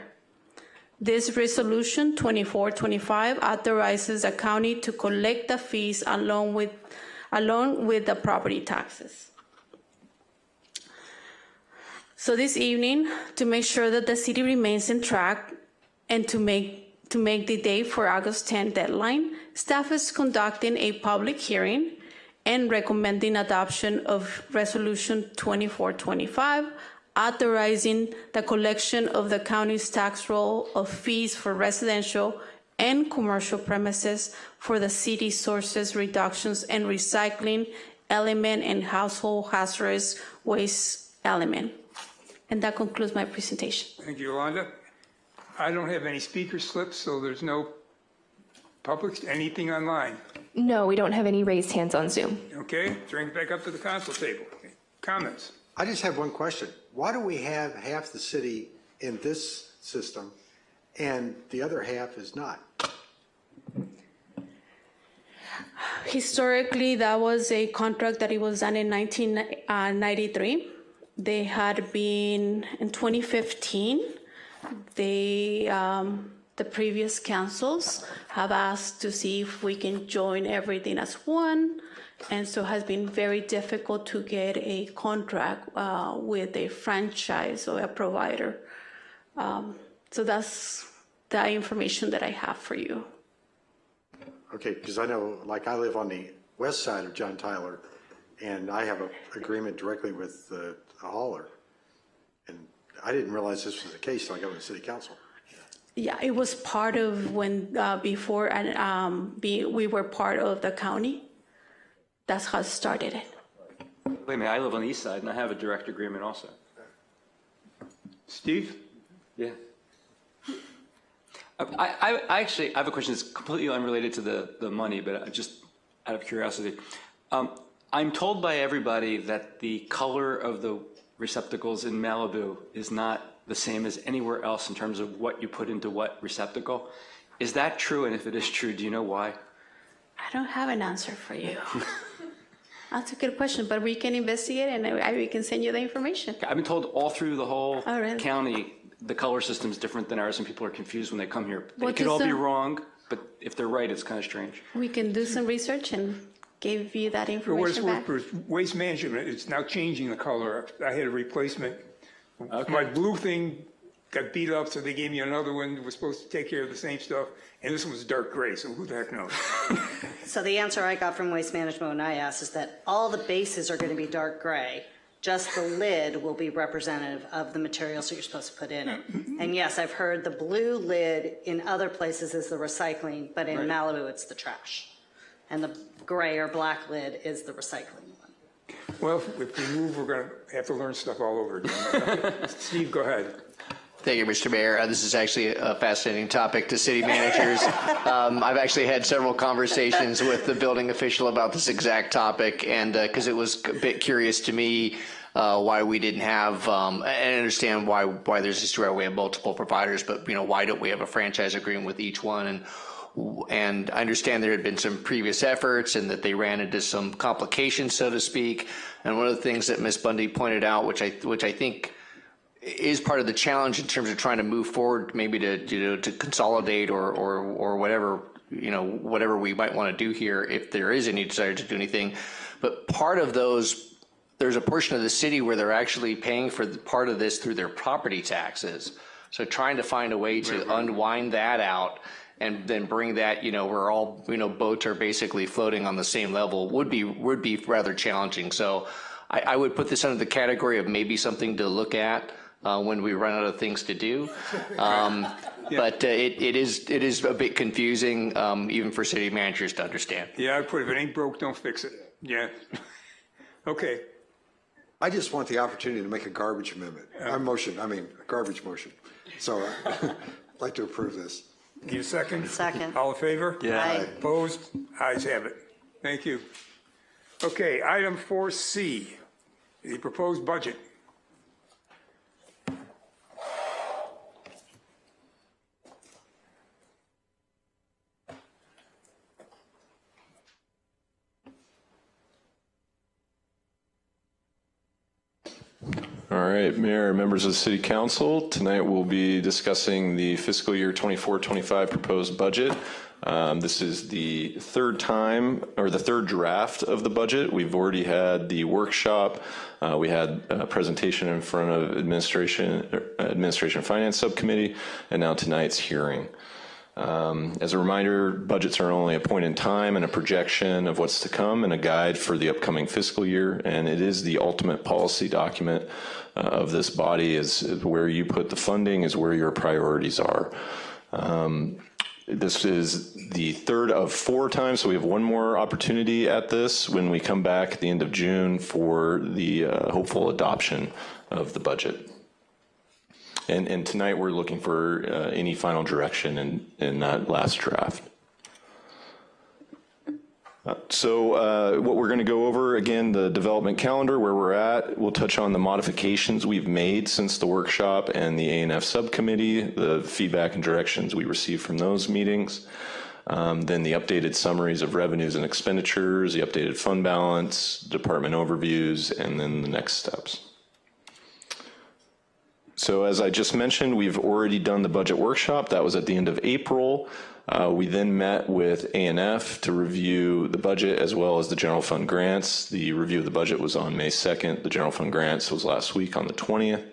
This resolution 2425 authorizes the county to collect the fees along with the property taxes. So this evening, to make sure that the city remains in track and to make the date for August 10 deadline, staff is conducting a public hearing and recommending adoption of Resolution 2425, authorizing the collection of the county's tax roll of fees for residential and commercial premises for the city sources reductions and recycling element and household hazardous waste element. And that concludes my presentation. Thank you, Yolanda. I don't have any speaker slips, so there's no public, anything online. No, we don't have any raised hands on Zoom. Okay, bring it back up to the council table. Comments? I just have one question. Why do we have half the city in this system and the other half is not? Historically, that was a contract that it was done in 1993. They had been, in 2015, the previous councils have asked to see if we can join everything as one, and so it has been very difficult to get a contract with a franchise or a provider. So that's the information that I have for you. Okay, because I know, like, I live on the west side of John Tyler, and I have an agreement directly with the hauler. And I didn't realize this was the case until I got to the city council. Yeah, it was part of when, before, and we were part of the county. That's how it started it. Wait a minute, I live on the east side and I have a direct agreement also. Steve? Yeah. I actually have a question that's completely unrelated to the money, but just out of curiosity. I'm told by everybody that the color of the receptacles in Malibu is not the same as anywhere else in terms of what you put into what receptacle. Is that true? And if it is true, do you know why? I don't have an answer for you. That's a good question, but we can investigate and we can send you the information. I've been told all through the whole really? county, the color system is different than ours and people are confused when they come here. They What could is all be the- wrong, but if they're right, it's kind of strange. We can do some research and give you that For what it's information worth, back. for waste management, it's now changing the color. I had a replacement. My blue thing got beat up, so they gave me another one that was supposed to take care of the same stuff, and this one was dark gray, so who the heck knows? So the answer I got from Waste Management when I asked is that all the bases are going to be dark gray. Just the lid will be representative of the materials that you're supposed to put in it. And yes, I've heard the blue lid in other places is the recycling, but in Malibu, it's the trash. And the gray or black lid is the recycling one. Well, if we move, we're going to have to learn stuff all over again. Steve, go ahead. Thank you, Mr. Mayor. This is actually a fascinating topic to city managers. I've actually had several conversations with the building official about this exact topic, and because it was a bit curious to me why we didn't have, and I understand why there's this where we have multiple providers, but why don't we have a franchise agreement with each one? And I understand there had been some previous efforts and that they ran into some complications, so to speak. And one of the things that Ms. Bundy pointed out, which I think is part of the challenge in terms of trying to move forward, maybe to consolidate or whatever whatever we might want to do here, if there is any desire to do anything. But part of those, there's a portion of the city where they're actually paying for part of this through their property taxes. So trying to find a way to unwind that out and then bring that, where all boats are basically floating on the same level would be rather challenging. So I would put this under the category of maybe something to look at when we run out of things to do. But it is a bit confusing, even for city managers to understand. Yeah, I put if it ain't broke, don't fix it. Yeah. Okay. I just want the opportunity to make a garbage amendment. A garbage motion. So I'd like to approve this. Need a second? Second. All in favor? Yeah. Aye. Opposed? Ayes have it. Thank you. Okay, item 4C, the proposed budget. All right, Mayor, members of the City Council, tonight we'll be discussing the fiscal year 24-25 proposed budget. This is the third time, or the third draft of the budget. We've already had the workshop. We had a presentation in front of Administration and Finance Subcommittee, and now tonight's hearing. As a reminder, budgets are only a point in time and a projection of what's to come and a guide for the upcoming fiscal year, and it is the ultimate policy document of this body. Is where you put the funding is where your priorities are. This is the third of 4 times, so we have one more opportunity at this when we come back at the end of June for the hopeful adoption of the budget. And tonight we're looking for any final direction in that last draft. So what we're going to go over, again, the development calendar, where we're at. We'll touch on the modifications we've made since the workshop and the A&F subcommittee, the feedback and directions we received from those meetings. Then the updated summaries of revenues and expenditures, the updated fund balance, department overviews, and then the next steps. So as I just mentioned, we've already done the budget workshop. That was at the end of April. We then met with A&F to review the budget as well as the general fund grants. The review of the budget was on May 2nd. The general fund grants was last week on the 20th.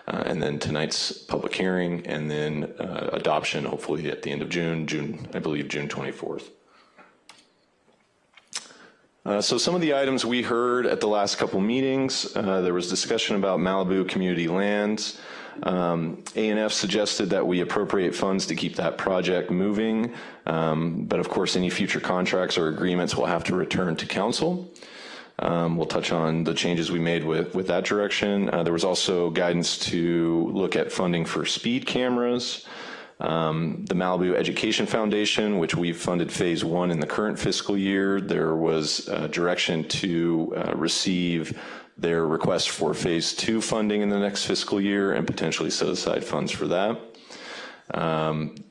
And then tonight's public hearing, and then adoption hopefully at the end of June, I believe June 24th. So some of the items we heard at the last couple meetings, there was discussion about Malibu community lands. A&F suggested that we appropriate funds to keep that project moving, but of course any future contracts or agreements will have to return to council. We'll touch on the changes we made with that direction. There was also guidance to look at funding for speed cameras. The Malibu Education Foundation, which we've funded phase 1 in the current fiscal year, there was direction to receive their request for phase 2 funding in the next fiscal year and potentially set aside funds for that.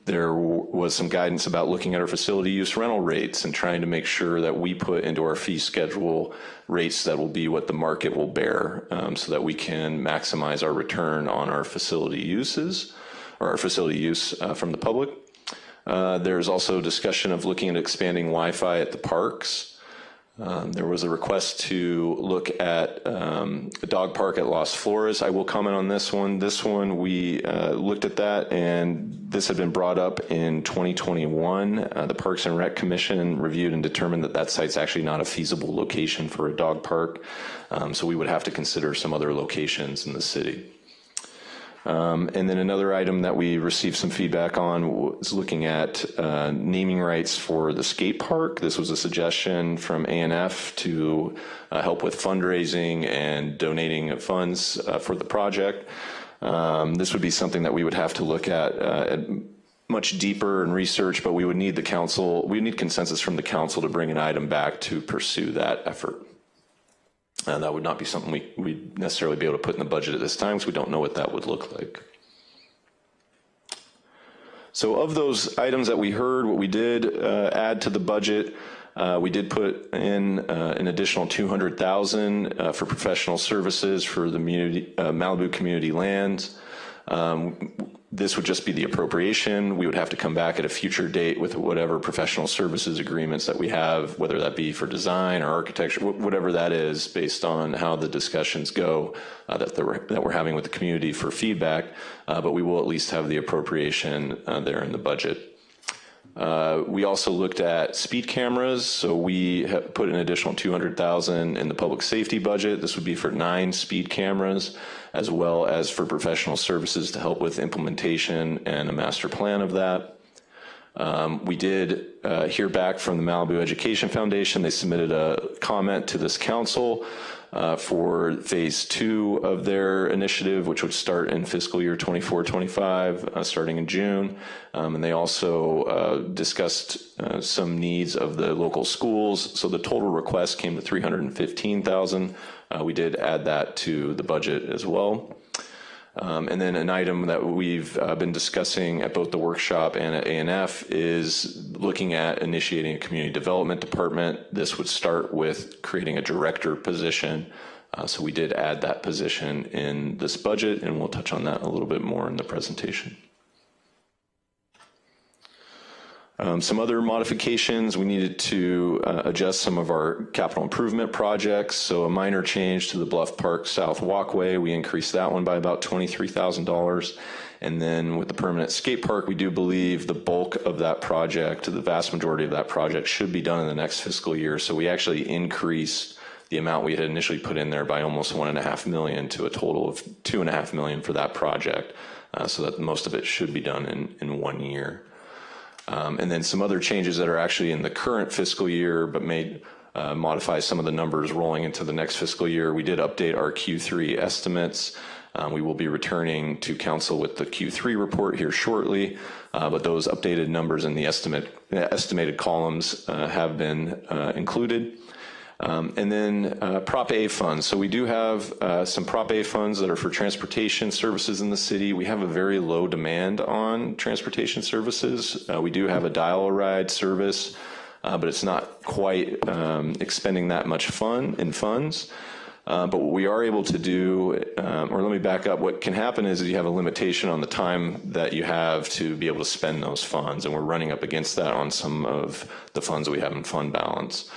There was some guidance about looking at our facility use rental rates and trying to make sure that we put into our fee schedule rates that will be what the market will bear, so that we can maximize our return on our facility uses, or our facility use from the public. There's also discussion of looking at expanding Wi-Fi at the parks. There was a request to look at a dog park at Las Flores. I will comment on this one. This one, we looked at that, and this had been brought up in 2021. The Parks and Rec Commission reviewed and determined that that site's actually not a feasible location for a dog park. So we would have to consider some other locations in the city. And then another item that we received some feedback on was looking at naming rights for the skate park. This was a suggestion from A&F to help with fundraising and donating funds for the project. This would be something that we would have to look at much deeper and research, but we would need the council, we need consensus from the council to bring an item back to pursue that effort. That would not be something we'd necessarily be able to put in the budget at this time, because we don't know what that would look like. So of those items that we heard, what we did add to the budget, we did put in an additional $200,000 for professional services for the Malibu Community Lands. This would just be the appropriation. We would have to come back at a future date with whatever professional services agreements that we have, whether that be for design or architecture, whatever that is, based on how the discussions go that we're having with the community for feedback. But we will at least have the appropriation there in the budget. We also looked at speed cameras, so we have put an additional $200,000 in the public safety budget. This would be for 9 speed cameras, as well as for professional services to help with implementation and a master plan of that. We did hear back from the Malibu Education Foundation. They submitted a comment to this council for phase 2 of their initiative, which would start in fiscal year 24-25, starting in June. And they also discussed some needs of the local schools. So the total request came to $315,000. We did add that to the budget as well. And then an item that we've been discussing at both the workshop and at A&F is looking at initiating a community development department. This would start with creating a director position. So we did add that position in this budget, and we'll touch on that a little bit more in the presentation. Some other modifications, we needed to adjust some of our capital improvement projects. So a minor change to the Bluff Park South Walkway, we increased that one by about $23,000. And then with the permanent skate park, we do believe the bulk of that project, the vast majority of that project, should be done in the next fiscal year. So we actually increased the amount we had initially put in there by almost $1.5 million to a total of $2.5 million for that project, so that most of it should be done in 1 year. And then some other changes that are actually in the current fiscal year, but may modify some of the numbers rolling into the next fiscal year. We did update our Q3 estimates. We will be returning to council with the Q3 report here shortly, but those updated numbers in the estimated columns have been included. And then Prop A funds. So we do have some Prop A funds that are for transportation services in the city. We have a very low demand on transportation services. We do have a dial-a-ride service, but it's not quite expending that much funds. But what we are able to do, or let me back up, what can happen is you have a limitation on the time that you have to be able to spend those funds, and we're running up against that on some of the funds we have in fund balance.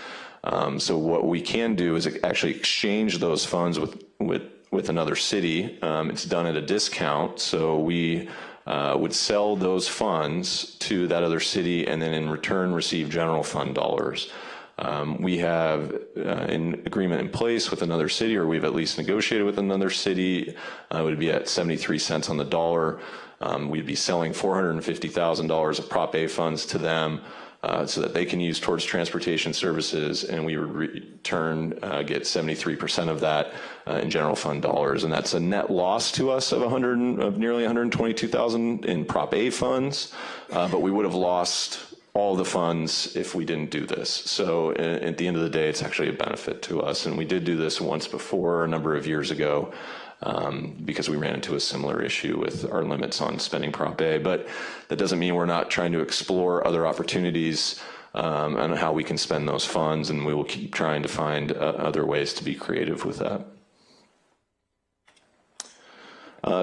So what we can do is actually exchange those funds with another city. It's done at a discount, so we would sell those funds to that other city and then in return receive general fund dollars. We have an agreement in place with another city, or we've at least negotiated with another city. It would be at 73 cents on the dollar. We'd be selling $450,000 of Prop A funds to them so that they can use towards transportation services, and we would return, get 73% of that in general fund dollars. And that's a net loss to us of nearly $122,000 in Prop A funds, but we would have lost all the funds if we didn't do this. So at the end of the day, it's actually a benefit to us. And we did do this once before, a number of years ago, because we ran into a similar issue with our limits on spending Prop A. But that doesn't mean we're not trying to explore other opportunities on how we can spend those funds, and we will keep trying to find other ways to be creative with that.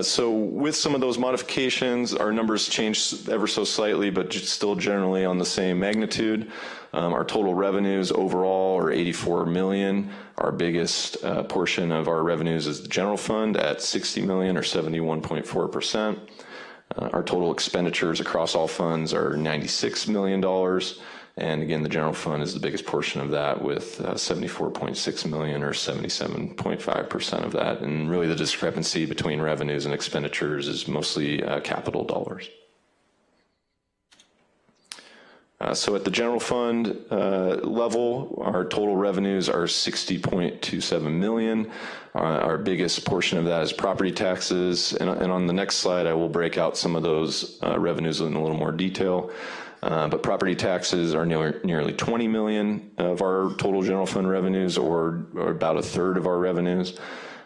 So with some of those modifications, our numbers changed ever so slightly, but still generally on the same magnitude. Our total revenues overall are $84 million. Our biggest portion of our revenues is the general fund at $60 million, or 71.4%. Our total expenditures across all funds are $96 million. And again, the general fund is the biggest portion of that with $74.6 million, or 77.5% of that. And really the discrepancy between revenues and expenditures is mostly capital dollars. So at the general fund level, our total revenues are $60.27 million. Our biggest portion of that is property taxes. And on the next slide, I will break out some of those revenues in a little more detail. But property taxes are nearly $20 million of our total general fund revenues, or about a third of our revenues.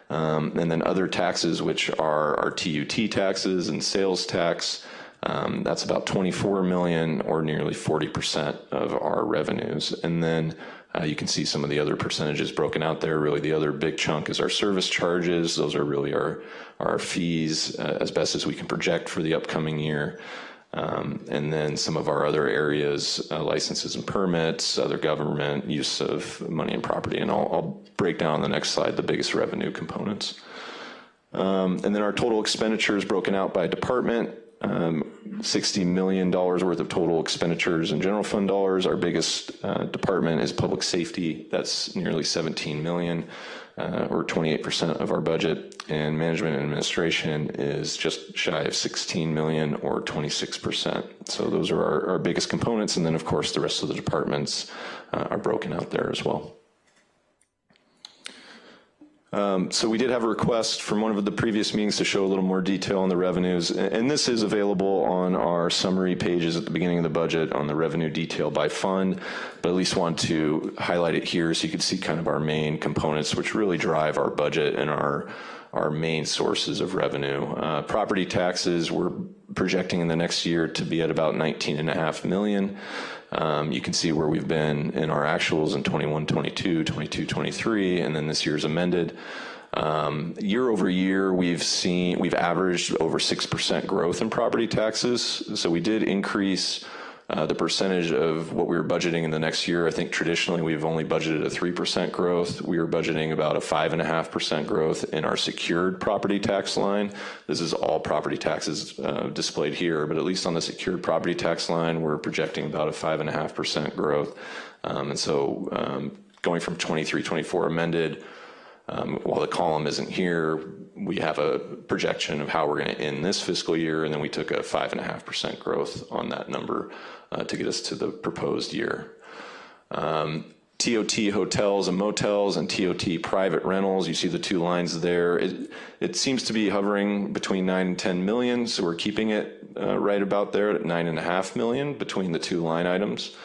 And then other taxes, which are our TUT taxes and sales tax, that's about $24 million, or nearly 40% of our revenues. And then you can see some of the other percentages broken out there. Really, the other big chunk is our service charges. Those are really our fees as best as we can project for the upcoming year. And then some of our other areas, licenses and permits, other government use of money and property. And I'll break down on the next slide the biggest revenue components. And then our total expenditures broken out by department. $60 million worth of total expenditures in general fund dollars. Our biggest department is public safety. That's nearly $17 million, or 28% of our budget. And management and administration is just shy of $16 million, or 26%. So those are our biggest components. And then, of course, the rest of the departments are broken out there as well. So we did have a request from one of the previous meetings to show a little more detail on the revenues, and this is available on our summary pages at the beginning of the budget on the revenue detail by fund, but at least want to highlight it here so you can see kind of our main components which really drive our budget and our main sources of revenue. Property taxes, we're projecting in the next year to be at about $19.5 million. You can see where we've been in our actuals in 21, 22, 22, 23, and then this year's amended. Year over year, we've averaged over 6% growth in property taxes. So we did increase the percentage of what we were budgeting in the next year. I think traditionally we've only budgeted a 3% growth. We were budgeting about a 5.5% growth in our secured property tax line. This is all property taxes displayed here, but at least on the secured property tax line, we're projecting about a 5.5% growth. And so going from 23, 24 amended, while the column isn't here, we have a projection of how we're going to end this fiscal year, and then we took a 5.5% growth on that number to get us to the proposed year. TOT hotels and motels and TOT private rentals, you see the two lines there. It seems to be hovering between 9 and 10 million, so we're keeping it right about there at 9.5 million between the two line items.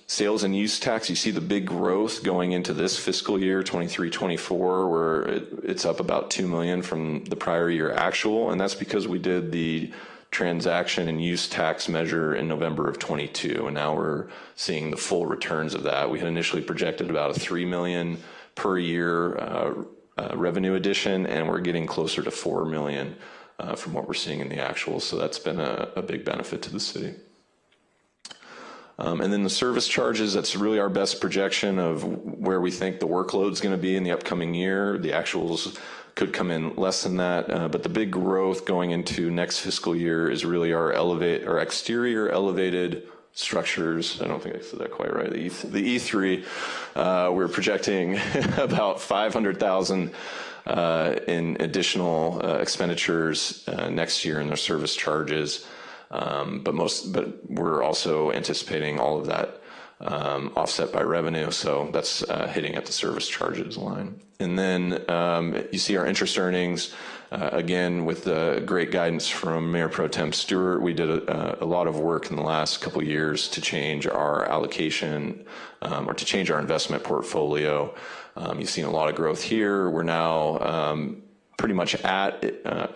Sales and use tax, you see the big growth going into this fiscal year, 23-24, where it's up about 2 million from the prior year actual, and that's because we did the transaction and use tax measure in November of 22, and now we're seeing the full returns of that. We had initially projected about a 3 million per year revenue addition, and we're getting closer to 4 million from what we're seeing in the actual, so that's been a big benefit to the city. And then the service charges, that's really our best projection of where we think the workload's going to be in the upcoming year. The actuals could come in less than that, but the big growth going into next fiscal year is really our exterior elevated structures. I don't think I said that quite right. The E3, we're projecting about $500,000 in additional expenditures next year in their service charges. But we're also anticipating all of that offset by revenue, so that's hitting at the service charges line. And then you see our interest earnings, again, with the great guidance from Mayor Pro Tem Stewart. We did a lot of work in the last couple of years to change our allocation or to change our investment portfolio. You've seen a lot of growth here. We're now pretty much at,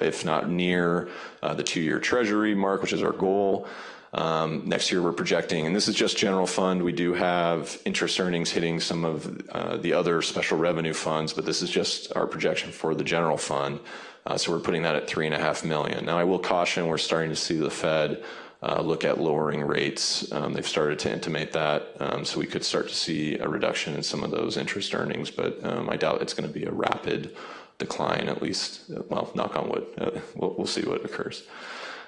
if not near, the 2-year Treasury mark, which is our goal. Next year we're projecting, and this is just general fund, we do have interest earnings hitting some of the other special revenue funds, but this is just our projection for the general fund. So we're putting that at $3.5 million. Now I will caution, we're starting to see the Fed look at lowering rates. They've started to intimate that, so we could start to see a reduction in some of those interest earnings, but I doubt it's going to be a rapid decline, at least, well, knock on wood. We'll see what occurs.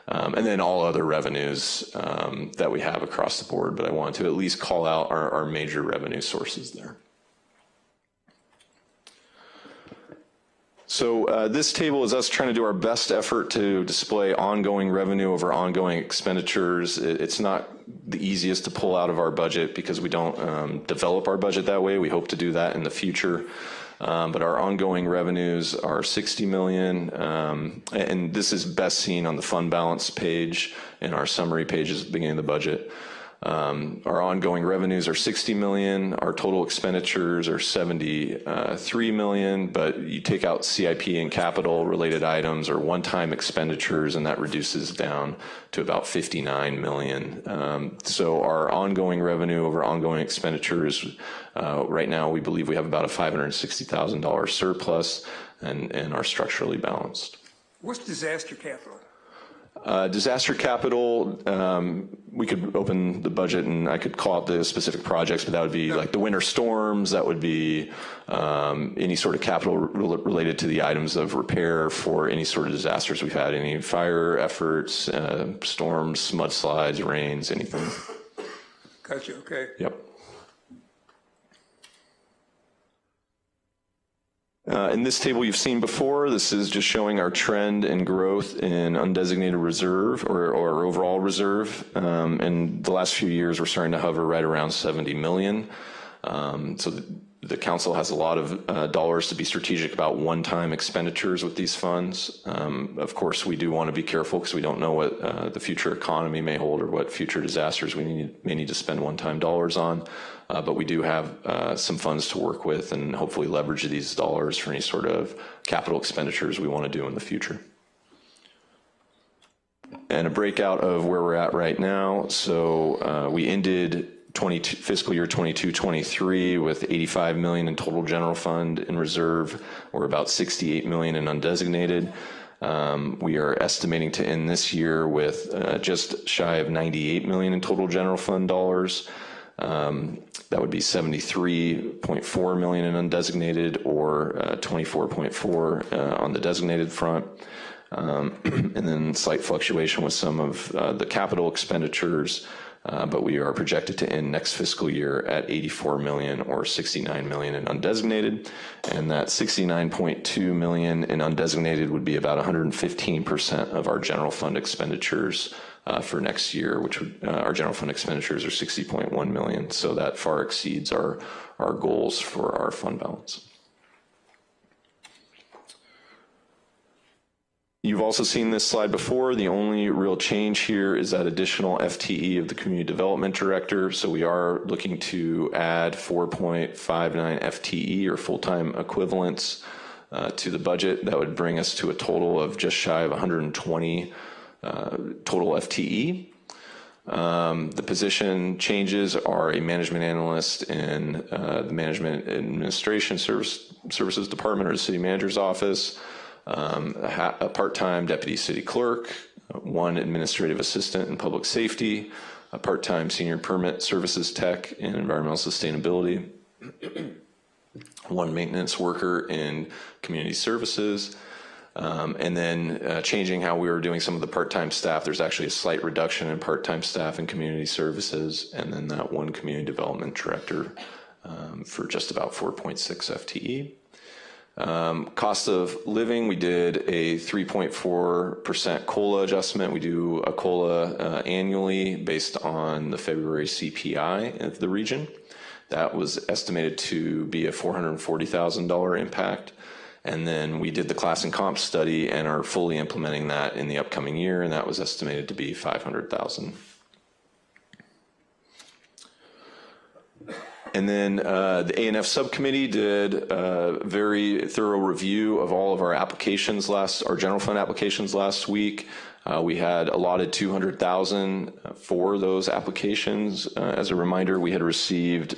And then all other revenues that we have across the board, but I want to at least call out our major revenue sources there. So this table is us trying to do our best effort to display ongoing revenue over ongoing expenditures. It's not the easiest to pull out of our budget because we don't develop our budget that way. We hope to do that in the future. But our ongoing revenues are $60 million, and this is best seen on the fund balance page in our summary pages at the beginning of the budget. Our ongoing revenues are $60 million. Our total expenditures are $73 million, but you take out CIP and capital related items or one-time expenditures, and that reduces down to about $59 million. So our ongoing revenue over ongoing expenditures, right now we believe we have about a $560,000 surplus and are structurally balanced. What's disaster capital? Disaster capital, we could open the budget and I could call out the specific projects, but that would be like the winter storms, that would be any sort of capital related to the items of repair for any sort of disasters we've had, any fire efforts, storms, mudslides, rains, anything. Gotcha, okay. Yep. In this table you've seen before, this is just showing our trend and growth in undesignated reserve or overall reserve. In the last few years, we're starting to hover right around 70 million. So the council has a lot of dollars to be strategic about one-time expenditures with these funds. Of course, we do want to be careful because we don't know what the future economy may hold or what future disasters we may need to spend one-time dollars on. But we do have some funds to work with and hopefully leverage these dollars for any sort of capital expenditures we want to do in the future. And a breakout of where we're at right now. So we ended fiscal year 22-23 with $85 million in total general fund in reserve, or about $68 million in undesignated. We are estimating to end this year with just shy of $98 million in total general fund dollars. That would be $73.4 million in undesignated, or 24.4 on the designated front. And then slight fluctuation with some of the capital expenditures, but we are projected to end next fiscal year at $84 million or $69 million in undesignated. And that $69.2 million in undesignated would be about 115% of our general fund expenditures for next year, which would, our general fund expenditures are $60.1 million. So that far exceeds our goals for our fund balance. You've also seen this slide before. The only real change here is that additional FTE of the Community Development Director. So we are looking to add 4.59 FTE or full-time equivalents to the budget. That would bring us to a total of just shy of 120 total FTE. The position changes are a management analyst in the Management Administration Services Department or the City Manager's Office, a part-time deputy city clerk, one administrative assistant in public safety, a part-time senior permit services tech in environmental sustainability, one maintenance worker in community services, And then changing how we were doing some of the part-time staff. There's actually a slight reduction in part-time staff in community services, and then that one community development director for just about 4.6 FTE. Cost of living, we did a 3.4% COLA adjustment. We do a COLA annually based on the February CPI of the region. That was estimated to be a $440,000 impact. And then we did the class and comp study and are fully implementing that in the upcoming year, and that was estimated to be $500,000. And then the A&F subcommittee did a very thorough review of all of our applications our general fund applications last week. We had allotted $200,000 for those applications. As a reminder, we had received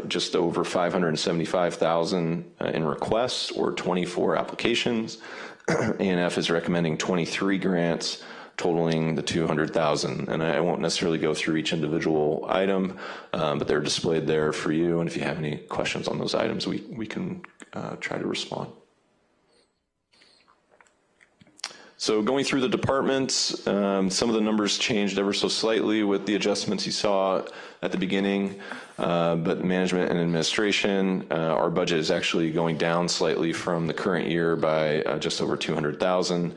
just over $575,000 in requests, or 24 applications. A&F is recommending 23 grants, totaling the $200,000. And I won't necessarily go through each individual item, but they're displayed there for you. And if you have any questions on those items, we can try to respond. So going through the departments, some of the numbers changed ever so slightly with the adjustments you saw at the beginning, but management and administration, our budget is actually going down slightly from the current year by just over $200,000.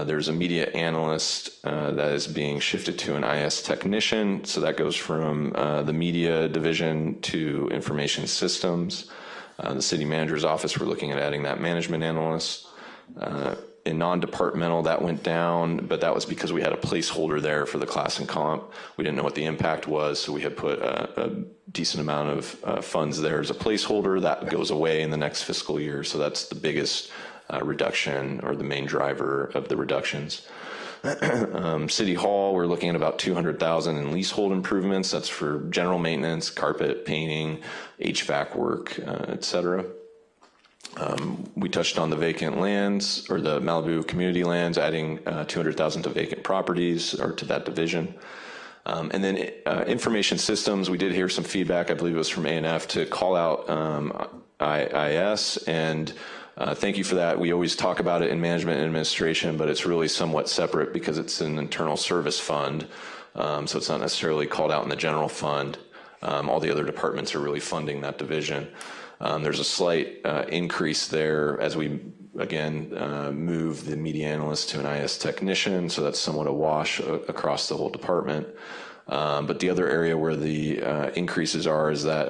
There's a media analyst that is being shifted to an IS technician, so that goes from the media division to information systems. The city manager's office, we're looking at adding that management analyst. In non-departmental, that went down, but that was because we had a placeholder there for the class and comp. We didn't know what the impact was, so we had put a decent amount of funds there as a placeholder. That goes away in the next fiscal year, so that's the biggest reduction, or the main driver of the reductions. City Hall, we're looking at about $200,000 in leasehold improvements. That's for general maintenance, carpet, painting, HVAC work, et cetera. We touched on the vacant lands, or the Malibu community lands, adding $200,000 to vacant properties, or to that division. And then information systems, we did hear some feedback, I believe it was from A&F, to call out IS, and thank you for that. We always talk about it in management and administration, but it's really somewhat separate because it's an internal service fund, so it's not necessarily called out in the general fund. All the other departments are really funding that division. There's a slight increase there as we, again, move the media analyst to an IS technician, so that's somewhat a wash across the whole department. But the other area where the increases are is that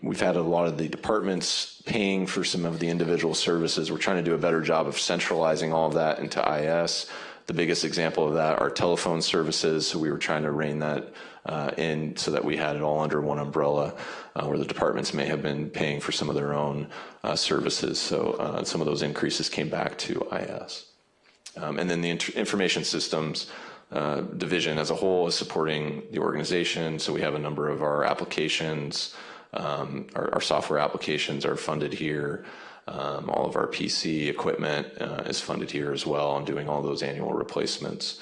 we've had a lot of the departments paying for some of the individual services. We're trying to do a better job of centralizing all of that into IS. The biggest example of that are telephone services, so we were trying to rein that in so that we had it all under one umbrella, where the departments may have been paying for some of their own services. So some of those increases came back to IS. And then the information systems division as a whole is supporting the organization. So we have a number of our applications, our software applications are funded here. All of our PC equipment is funded here as well, and doing all those annual replacements.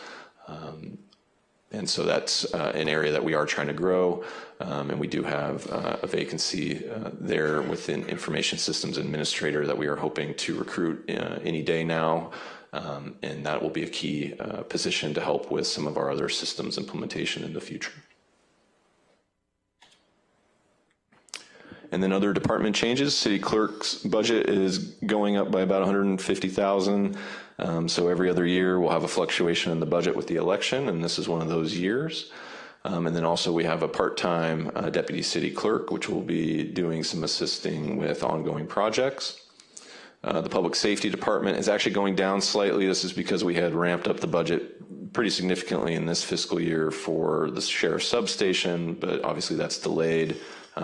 And so that's an area that we are trying to grow, and we do have a vacancy there within information systems administrator that we are hoping to recruit any day now, and that will be a key position to help with some of our other systems implementation in the future. And then other department changes, city clerk's budget is going up by about $150,000. So every other year we'll have a fluctuation in the budget with the election, and this is one of those years. And then also we have a part-time deputy city clerk, which will be doing some assisting with ongoing projects. The public safety department is actually going down slightly. This is because we had ramped up the budget pretty significantly in this fiscal year for the sheriff's substation, but obviously that's delayed.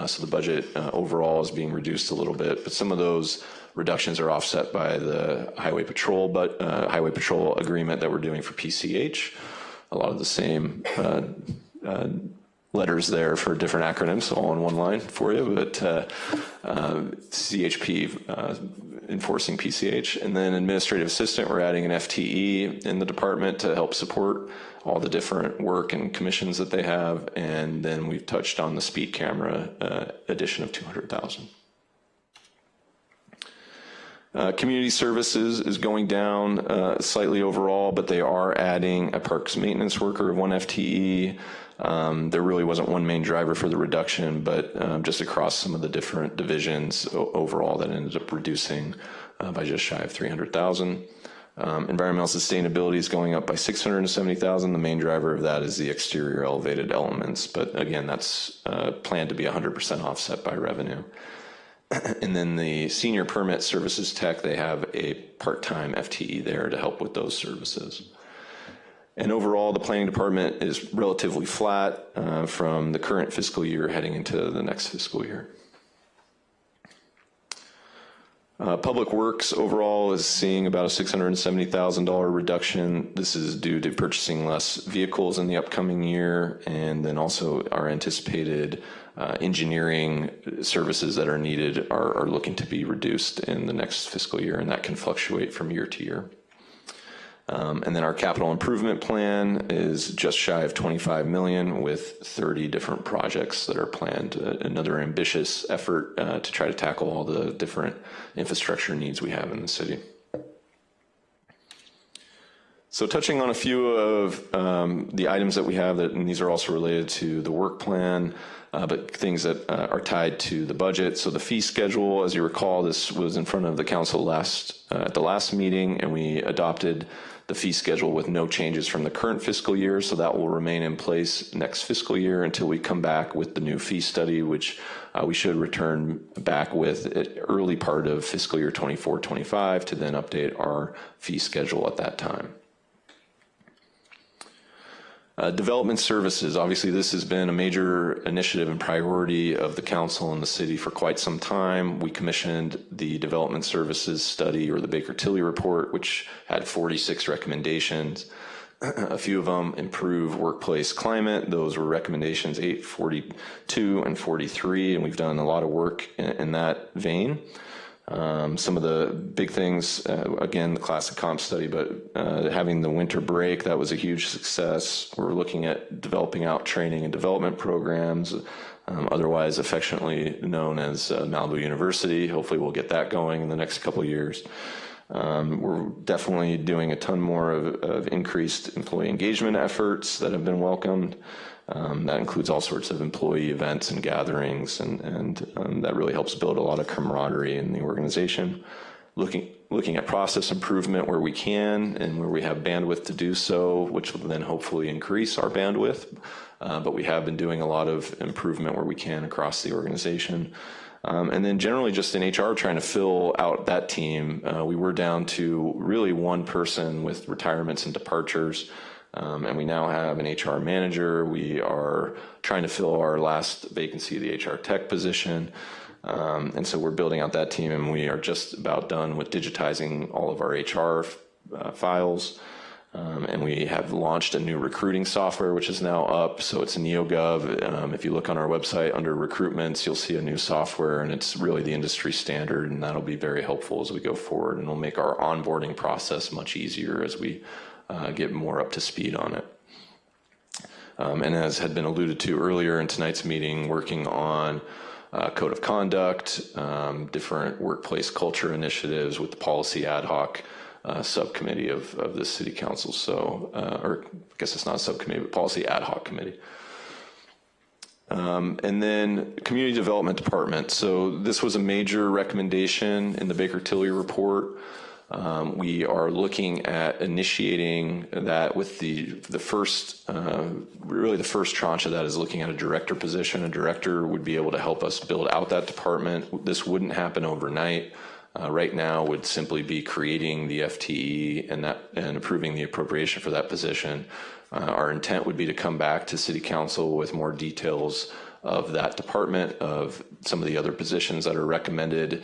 So the budget overall is being reduced a little bit, but some of those reductions are offset by the highway patrol agreement that we're doing for PCH. A lot of the same letters there for different acronyms, all in one line for you, but CHP enforcing PCH. And then administrative assistant, we're adding an FTE in the department to help support all the different work and commissions that they have. And then we've touched on the speed camera addition of $200,000. Community services is going down slightly overall, but they are adding a parks maintenance worker of 1 FTE. There really wasn't one main driver for the reduction, but just across some of the different divisions overall that ended up reducing by just shy of 300,000. Environmental sustainability is going up by 670,000. The main driver of that is the exterior elevated elements, but again, that's planned to be 100% offset by revenue. And then the senior permit services tech, they have a part-time FTE there to help with those services. And overall, the planning department is relatively flat from the current fiscal year heading into the next fiscal year. Public Works overall is seeing about a $670,000 reduction. This is due to purchasing less vehicles in the upcoming year, and then also our anticipated engineering services that are needed are looking to be reduced in the next fiscal year, and that can fluctuate from year to year. And then our capital improvement plan is just shy of 25 million with 30 different projects that are planned. Another ambitious effort to try to tackle all the different infrastructure needs we have in the city. So touching on a few of the items that we have, and these are also related to the work plan, but things that are tied to the budget. So the fee schedule, as you recall, this was in front of the council at the last meeting, and we adopted the fee schedule with no changes from the current fiscal year. So that will remain in place next fiscal year until we come back with the new fee study, which we should return back with early part of fiscal year 24-25 to then update our fee schedule at that time. Development services, obviously this has been a major initiative and priority of the council and the city for quite some time. We commissioned the development services study, or the Baker-Tilly report, which had 46 recommendations. A few of them improve workplace climate. Those were recommendations 8, 42, and 43, and we've done a lot of work in that vein. Some of the big things, again, the classic comp study, but having the winter break, that was a huge success. We're looking at developing out training and development programs, otherwise affectionately known as Malibu University. Hopefully we'll get that going in the next couple of years. We're definitely doing a ton more of increased employee engagement efforts that have been welcomed. That includes all sorts of employee events and gatherings, and that really helps build a lot of camaraderie in the organization. Looking at process improvement where we can and where we have bandwidth to do so, which will then hopefully increase our bandwidth. But we have been doing a lot of improvement where we can across the organization. And then generally just in HR, trying to fill out that team. We were down to really one person with retirements and departures. And we now have an HR manager. We are trying to fill our last vacancy, the HR tech position. And so we're building out that team, and we are just about done with digitizing all of our HR files. And we have launched a new recruiting software, which is now up. So it's NeoGov. If you look on our website under recruitments, you'll see a new software, and it's really the industry standard, and that'll be very helpful as we go forward, and will make our onboarding process much easier as we get more up to speed on it. And as had been alluded to earlier in tonight's meeting, working on code of conduct, different workplace culture initiatives with the policy ad hoc subcommittee of the city council. So, or I guess it's not a subcommittee, but policy ad hoc committee. And then community development department. So this was a major recommendation in the Baker-Tilly report. We are looking at initiating that with the first, really the first tranche of that is looking at a director position. A director would be able to help us build out that department. This wouldn't happen overnight. Right now would simply be creating the FTE and approving the appropriation for that position. Our intent would be to come back to City Council with more details of that department, of some of the other positions that are recommended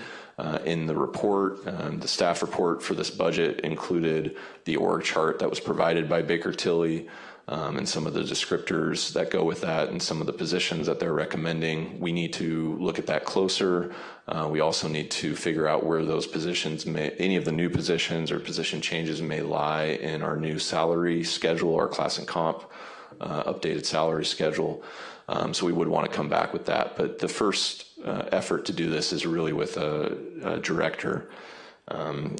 in the report. The staff report for this budget included the org chart that was provided by Baker-Tilly, and some of the descriptors that go with that, and some of the positions that they're recommending. We need to look at that closer. We also need to figure out where those positions any of the new positions or position changes may lie in our new salary schedule, our class and comp updated salary schedule. So we would want to come back with that. But the first effort to do this is really with a director.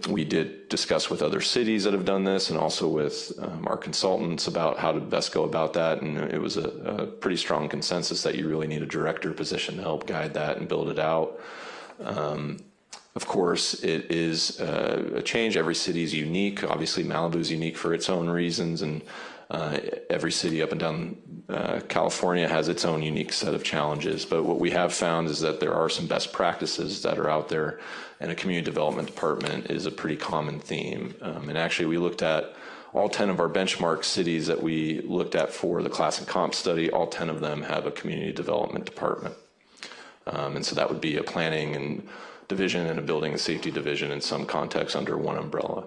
We did discuss with other cities that have done this and also with our consultants about how to best go about that. And it was a pretty strong consensus that you really need a director position to help guide that and build it out. Of course, it is a change. Every city is unique. Obviously, Malibu is unique for its own reasons, and every city up and down California has its own unique set of challenges. But what we have found is that there are some best practices that are out there, and a community development department is a pretty common theme. And actually, we looked at all 10 of our benchmark cities that we looked at for the class and comp study. All 10 of them have a community development department. And so that would be a planning and division and a building and safety division in some contexts under one umbrella.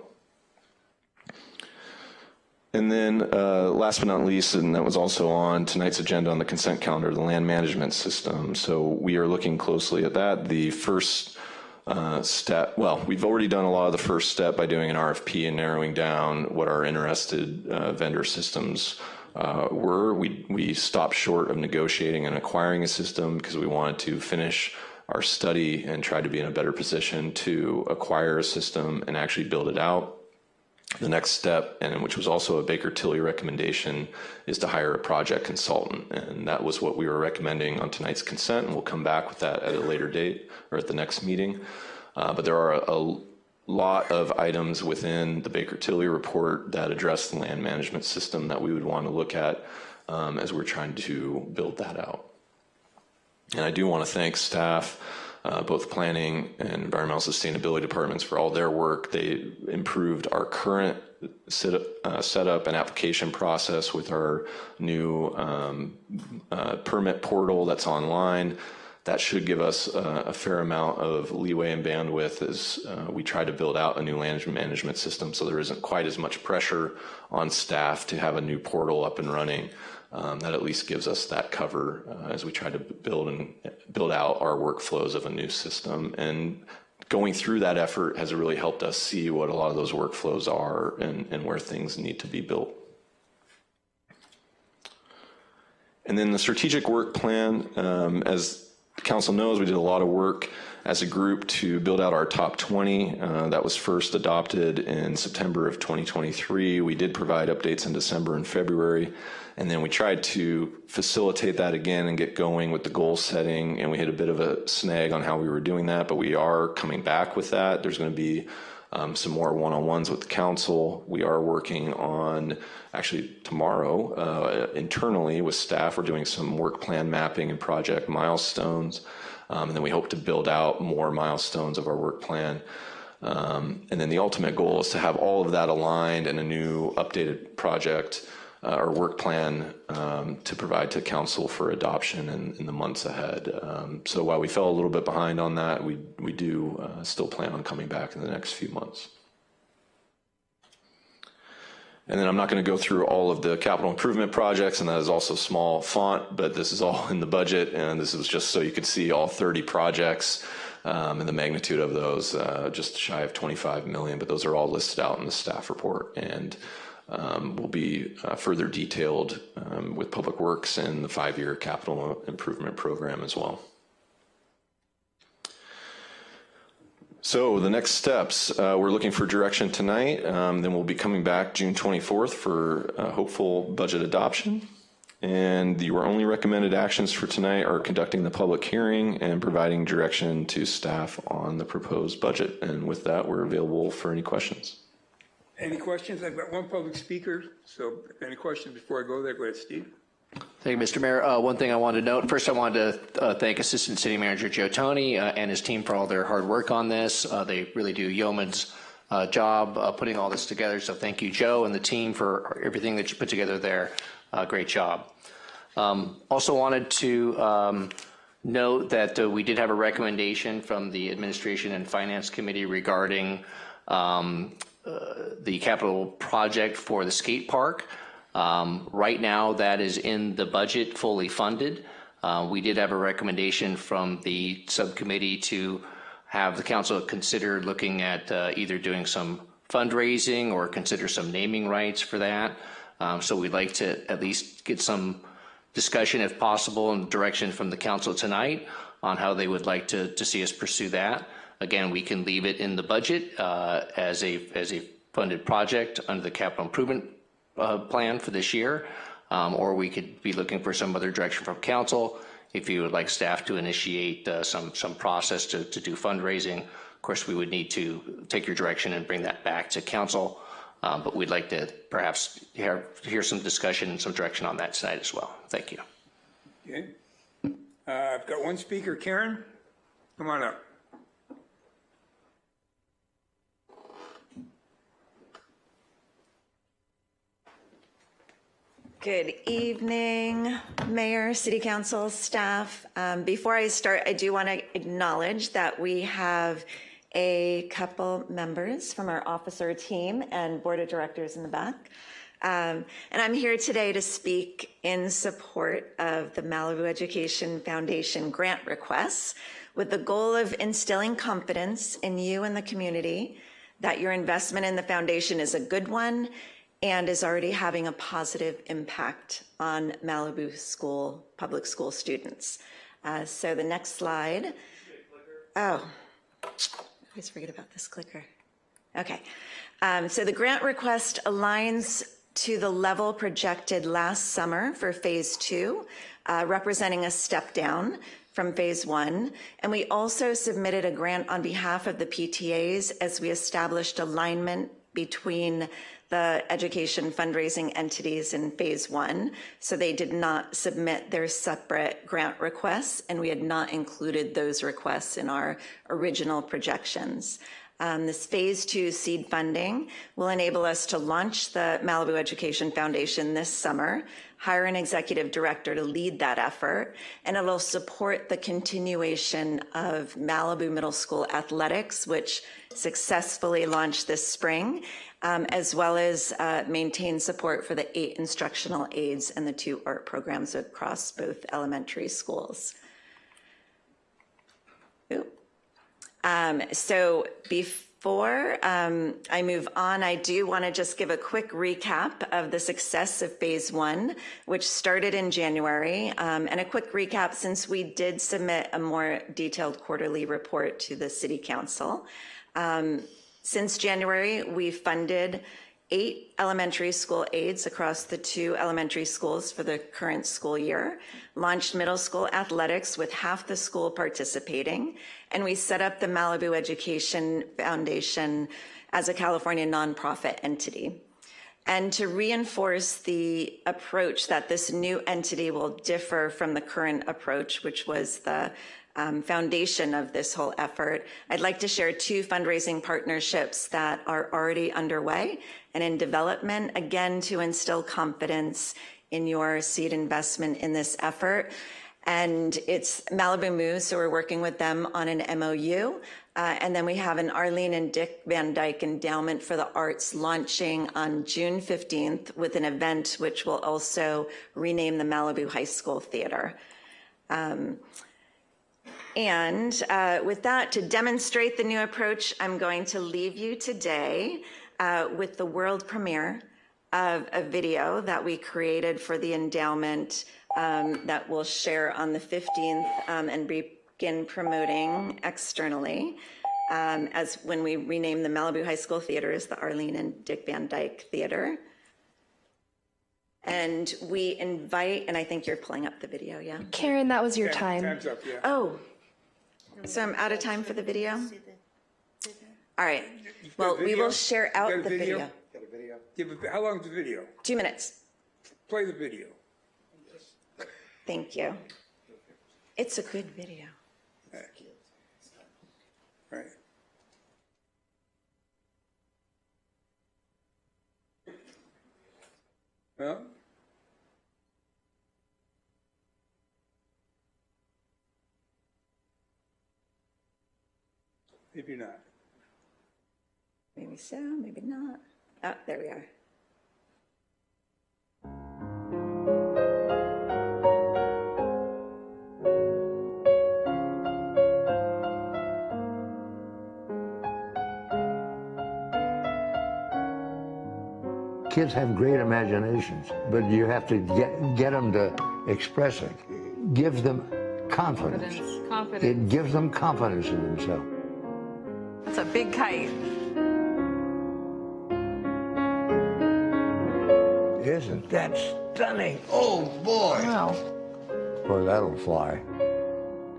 And then last but not least, and that was also on tonight's agenda on the consent calendar, the land management system. So we are looking closely at that. The first step, well, we've already done a lot of the first step by doing an RFP and narrowing down what our interested vendor systems were. We stopped short of negotiating and acquiring a system because we wanted to finish our study and try to be in a better position to acquire a system and actually build it out. The next step, and which was also a Baker Tilly recommendation, is to hire a project consultant. And that was what we were recommending on tonight's consent, and we'll come back with that at a later date or at the next meeting. But there are a lot of items within the Baker Tilly report that address the land management system that we would want to look at as we're trying to build that out. And I do want to thank staff, both planning and environmental sustainability departments, for all their work. They improved our current setup and application process with our new permit portal that's online. That should give us a fair amount of leeway and bandwidth as we try to build out a new land management system, so there isn't quite as much pressure on staff to have a new portal up and running. That at least gives us that cover as we try to build out our workflows of a new system. And going through that effort has really helped us see what a lot of those workflows are and where things need to be built. And then the strategic work plan, as the council knows, we did a lot of work as a group to build out our top 20. That was first adopted in September of 2023. We did provide updates in December and February. And then we tried to facilitate that again and get going with the goal setting. And we hit a bit of a snag on how we were doing that, but we are coming back with that. There's going to be some more one-on-ones with the council. We are working on, actually tomorrow, internally with staff, we're doing some work plan mapping and project milestones. And then we hope to build out more milestones of our work plan. And then the ultimate goal is to have all of that aligned in a new updated project or work plan to provide to council for adoption in the months ahead. So while we fell a little bit behind on that, we do still plan on coming back in the next few months. And then I'm not going to go through all of the capital improvement projects, and that is also small font, but this is all in the budget, and this is just so you could see all 30 projects and the magnitude of those, just shy of 25 million, but those are all listed out in the staff report and will be further detailed with Public Works and the 5-year capital improvement program as well. So the next steps, we're looking for direction tonight. Then we'll be coming back June 24th for hopeful budget adoption. And your only recommended actions for tonight are conducting the public hearing and providing direction to staff on the proposed budget. And with that, we're available for any questions. Any questions? I've got one public speaker, so any questions before I go there? Go ahead, Steve. Thank you, Mr. Mayor. One thing I wanted to note, first I wanted to thank Assistant City Manager Joe Tony and his team for all their hard work on this. They really do yeoman's job putting all this together, so thank you, Joe, and the team for everything that you put together there. Great job. Also wanted to note that we did have a recommendation from the Administration and Finance Committee regarding the capital project for the skate park. Right now that is in the budget, fully funded. We did have a recommendation from the subcommittee to have the council consider looking at either doing some fundraising or consider some naming rights for that. So we'd like to at least get some discussion, if possible, and direction from the council tonight on how they would like to see us pursue that. Again, we can leave it in the budget as a funded project under the capital improvement plan for this year, or we could be looking for some other direction from council. If you would like staff to initiate some process to do fundraising, of course, we would need to take your direction and bring that back to council. But we'd like to perhaps hear some discussion and some direction on that side as well. Thank you. Okay. I've got one speaker, Karen. Come on up. Good evening, Mayor, City Council, staff. Before I start, I do want to acknowledge that we have a couple members from our officer team and board of directors in the back. And I'm here today to speak in support of the Malibu Education Foundation grant requests with the goal of instilling confidence in you and the community that your investment in the foundation is a good one and is already having a positive impact on Malibu public school students. So the next slide. Oh, I always forget about this clicker. Okay, so the grant request aligns to the level projected last summer for phase 2, representing a step down from phase 1. And we also submitted a grant on behalf of the PTAs as we established alignment between the education fundraising entities in phase 1. So they did not submit their separate grant requests, and we had not included those requests in our original projections. This phase 2 seed funding will enable us to launch the Malibu Education Foundation this summer, hire an executive director to lead that effort, and it will support the continuation of Malibu Middle School athletics, which successfully launched this spring, as well as maintain support for the 8 instructional aides and the 2 art programs across both elementary schools. So before I move on, I do want to just give a quick recap of the success of phase 1, which started in January, and a quick recap since we did submit a more detailed quarterly report to the City Council. Since January, we funded 8 elementary school aides across the 2 elementary schools for the current school year, launched middle school athletics with half the school participating, and we set up the Malibu Education Foundation as a California nonprofit entity. And to reinforce the approach that this new entity will differ from the current approach, which was the foundation of this whole effort, I'd like to share 2 fundraising partnerships that are already underway and in development, again, to instill confidence in your seed investment in this effort. And it's Malibu Moves, so we're working with them on an MOU. And then we have an Arlene and Dick Van Dyke Endowment for the Arts launching on June 15th with an event which will also rename the Malibu High School Theater. And with that, to demonstrate the new approach, I'm going to leave you today with the world premiere of a video that we created for the endowment that we'll share on the 15th and begin promoting externally as when we rename the Malibu High School Theater as the Arlene and Dick Van Dyke Theater. And we invite, and I think you're pulling up the video, yeah? Karen, that was your time. Time's up, yeah. Oh, so I'm out of time for the video? All right. Well, we will share out the video. Yeah, but how long is the video? 2 minutes. Play the video. Thank you. It's a good video. Right. Well, maybe not. Maybe so, maybe not. Oh, there we are. Kids have great imaginations, but you have to get them to express it. Gives them confidence. Confidence. It gives them confidence in themselves. It's a big kite. Isn't that stunning? Oh, boy. Wow. Boy, that'll fly.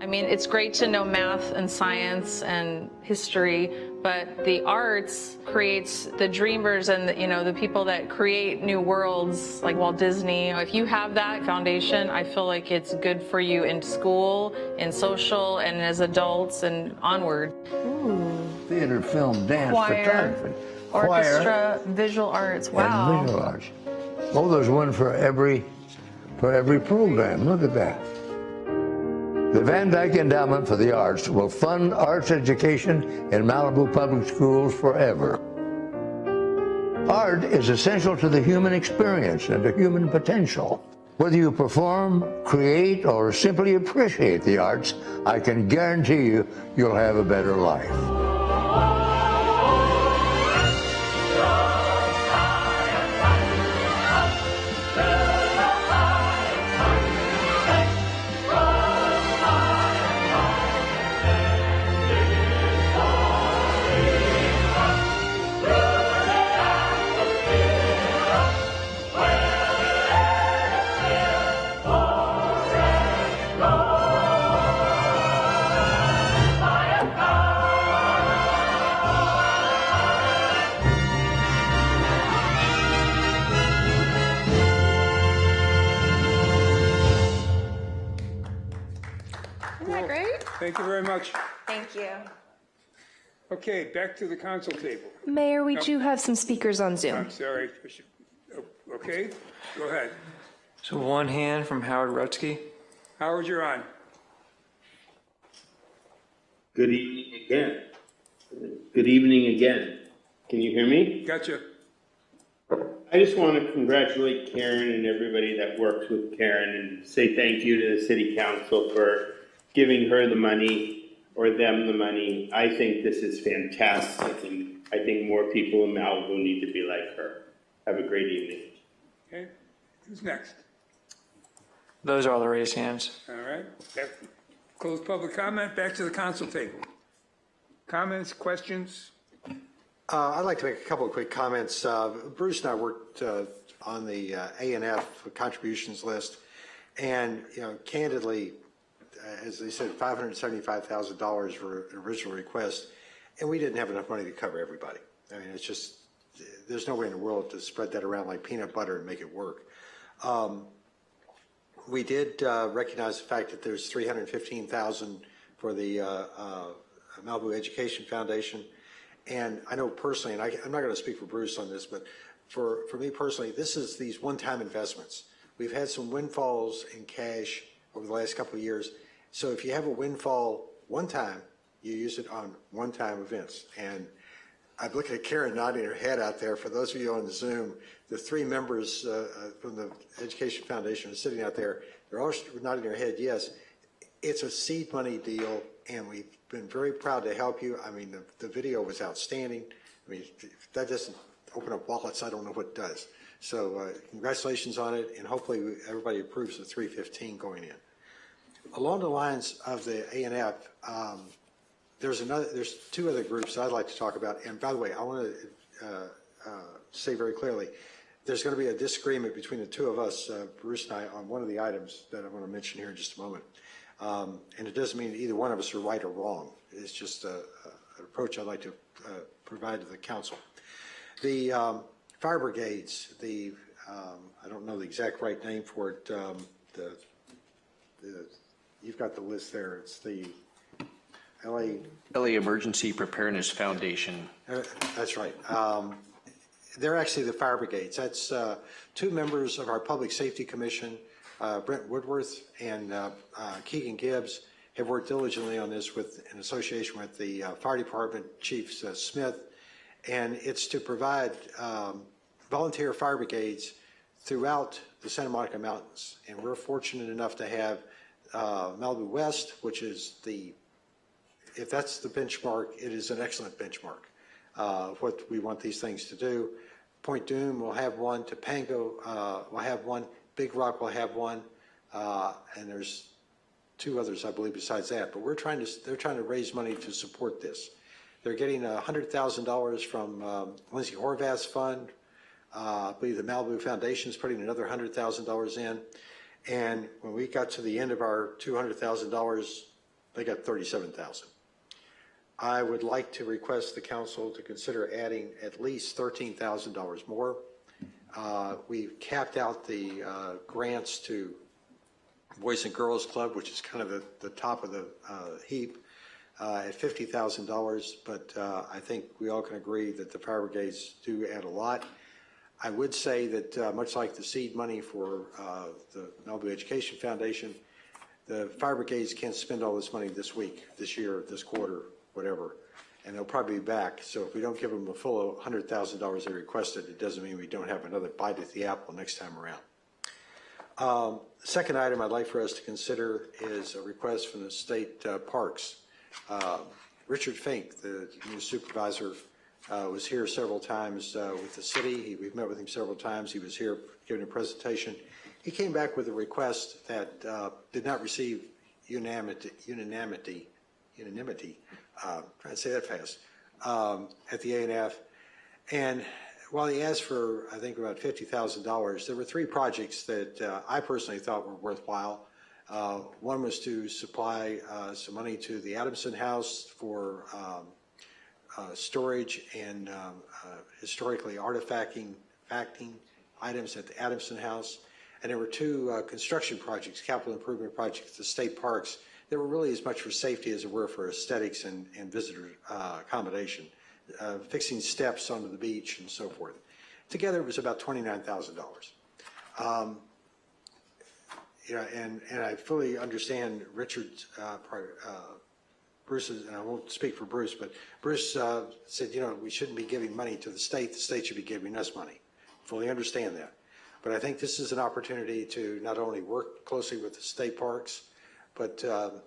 I mean, it's great to know math and science and history, but the arts creates the dreamers and the people that create new worlds like Walt Disney. If you have that foundation, I feel like it's good for you in school, in social, and as adults and onward. Ooh. Theater, film, dance, Choir, photography, orchestra, visual arts. Wow. and visual arts. Oh, there's one for every program. Look at that. The Van Dyke Endowment for the Arts will fund arts education in Malibu Public Schools forever. Art is essential to the human experience and to human potential. Whether you perform, create, or simply appreciate the arts, I can guarantee you, you'll have a better life. Isn't that great? Thank you very much. Thank you. Okay, back to the council table. Mayor, we do have some speakers on Zoom. I'm sorry. Okay, go ahead. So one hand from Howard Rutsky. Howard, you're on. Good evening again. Good evening again. Can you hear me? Gotcha. I just want to congratulate Karen and everybody that works with Karen and say thank you to the city council for giving her the money or them the money. I think this is fantastic, and I think more people in Malibu need to be like her. Have a great evening. Okay, who's next? Those are all the raised hands. All right, close public comment, back to the council table. Comments, questions? I'd like to make a couple of quick comments. Bruce and I worked on the A&F contributions list, and candidly, as they said, $575,000 for an original request, and we didn't have enough money to cover everybody. I mean, it's just, there's no way in the world to spread that around like peanut butter and make it work. We did recognize the fact that there's $315,000 for the Malibu Education Foundation. And I know personally, and I'm not going to speak for Bruce on this, but for me personally, this is these one-time investments. We've had some windfalls in cash over the last couple of years. So if you have a windfall one time, you use it on one-time events. And I'm looking at Karen nodding her head out there. For those of you on Zoom, the three members from the Education Foundation are sitting out there. They're all nodding their head, yes. It's a seed money deal, and we've been very proud to help you. I mean, the video was outstanding. I mean, if that doesn't open up wallets, I don't know what does. So congratulations on it, and hopefully everybody approves the 315 going in. Along the lines of the A&F, there's two other groups I'd like to talk about. And by the way, I want to say very clearly, there's going to be a disagreement between the two of us, Bruce and I, on one of the items that I'm going to mention here in just a moment. And it doesn't mean either one of us are right or wrong. It's just an approach I'd like to provide to the council. The fire brigades, I don't know the exact right name for it. You've got the list there. It's the LA Emergency Preparedness Foundation. That's right. They're actually the fire brigades. That's two members of our Public Safety Commission, Brent Woodworth and Keegan Gibbs, have worked diligently on this in association with the Fire Department Chief Smith, and it's to provide volunteer fire brigades throughout the Santa Monica Mountains. And we're fortunate enough to have Malibu West, which is if that's the benchmark, it is an excellent benchmark of what we want these things to do. Point Dume will have one, Topanga will have one, Big Rock will have one, and there's two others, I believe, besides that. But they're trying to raise money to support this. They're getting $100,000 from Lindsay Horvath's fund. I believe the Malibu Foundation is putting another $100,000 in. And when we got to the end of our $200,000, they got $37,000. I would like to request the council to consider adding at least $13,000 more. We've capped out the grants to Boys and Girls Club, which is kind of the top of the heap, at $50,000. But I think we all can agree that the fire brigades do add a lot. I would say that much like the seed money for the Malibu Education Foundation, the fire brigades can't spend all this money this week, this year, this quarter, whatever, and they'll probably be back. So if we don't give them the full $100,000 they requested, it doesn't mean we don't have another bite at the apple next time around. The second item I'd like for us to consider is a request from the state parks. Richard Fink, the new supervisor, was here several times with the city. We've met with him several times. He was here giving a presentation. He came back with a request that did not receive unanimity, trying to say that fast, at the A&F. And while he asked for, I think, about $50,000, there were three projects that I personally thought were worthwhile. One was to supply some money to the Adamson House for storage and historically artifacting items at the Adamson House. And there were two construction projects, capital improvement projects at the state parks that were really as much for safety as it were for aesthetics and visitor accommodation, fixing steps onto the beach and so forth. Together, it was about $29,000. And I fully understand Richard's Bruce's, and I won't speak for Bruce, but Bruce said, we shouldn't be giving money to the state should be giving us money. Fully understand that. But I think this is an opportunity to not only work closely with the state parks, but to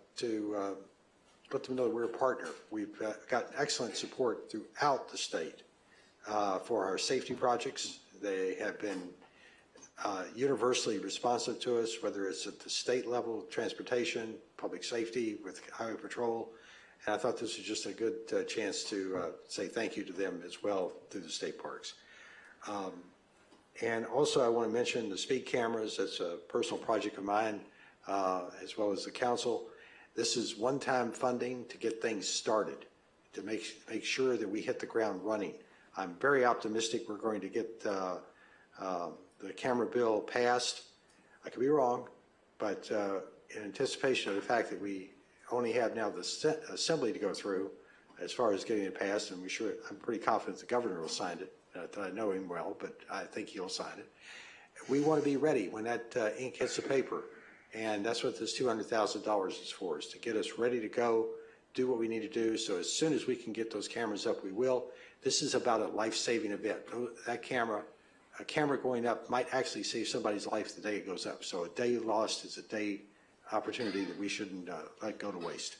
let them know that we're a partner. We've got excellent support throughout the state for our safety projects. They have been universally responsive to us, whether it's at the state level, transportation, public safety, with highway patrol. And I thought this was just a good chance to say thank you to them as well through the state parks. And also I want to mention the speed cameras. That's a personal project of mine, as well as the council. This is one-time funding to get things started, to make sure that we hit the ground running. I'm very optimistic we're going to get the camera bill passed. I could be wrong, but in anticipation of the fact that we only have now the assembly to go through as far as getting it passed, and I'm pretty confident the governor will sign it. I know him well, but I think he'll sign it. We want to be ready when that ink hits the paper, and that's what this $200,000 is for, is to get us ready to go, do what we need to do. So as soon as we can get those cameras up, we will. This is about a life-saving event. That camera, a camera going up might actually save somebody's life the day it goes up. So a day lost is a day opportunity that we shouldn't let go to waste.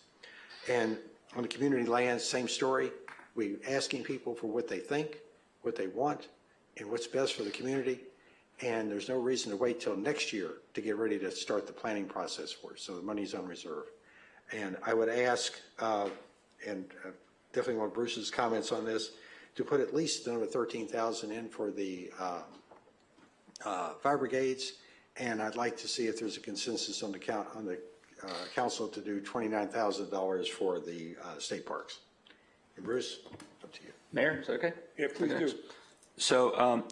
And on the community lands, same story. We're asking people for what they think, what they want, and what's best for the community. And there's no reason to wait till next year to get ready to start the planning process for it. So the money's on reserve. And I would ask, and definitely want Bruce's comments on this, to put at least another $13,000 in for the fire brigades. And I'd like to see if there's a consensus on the council to do $29,000 for the state parks. And Bruce, up to you. Mayor, is that okay? Yeah, please do. So,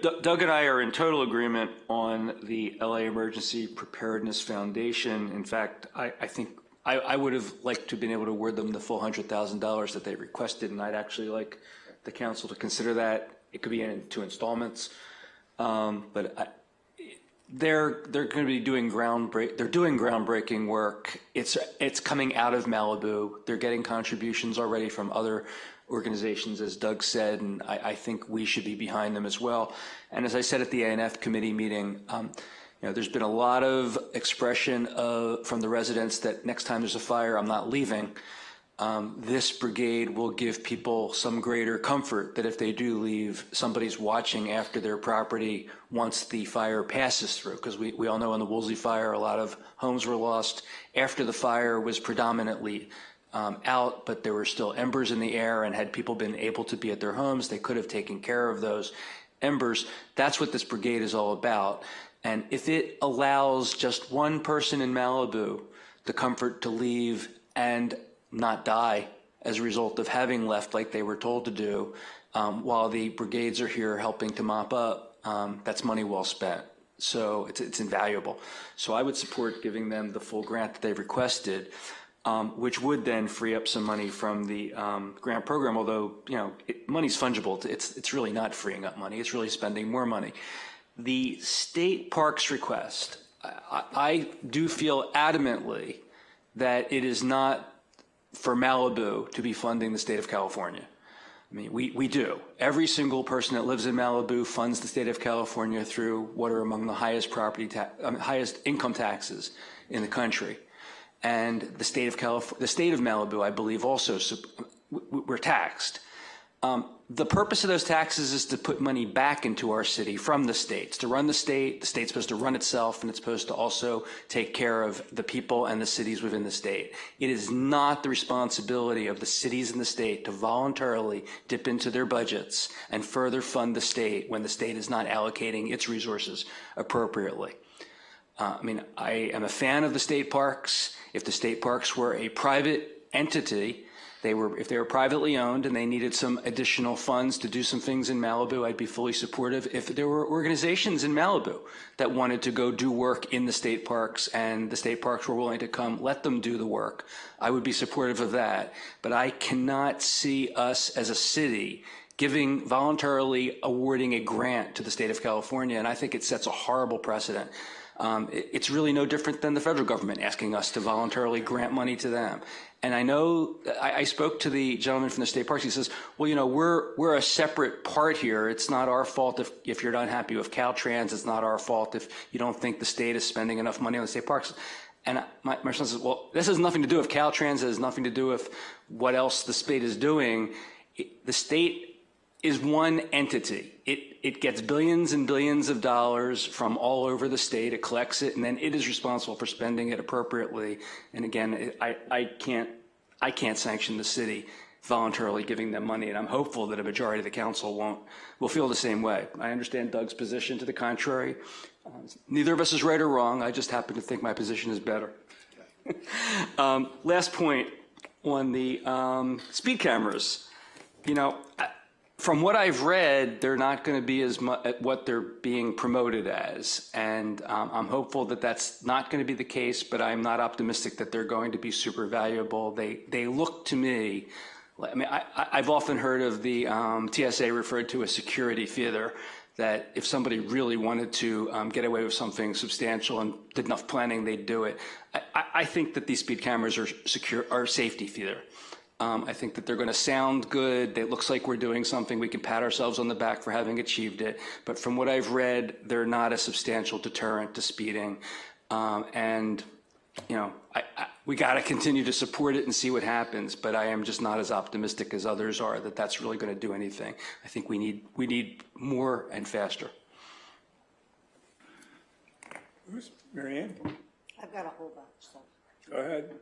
Doug and I are in total agreement on the LA Emergency Preparedness Foundation. In fact, I think I would have liked to have been able to award them the full $100,000 that they requested, and I'd actually like the council to consider that. It could be in 2 installments, but they're going to be doing groundbreaking work. It's coming out of Malibu. They're getting contributions already from other organizations, as Doug said, and I think we should be behind them as well. And as I said at the A&F committee meeting, there's been a lot of expression from the residents that next time there's a fire, I'm not leaving. This brigade will give people some greater comfort that if they do leave, somebody's watching after their property once the fire passes through. Because we all know in the Woolsey fire, a lot of homes were lost after the fire was predominantly out, but there were still embers in the air, and had people been able to be at their homes, they could have taken care of those embers. That's what this brigade is all about. And if it allows just one person in Malibu the comfort to leave and not die as a result of having left like they were told to do, while the brigades are here helping to mop up, that's money well spent. So it's invaluable. So I would support giving them the full grant that they've requested, which would then free up some money from the grant program. Although, you know, money's fungible. It's really not freeing up money. It's really spending more money. The state parks request, I do feel adamantly that it is not for Malibu to be funding the state of California. I mean, we do. Every single person that lives in Malibu funds the state of California through what are among the highest highest income taxes in the country. And the state of Malibu, I believe, also we're taxed. The purpose of those taxes is to put money back into our city from the states, to run the state's supposed to run itself, and it's supposed to also take care of the people and the cities within the state. It is not the responsibility of the cities in the state to voluntarily dip into their budgets and further fund the state when the state is not allocating its resources appropriately. I mean, I am a fan of the state parks. If the state parks were a private entity, if they were privately owned and they needed some additional funds to do some things in Malibu, I'd be fully supportive. If there were organizations in Malibu that wanted to go do work in the state parks and the state parks were willing to come, let them do the work, I would be supportive of that. But I cannot see us as a city voluntarily awarding a grant to the state of California, and I think it sets a horrible precedent. It's really no different than the federal government asking us to voluntarily grant money to them. And I know, I spoke to the gentleman from the state parks. He says, well, you know, we're a separate part here. It's not our fault if you're not happy with Caltrans. It's not our fault if you don't think the state is spending enough money on the state parks. And my response is, well, this has nothing to do with Caltrans. It has nothing to do with what else the state is doing. The state is one entity. It gets billions and billions of dollars from all over the state. It collects it, and then it is responsible for spending it appropriately. And again, I can't sanction the city voluntarily giving them money, and I'm hopeful that a majority of the council will feel the same way. I understand Doug's position to the contrary. Neither of us is right or wrong. I just happen to think my position is better. Last point on the speed cameras. You know, from what I've read, they're not going to be as much at what they're being promoted as. And I'm hopeful that that's not going to be the case, but I'm not optimistic that they're going to be super valuable. They look to me, I mean, I've often heard of the TSA referred to as security theater, that if somebody really wanted to get away with something substantial and did enough planning, they'd do it. I think that these speed cameras are safety theater. I think that they're going to sound good. It looks like we're doing something. We can pat ourselves on the back for having achieved it. But from what I've read, they're not a substantial deterrent to speeding. And, you know, we got to continue to support it and see what happens. But I am just not as optimistic as others are that that's really going to do anything. I think we need more and faster. Marianne? I've got a whole bunch. So. Go ahead.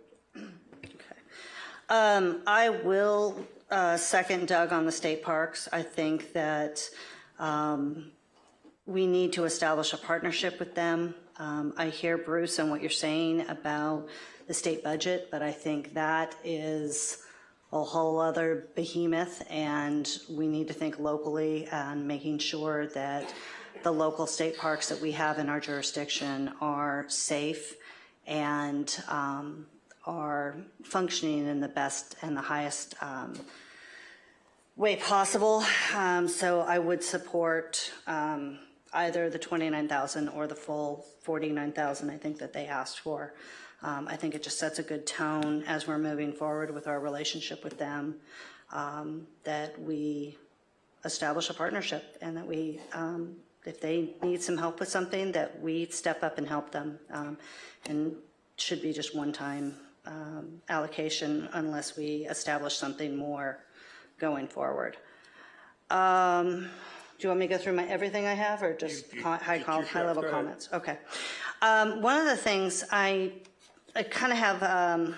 I will second Doug on the state parks. I think that we need to establish a partnership with them. I hear Bruce and what you're saying about the state budget, but I think that is a whole other behemoth, and we need to think locally and making sure that the local state parks that we have in our jurisdiction are safe and are functioning in the best and the highest way possible. So I would support either the $29,000 or the full $49,000 I think that they asked for. I think it just sets a good tone as we're moving forward with our relationship with them, that we establish a partnership and that we, if they need some help with something, that we step up and help them. And should be just one-time allocation unless we establish something more going forward. Do you want me to go through everything I have, or just high-level comments? Okay. One of the things I kind of have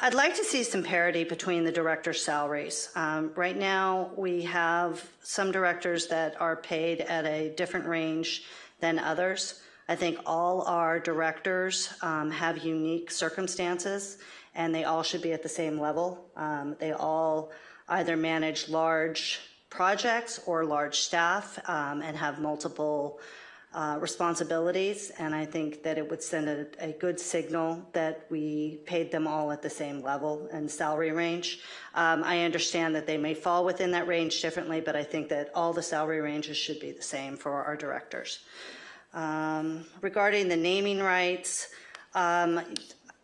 I'd like to see some parity between the directors' salaries. Right now, we have some directors that are paid at a different range than others. I think all our directors have unique circumstances, and they all should be at the same level. They all either manage large projects or large staff and have multiple responsibilities, and I think that it would send a good signal that we paid them all at the same level and salary range. I understand that they may fall within that range differently, but I think that all the salary ranges should be the same for our directors. Regarding the naming rights,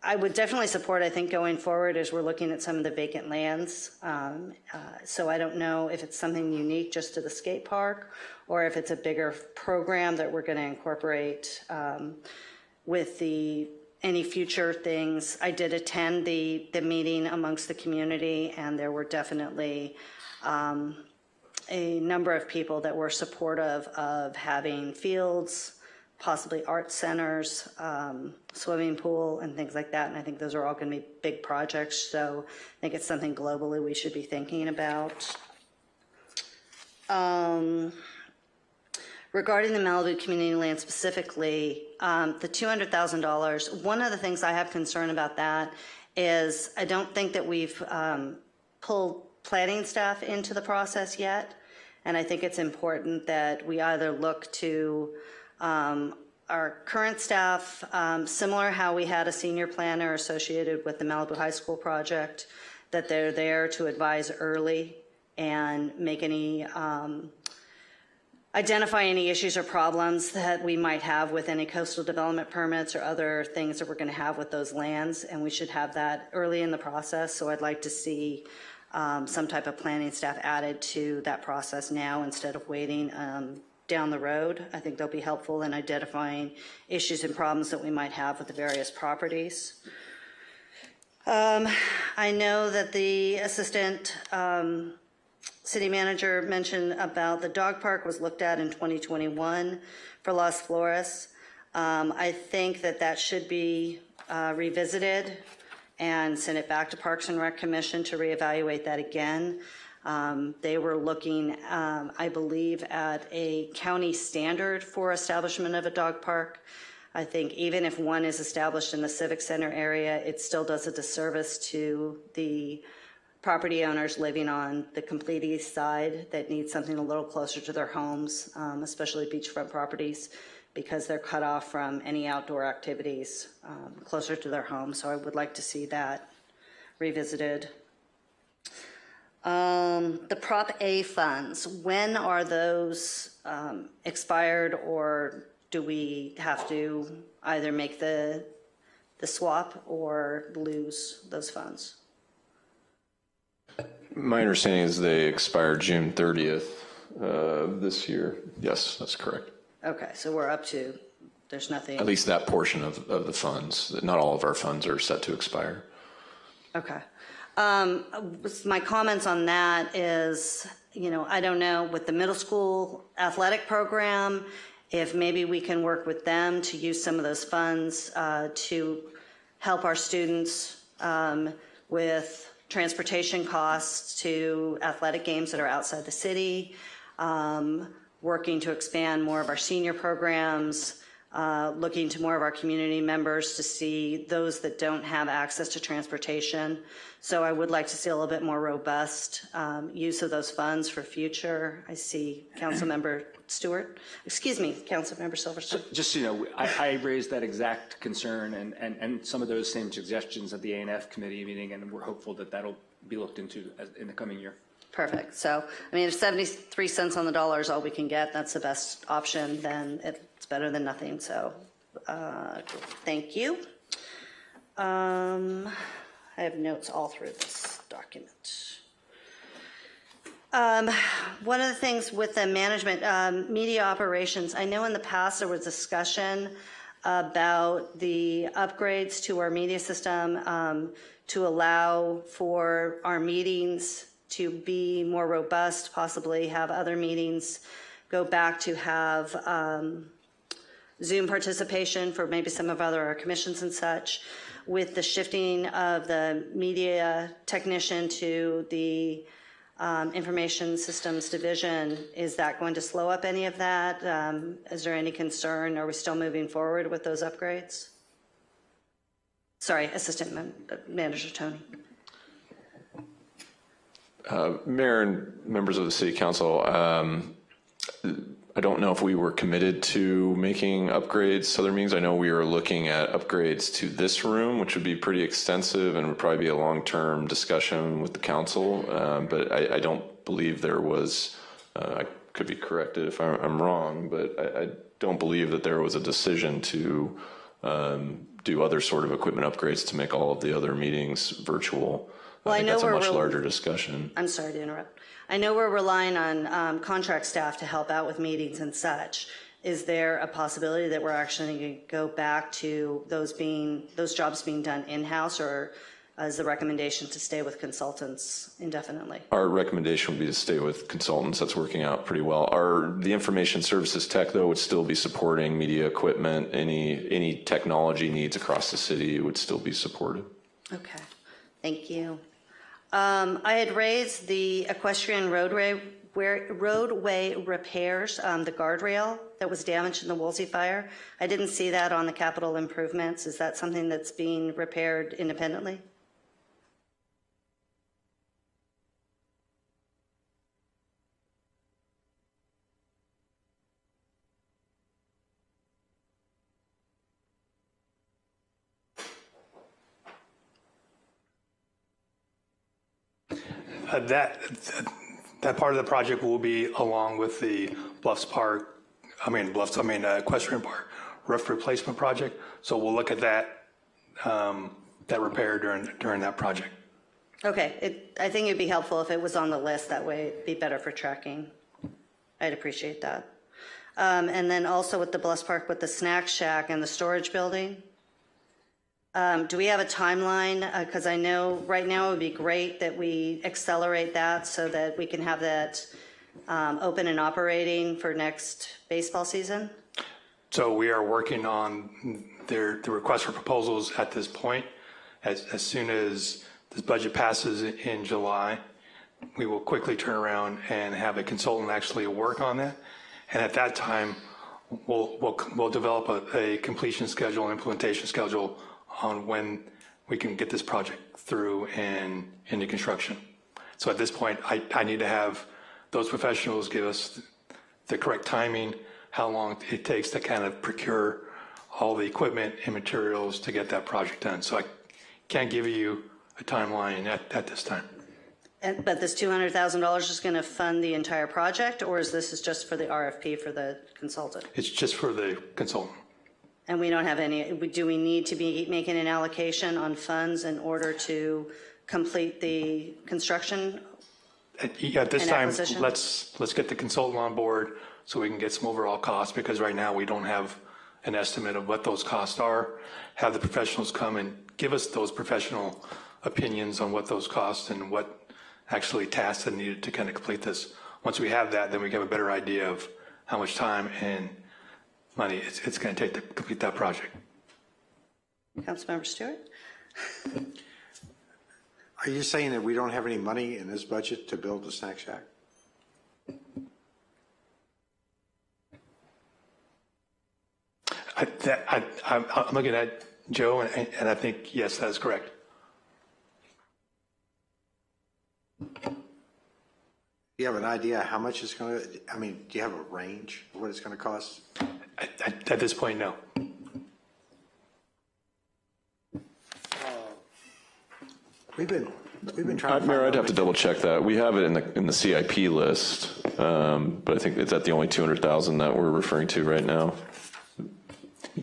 I would definitely support, I think, going forward as we're looking at some of the vacant lands. So I don't know if it's something unique just to the skate park or if it's a bigger program that we're going to incorporate with any future things. I did attend the meeting amongst the community, and there were definitely a number of people that were supportive of having fields, possibly art centers, swimming pool, and things like that. And I think those are all going to be big projects. So I think it's something globally we should be thinking about. Regarding the Malibu community land specifically, the $200,000, one of the things I have concern about that is I don't think that we've pulled planning staff into the process yet. And I think it's important that we either look to our current staff, similar how we had a senior planner associated with the Malibu High School project, that they're there to advise early and make any, identify any issues or problems that we might have with any coastal development permits or other things that we're going to have with those lands, and we should have that early in the process. So I'd like to see some type of planning staff added to that process now instead of waiting down the road. I think they'll be helpful in identifying issues and problems that we might have with the various properties. I know that the assistant city manager mentioned about the dog park was looked at in 2021 for Las Flores. I think that that should be revisited and send it back to Parks and Rec Commission to reevaluate that again. They were looking, I believe, at a county standard for establishment of a dog park. I think even if one is established in the Civic Center area, it still does a disservice to the property owners living on the complete east side that need something a little closer to their homes, especially beachfront properties, because they're cut off from any outdoor activities closer to their home. So I would like to see that revisited. The Prop A funds, when are those expired, or do we have to either make the swap or lose those funds? My understanding is they expired June 30th this year. Yes, that's correct. Okay, so we're up to, there's nothing. At least that portion of the funds. Not all of our funds are set to expire. Okay. My comments on that is, I don't know, with the middle school athletic program, if maybe we can work with them to use some of those funds to help our students with transportation costs to athletic games that are outside the city, working to expand more of our senior programs, looking to more of our community members to see those that don't have access to transportation. So I would like to see a little bit more robust use of those funds for future. I see Councilmember Stewart, Councilmember Silverstone. Just so you know, I raised that exact concern and some of those same suggestions at the A&F committee meeting, and we're hopeful that that'll be looked into in the coming year. Perfect. So, if 73 cents on the dollar is all we can get, that's the best option, then it's better than nothing. So, thank you. I have notes all through this document. One of the things with the management, media operations, I know in the past there was discussion about the upgrades to our media system to allow for our meetings to be more robust, possibly have other meetings go back to have Zoom participation for maybe some of our commissions and such. with the shifting of the media technician to the Information Systems Division, is that going to slow up any of that? Is there any concern? Are we still moving forward with those upgrades? Sorry, Assistant Manager Tony. Mayor and members of the City Council, I don't know if we were committed to making upgrades to other meetings. I know we were looking at upgrades to this room, which would be pretty extensive and would probably be a long-term discussion with the council. But I don't believe there was, I could be corrected if I'm wrong, but I don't believe that there was a decision to do other sort of equipment upgrades to make all of the other meetings virtual. Well, I think that's a much larger discussion. I'm sorry to interrupt. I know we're relying on contract staff to help out with meetings and such. Is there a possibility that we're actually going to go back to those jobs being done in-house, or is the recommendation to stay with consultants indefinitely? Our recommendation would be to stay with consultants. That's working out pretty well. The information services tech, though, would still be supporting media equipment. Any technology needs across the city would still be supported. Okay, thank you. I had raised the equestrian roadway repairs, the guardrail that was damaged in the Woolsey fire. I didn't see that on the capital improvements. Is that something that's being repaired independently? That part of the project will be along with the Equestrian Park roof replacement project. So we'll look at that repair during that project. Okay, I think it'd be helpful if it was on the list. That way it'd be better for tracking. I'd appreciate that. And then also with the Bluffs Park with the snack shack and the storage building. Do we have a timeline? Because I know right now it would be great that we accelerate that so that we can have that open and operating for next baseball season. So we are working on the request for proposals at this point. As soon as this budget passes in July, we will quickly turn around and have a consultant actually work on that. And at that time, we'll develop a completion schedule, implementation schedule on when we can get this project through and into construction. So at this point, I need to have those professionals give us the correct timing, how long it takes to kind of procure all the equipment and materials to get that project done. So I can't give you a timeline at this time. But this $200,000 is going to fund the entire project, or is this just for the RFP for the consultant? It's just for the consultant. And we don't have any, do we need to be making an allocation on funds in order to complete the construction? At this time, let's get the consultant on board so we can get some overall costs, because right now we don't have an estimate of what those costs are. Have the professionals come and give us those professional opinions on what those costs and what actually tasks are needed to kind of complete this. Once we have that, then we have a better idea of how much time and money it's going to take to complete that project. Councilmember Stewart? Are you saying that we don't have any money in this budget to build the snack shack? I'm looking at Joe, and I think, yes, that is correct. Do you have an idea how much it's going to, do you have a range of what it's going to cost? At this point, no. We've been trying to Mayor, I'd have to double check that. We have it in the CIP list, but I think it's at the only 200,000 that we're referring to right now.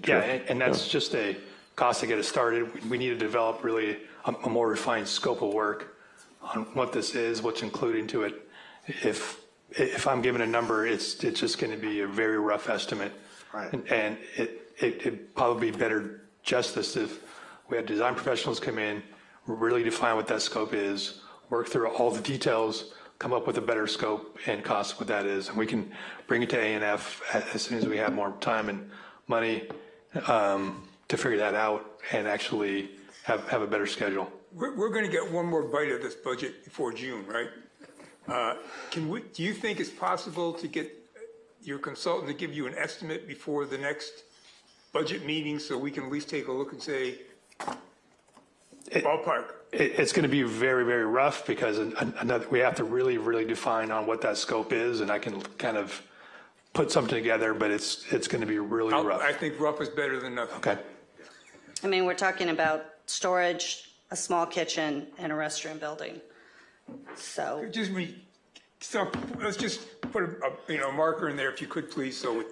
Yeah, and that's just a cost to get us started. We need to develop really a more refined scope of work on what this is, what's included into it. If I'm given a number, it's just going to be a very rough estimate. Right. And it'd probably be better justice if we had design professionals come in, really define what that scope is, work through all the details, come up with a better scope and cost of what that is. And we can bring it to A&F as soon as we have more time and money to figure that out and actually have a better schedule. We're going to get one more bite of this budget before June, right? Do you think it's possible to get your consultant to give you an estimate before the next budget meeting so we can at least take a look and say, ballpark? It's going to be very, very rough because we have to really, really define on what that scope is, and I can kind of put something together, but it's going to be really rough. I think rough is better than nothing. Okay. I mean, we're talking about storage, a small kitchen, and a restroom building. So let's just put a marker in there if you could, please. So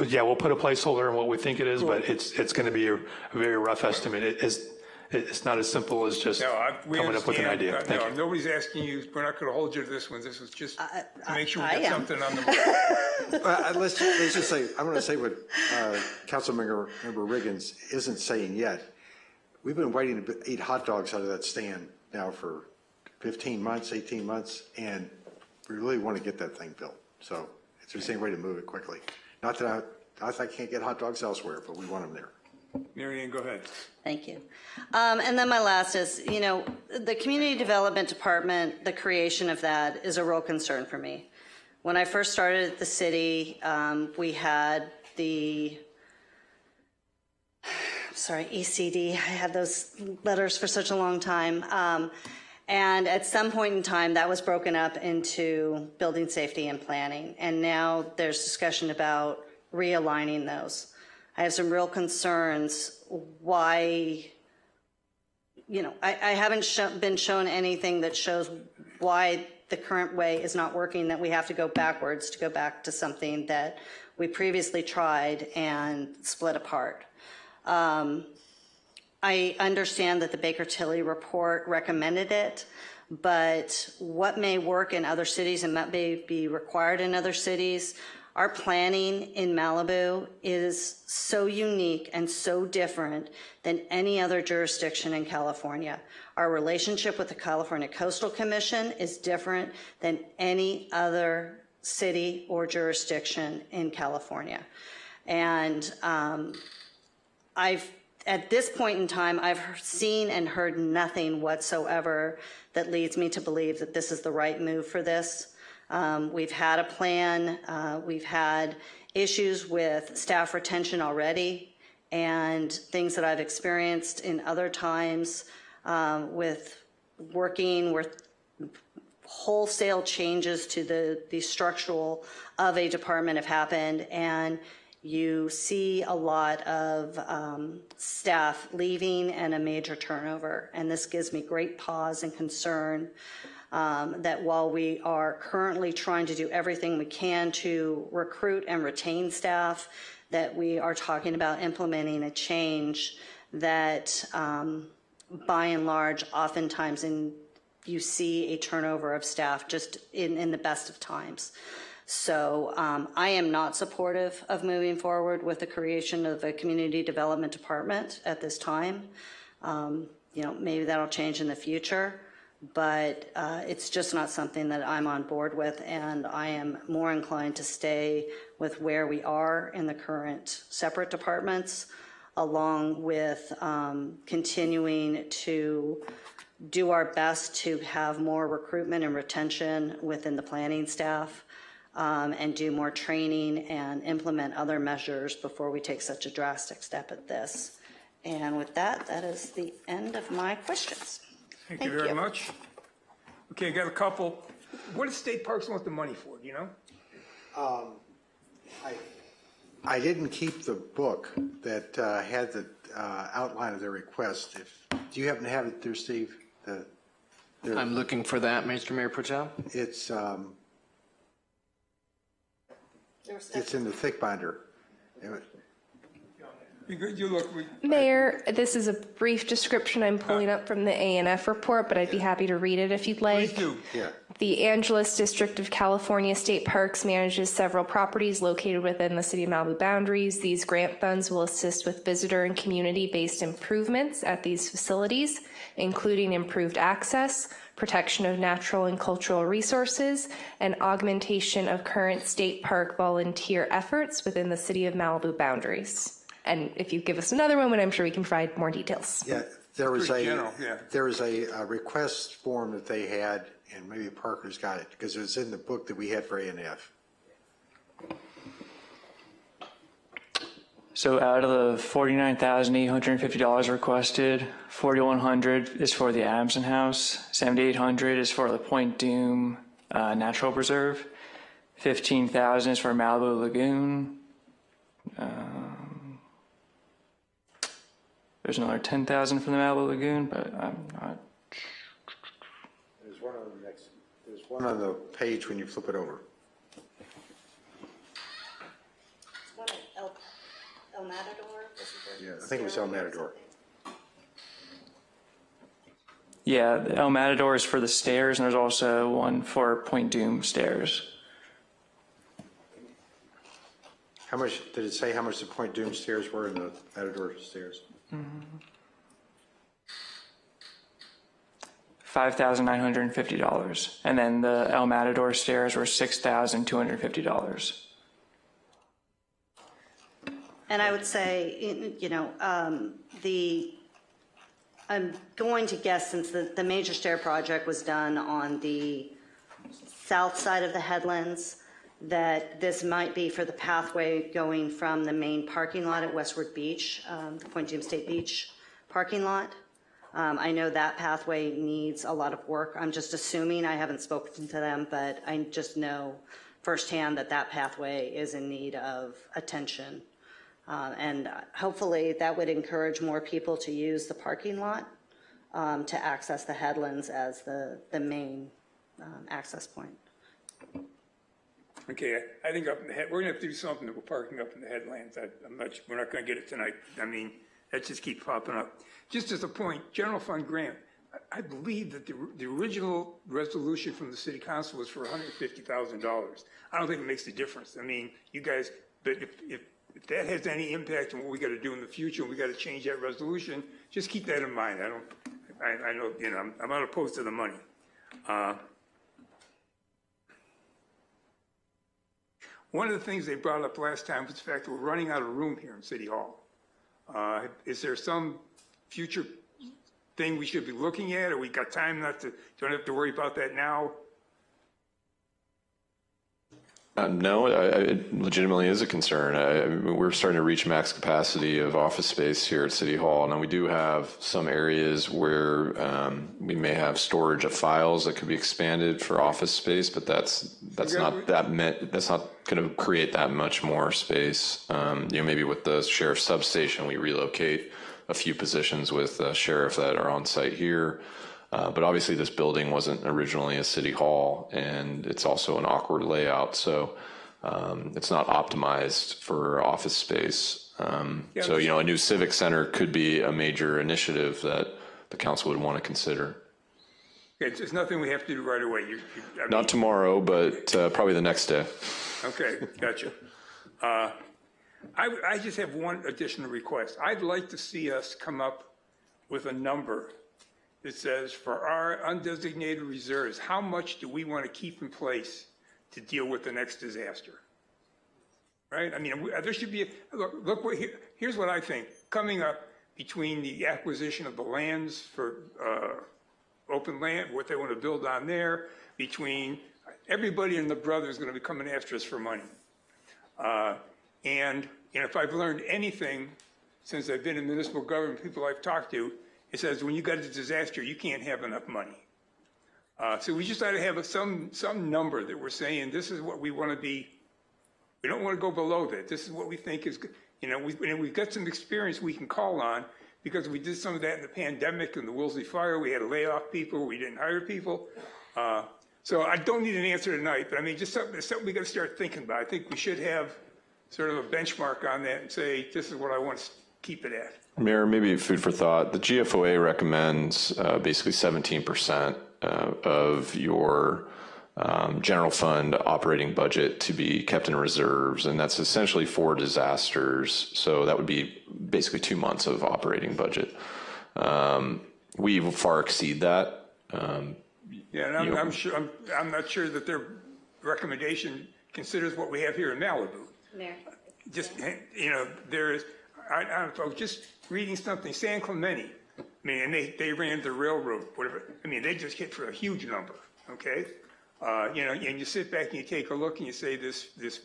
yeah, we'll put a placeholder on what we think it is, but it's going to be a very rough estimate. It's not as simple as just coming up with an idea. Thank you. Nobody's asking you. We're not going to hold you to this one. This was just to make sure we get something on the mark. Let's just say, I'm going to say what Councilmember Riggins isn't saying yet. We've been waiting to eat hot dogs out of that stand now for 15 months, 18 months, and we really want to get that thing built. So it's the same way to move it quickly. Not that I can't get hot dogs elsewhere, but we want them there. Mary Ann, go ahead. thank you. And then my last is, the Community Development Department, the creation of that is a real concern for me. When I first started at the city, we had the ECD. I had those letters for such a long time. And at some point in time, that was broken up into building safety and planning. And now there's discussion about realigning those. I have some real concerns why, I haven't been shown anything that shows why the current way is not working, that we have to go backwards to go back to something that we previously tried and split apart. I understand that the Baker-Tilly report recommended it, but what may work in other cities and may be required in other cities, our planning in Malibu is so unique and so different than any other jurisdiction in California. Our relationship with the California Coastal Commission is different than any other city or jurisdiction in California. And at this point in time, I've seen and heard nothing whatsoever that leads me to believe that this is the right move for this. We've had a plan. We've had issues with staff retention already and things that I've experienced in other times with working with wholesale changes to the structural of a department have happened, and you see a lot of staff leaving and a major turnover. And this gives me great pause and concern that while we are currently trying to do everything we can to recruit and retain staff, that we are talking about implementing a change that by and large, oftentimes you see a turnover of staff just in the best of times. So I am not supportive of moving forward with the creation of a community development department at this time. Maybe that'll change in the future, but it's just not something that I'm on board with, and I am more inclined to stay with where we are in the current separate departments, along with continuing to do our best to have more recruitment and retention within the planning staff, and do more training and implement other measures before we take such a drastic step at this. And with that, that is the end of my questions. Thank you very much. Okay, I got a couple. What does State Parks want the money for, do you know? I didn't keep the book that had the outline of their request. Do you happen to have it there, Steve? I'm looking for that, Mr. Mayor Pro Tem. It's in the thick binder. Mayor, this is a brief description I'm pulling up from the ANF report, but I'd be happy to read it if you'd like. Please do. Yeah. The Angeles District of California State Parks manages several properties located within the City of Malibu boundaries. These grant funds will assist with visitor and community-based improvements at these facilities, including improved access, protection of natural and cultural resources, and augmentation of current state park volunteer efforts within the City of Malibu boundaries. And if you give us another moment, I'm sure we can provide more details. Yeah, There was Pretty general, yeah. there was a request form that they had, and maybe Parker's got it, because it was in the book that we had for A&F. So out of the $49,850 requested, $4,100 is for the Adamson House, $7,800 is for the Point Doom Natural Preserve, $15,000 is for Malibu Lagoon. There's another $10,000 for the Malibu Lagoon, but I'm not. There's one on the next. There's one on the page when you flip it over. El Matador? Yeah, I think it was El Matador. Yeah, the El Matador is for the stairs, and there's also one for Point Doom stairs. How much did it say? How much the Point Doom stairs were in the Matador stairs? $5,950, and then the El Matador stairs were $6,250. And I would say, you know, I'm going to guess, since the major stair project was done on the south side of the headlands, that this might be for the pathway going from the main parking lot at Westward Beach, the Point Doom State Beach parking lot. I know that pathway needs a lot of work. I'm just assuming, I haven't spoken to them, but I just know firsthand that that pathway is in need of attention. And hopefully that would encourage more people to use the parking lot to access the headlands as the main access point. Okay, I think up in the head, we're gonna have to do something with parking up in the headlands. We're not gonna get it tonight. I mean, that just keeps popping up. Just as a point, general fund grant, I believe that the original resolution from the city council was for $150,000. I don't think it makes a difference. I mean, you guys, but if that has any impact on what we got to do in the future, and we got to change that resolution, just keep that in mind. I know, you know, I'm not opposed to the money. One of the things they brought up last time was the fact that we're running out of room here in City Hall. Is there some future thing we should be looking at, or we got time don't have to worry about that now? No, it legitimately is a concern. We're starting to reach max capacity of office space here at City Hall. Now, we do have some areas where we may have storage of files that could be expanded for office space, but that's not going to create that much more space. You know, maybe with the sheriff's substation, we relocate a few positions with the sheriff that are on site here. But obviously this building wasn't originally a city hall, and it's also an awkward layout, so it's not optimized for office space. So, you know, a new civic center could be a major initiative that the council would want to consider. It's nothing we have to do right away. Not tomorrow, but probably the next day. Okay, gotcha. I just have one additional request. I'd like to see us come up with a number that says, for our undesignated reserves, how much do we want to keep in place to deal with the next disaster? Right? I mean, there should be, here's what I think. Coming up between the acquisition of the lands for open land, what they want to build on there, between everybody and the brother is going to be coming after us for money. And if I've learned anything since I've been in municipal government, people I've talked to, it says when you got a disaster, you can't have enough money. So we just ought to have some number that we're saying, this is what we want to be. We don't want to go below that. This is what we think is, you know, we've got some experience we can call on, because we did some of that in the pandemic and the Woolsey fire. We had to lay off people. We didn't hire people. So I don't need an answer tonight, but I mean, just something we got to start thinking about. I think we should have sort of a benchmark on that and say, this is what I want to keep it at. Mayor, maybe food for thought. The GFOA recommends basically 17% of your general fund operating budget to be kept in reserves, and that's essentially for disasters. So that would be basically 2 months of operating budget. We far exceed that. Yeah, and I'm not sure that their recommendation considers what we have here in Malibu. Mayor. Just, you know, there is, I don't know, just reading something, San Clemente, mean, and they ran the railroad, whatever. I mean, they just hit for a huge number, okay? You know, and you sit back and you take a look and you say this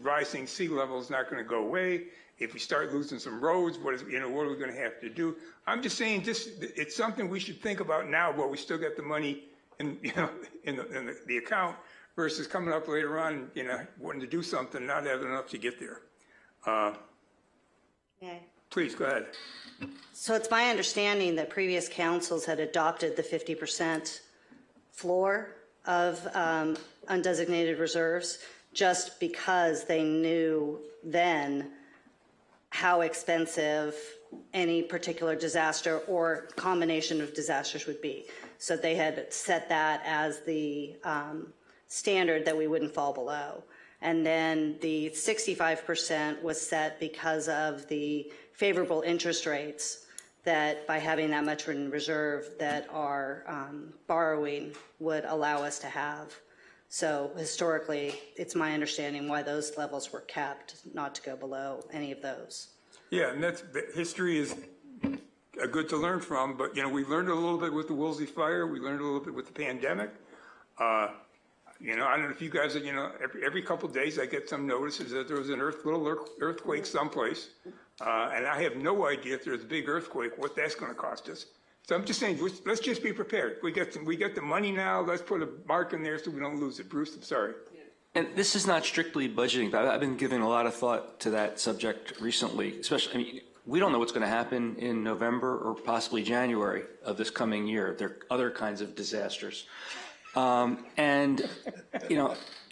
rising sea level is not going to go away. If we start losing some roads, what are we going to have to do? I'm just saying it's something we should think about now while we still got the money in the account versus coming up later on, wanting to do something, not having enough to get there. Please, go ahead. So it's my understanding that previous councils had adopted the 50% floor of undesignated reserves just because they knew then how expensive any particular disaster or combination of disasters would be. So they had set that as the standard that we wouldn't fall below. And then the 65% was set because of the favorable interest rates that by having that much in reserve that our borrowing would allow us to have. So historically, it's my understanding why those levels were kept, not to go below any of those. Yeah, and history is good to learn from, but we learned a little bit with the Woolsey fire. We learned a little bit with the pandemic. I don't know if you guys, every couple of days I get some notices that there was a little earthquake someplace, and I have no idea if there's a big earthquake what that's going to cost us. So I'm just saying, let's just be prepared. We get the money now. Let's put a mark in there so we don't lose it. Bruce, I'm sorry. And this is not strictly budgeting, but I've been giving a lot of thought to that subject recently, especially, we don't know what's going to happen in November or possibly January of this coming year. There are other kinds of disasters.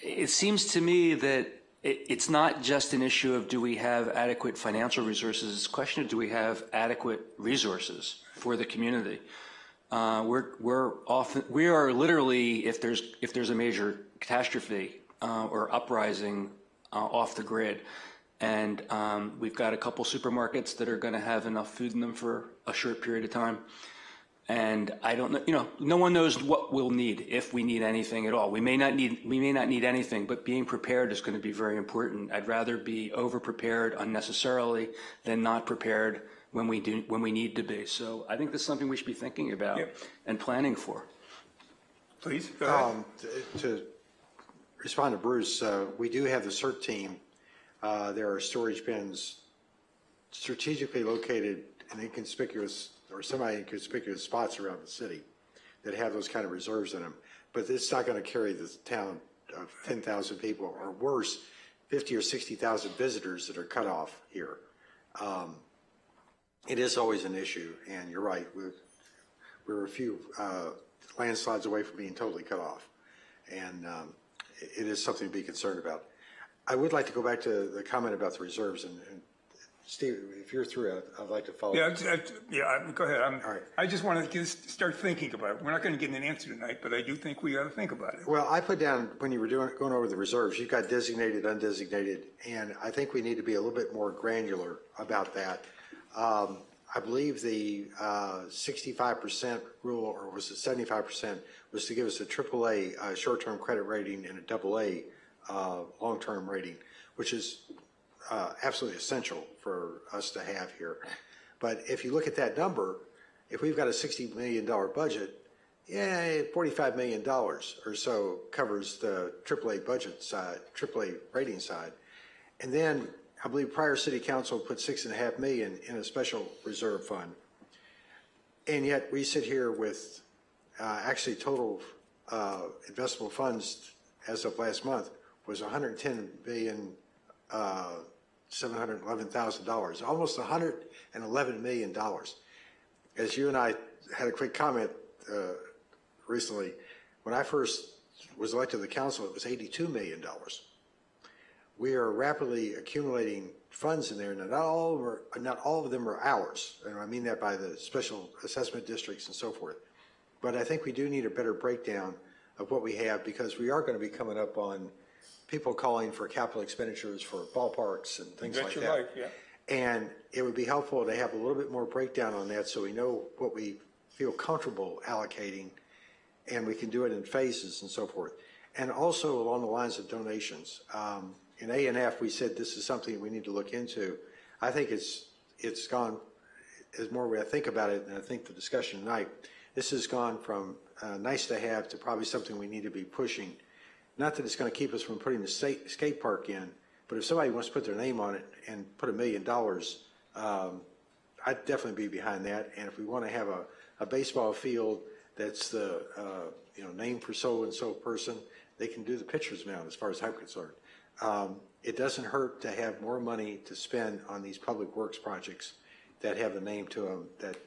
It seems to me that it's not just an issue of do we have adequate financial resources, it's a question of do we have adequate resources for the community. We are literally, if there's a major catastrophe or uprising off the grid, and we've got a couple supermarkets that are going to have enough food in them for a short period of time. And I don't know, no one knows what we'll need, if we need anything at all. We may not need anything, but being prepared is going to be very important. I'd rather be over-prepared unnecessarily than not prepared when we need to be. So I think that's something we should be thinking about and planning for. Please, go ahead. To respond to Bruce, we do have the CERT team. There are storage bins strategically located in inconspicuous or semi-inconspicuous spots around the city that have those kind of reserves in them. But it's not going to carry the town of 10,000 people or worse, 50 or 60,000 visitors that are cut off here. It is always an issue, and you're right. We're a few landslides away from being totally cut off, and it is something to be concerned about. I would like to go back to the comment about the reserves, and Steve, if you're through, I'd like to follow. Go ahead. I just want to start thinking about it. We're not going to get an answer tonight, but I do think we ought to think about it. Well, I put down when you were going over the reserves, you've got designated, undesignated, and I think we need to be a little bit more granular about that. I believe the 65% rule, or was it 75%, was to give us a AAA short-term credit rating and a AA long-term rating, which is absolutely essential for us to have here. But if you look at that number, if we've got a $60 million budget, $45 million or so covers the AAA budget side, AAA rating side. And then I believe prior city council put $6.5 million in a special reserve fund. And yet we sit here with actually total investable funds as of last month was $110,711,000, almost $111 million. As you and I had a quick comment recently, when I first was elected to the council, it was $82 million. We are rapidly accumulating funds in there, and not all of them are ours. And I mean that by the special assessment districts and so forth. But I think we do need a better breakdown of what we have, because we are going to be coming up on people calling for capital expenditures for ballparks and things like that. And it would be helpful to have a little bit more breakdown on that so we know what we feel comfortable allocating, and we can do it in phases and so forth. And also along the lines of donations. In A&F, we said this is something we need to look into. I think it's gone as more I think about it, and I think the discussion tonight, this has gone from nice to have to probably something we need to be pushing. Not that it's going to keep us from putting the skate park in, but if somebody wants to put their name on it and put $1 million, I'd definitely be behind that. And if we want to have a baseball field that's the name for so and so person, they can do the pitcher's mound as far as I'm concerned. It doesn't hurt to have more money to spend on these public works projects that have a name to them that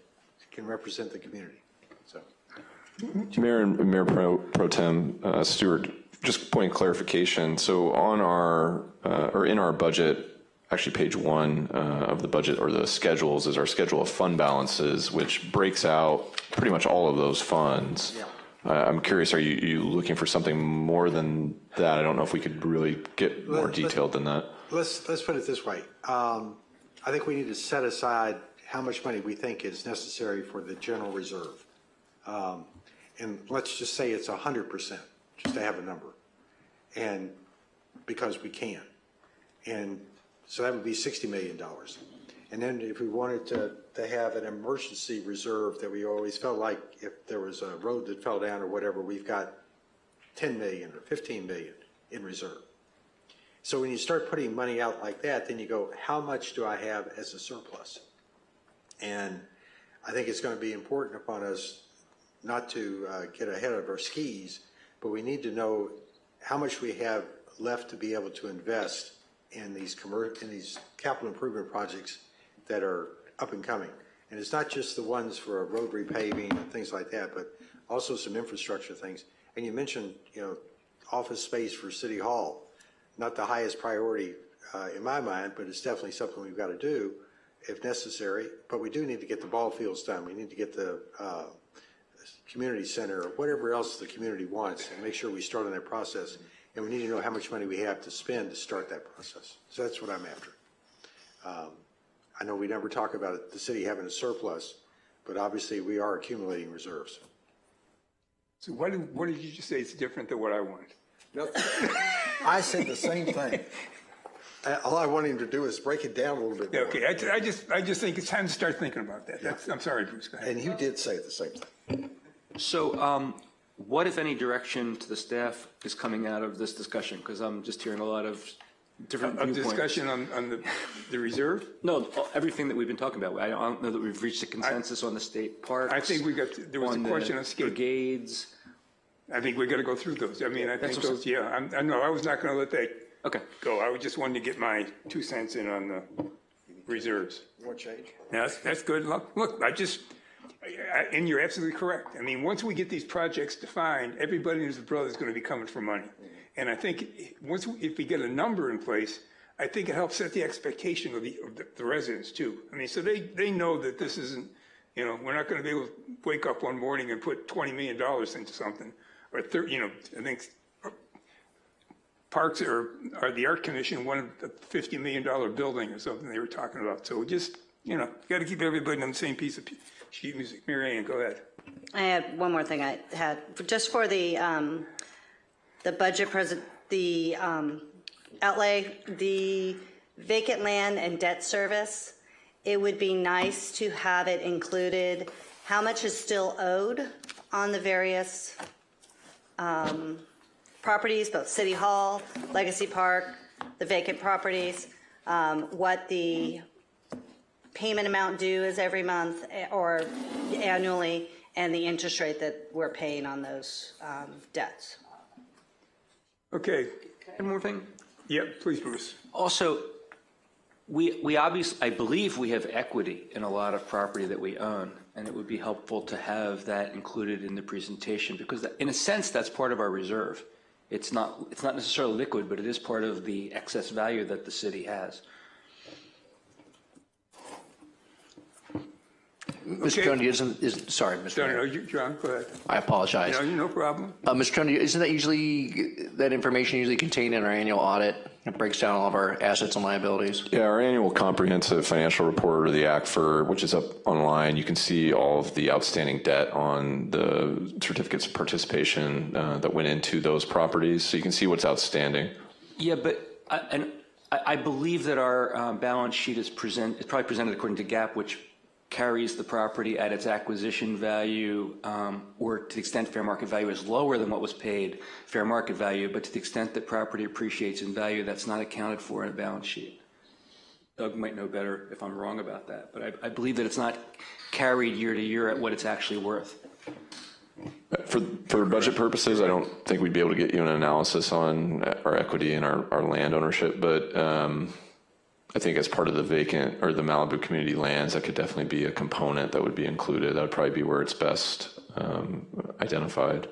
can represent the community. So, Mayor and Mayor Pro Tem Stewart, just point of clarification. So on our, or in our budget, actually page 1 of the budget or the schedules is our schedule of fund balances, which breaks out pretty much all of those funds. Yeah. I'm curious, are you looking for something more than that? I don't know if we could really get more detailed than that. Let's put it this way. I think we need to set aside how much money we think is necessary for the general reserve. And let's just say it's 100%, just to have a number. And because we can. And so that would be $60 million. And then if we wanted to have an emergency reserve that we always felt like if there was a road that fell down or whatever, we've got 10 million or 15 million in reserve. So when you start putting money out like that, then you go, how much do I have as a surplus? And I think it's going to be important upon us not to get ahead of our skis, but we need to know how much we have left to be able to invest in these capital improvement projects that are up and coming. And it's not just the ones for a road repaving and things like that, but also some infrastructure things. And you mentioned, office space for City Hall. Not the highest priority in my mind, but it's definitely something we've got to do if necessary. But we do need to get the ball fields done. We need to get the community center or whatever else the community wants and make sure we start on that process. And we need to know how much money we have to spend to start that process. So that's what I'm after. I know we never talk about the city having a surplus, but obviously we are accumulating reserves. So what did you just say is different than what I want? Nothing. I said the same thing. All I want him to do is break it down a little bit more. Okay, I just think it's time to start thinking about that. I'm sorry, Bruce. Go ahead. And you did say the same thing. So what, if any, direction to the staff is coming out of this discussion? Because I'm just hearing a lot of different viewpoints. Discussion on the reserve? No, everything that we've been talking about. I don't know that we've reached a consensus on the state parks. I think there was a question on skate brigades. I think we got to go through those. I mean, I think those, I know, I was not going to let that go. I just wanted to get my 2 cents in on the reserves. You want change? Yeah, that's good. Look, and you're absolutely correct. I mean, once we get these projects defined, everybody and his brother is going to be coming for money. And I think if we get a number in place, I think it helps set the expectation of the residents too. I mean, so they know that this isn't, we're not going to be able to wake up one morning and put $20 million into something. Or I think Parks or the Art Commission wanted a $50 million building or something they were talking about. So just, got to keep everybody on the same piece of sheet music. Mary Ann, go ahead. I had one more thing I had just for the budget outlay, the vacant land and debt service. It would be nice to have it included how much is still owed on the various properties, both City Hall, Legacy Park, the vacant properties, what the payment amount due is every month or annually, and the interest rate that we're paying on those debts. Okay. One more thing? Yep, please, Bruce. Also, we obviously, I believe we have equity in a lot of property that we own, and it would be helpful to have that included in the presentation because in a sense that's part of our reserve. It's not necessarily liquid, but it is part of the excess value that the city has. Mr. Tony, sorry, Mr. Mayor. No, John, go ahead. I apologize. No problem. Mr. Tony, isn't that information usually contained in our annual audit? It breaks down all of our assets and liabilities. Yeah, our annual comprehensive financial report, or the ACFR, which is up online, you can see all of the outstanding debt on the certificates of participation that went into those properties. So you can see what's outstanding. Yeah, but I believe that our balance sheet is probably presented according to GAAP, which carries the property at its acquisition value, or to the extent fair market value is lower than what was paid fair market value, but to the extent that property appreciates in value, that's not accounted for in a balance sheet. Doug might know better if I'm wrong about that, but I believe that it's not carried year to year at what it's actually worth. For budget purposes, I don't think we'd be able to get you an analysis on our equity and our land ownership, but I think as part of the vacant or the Malibu community lands, that could definitely be a component that would be included. That would probably be where it's best identified.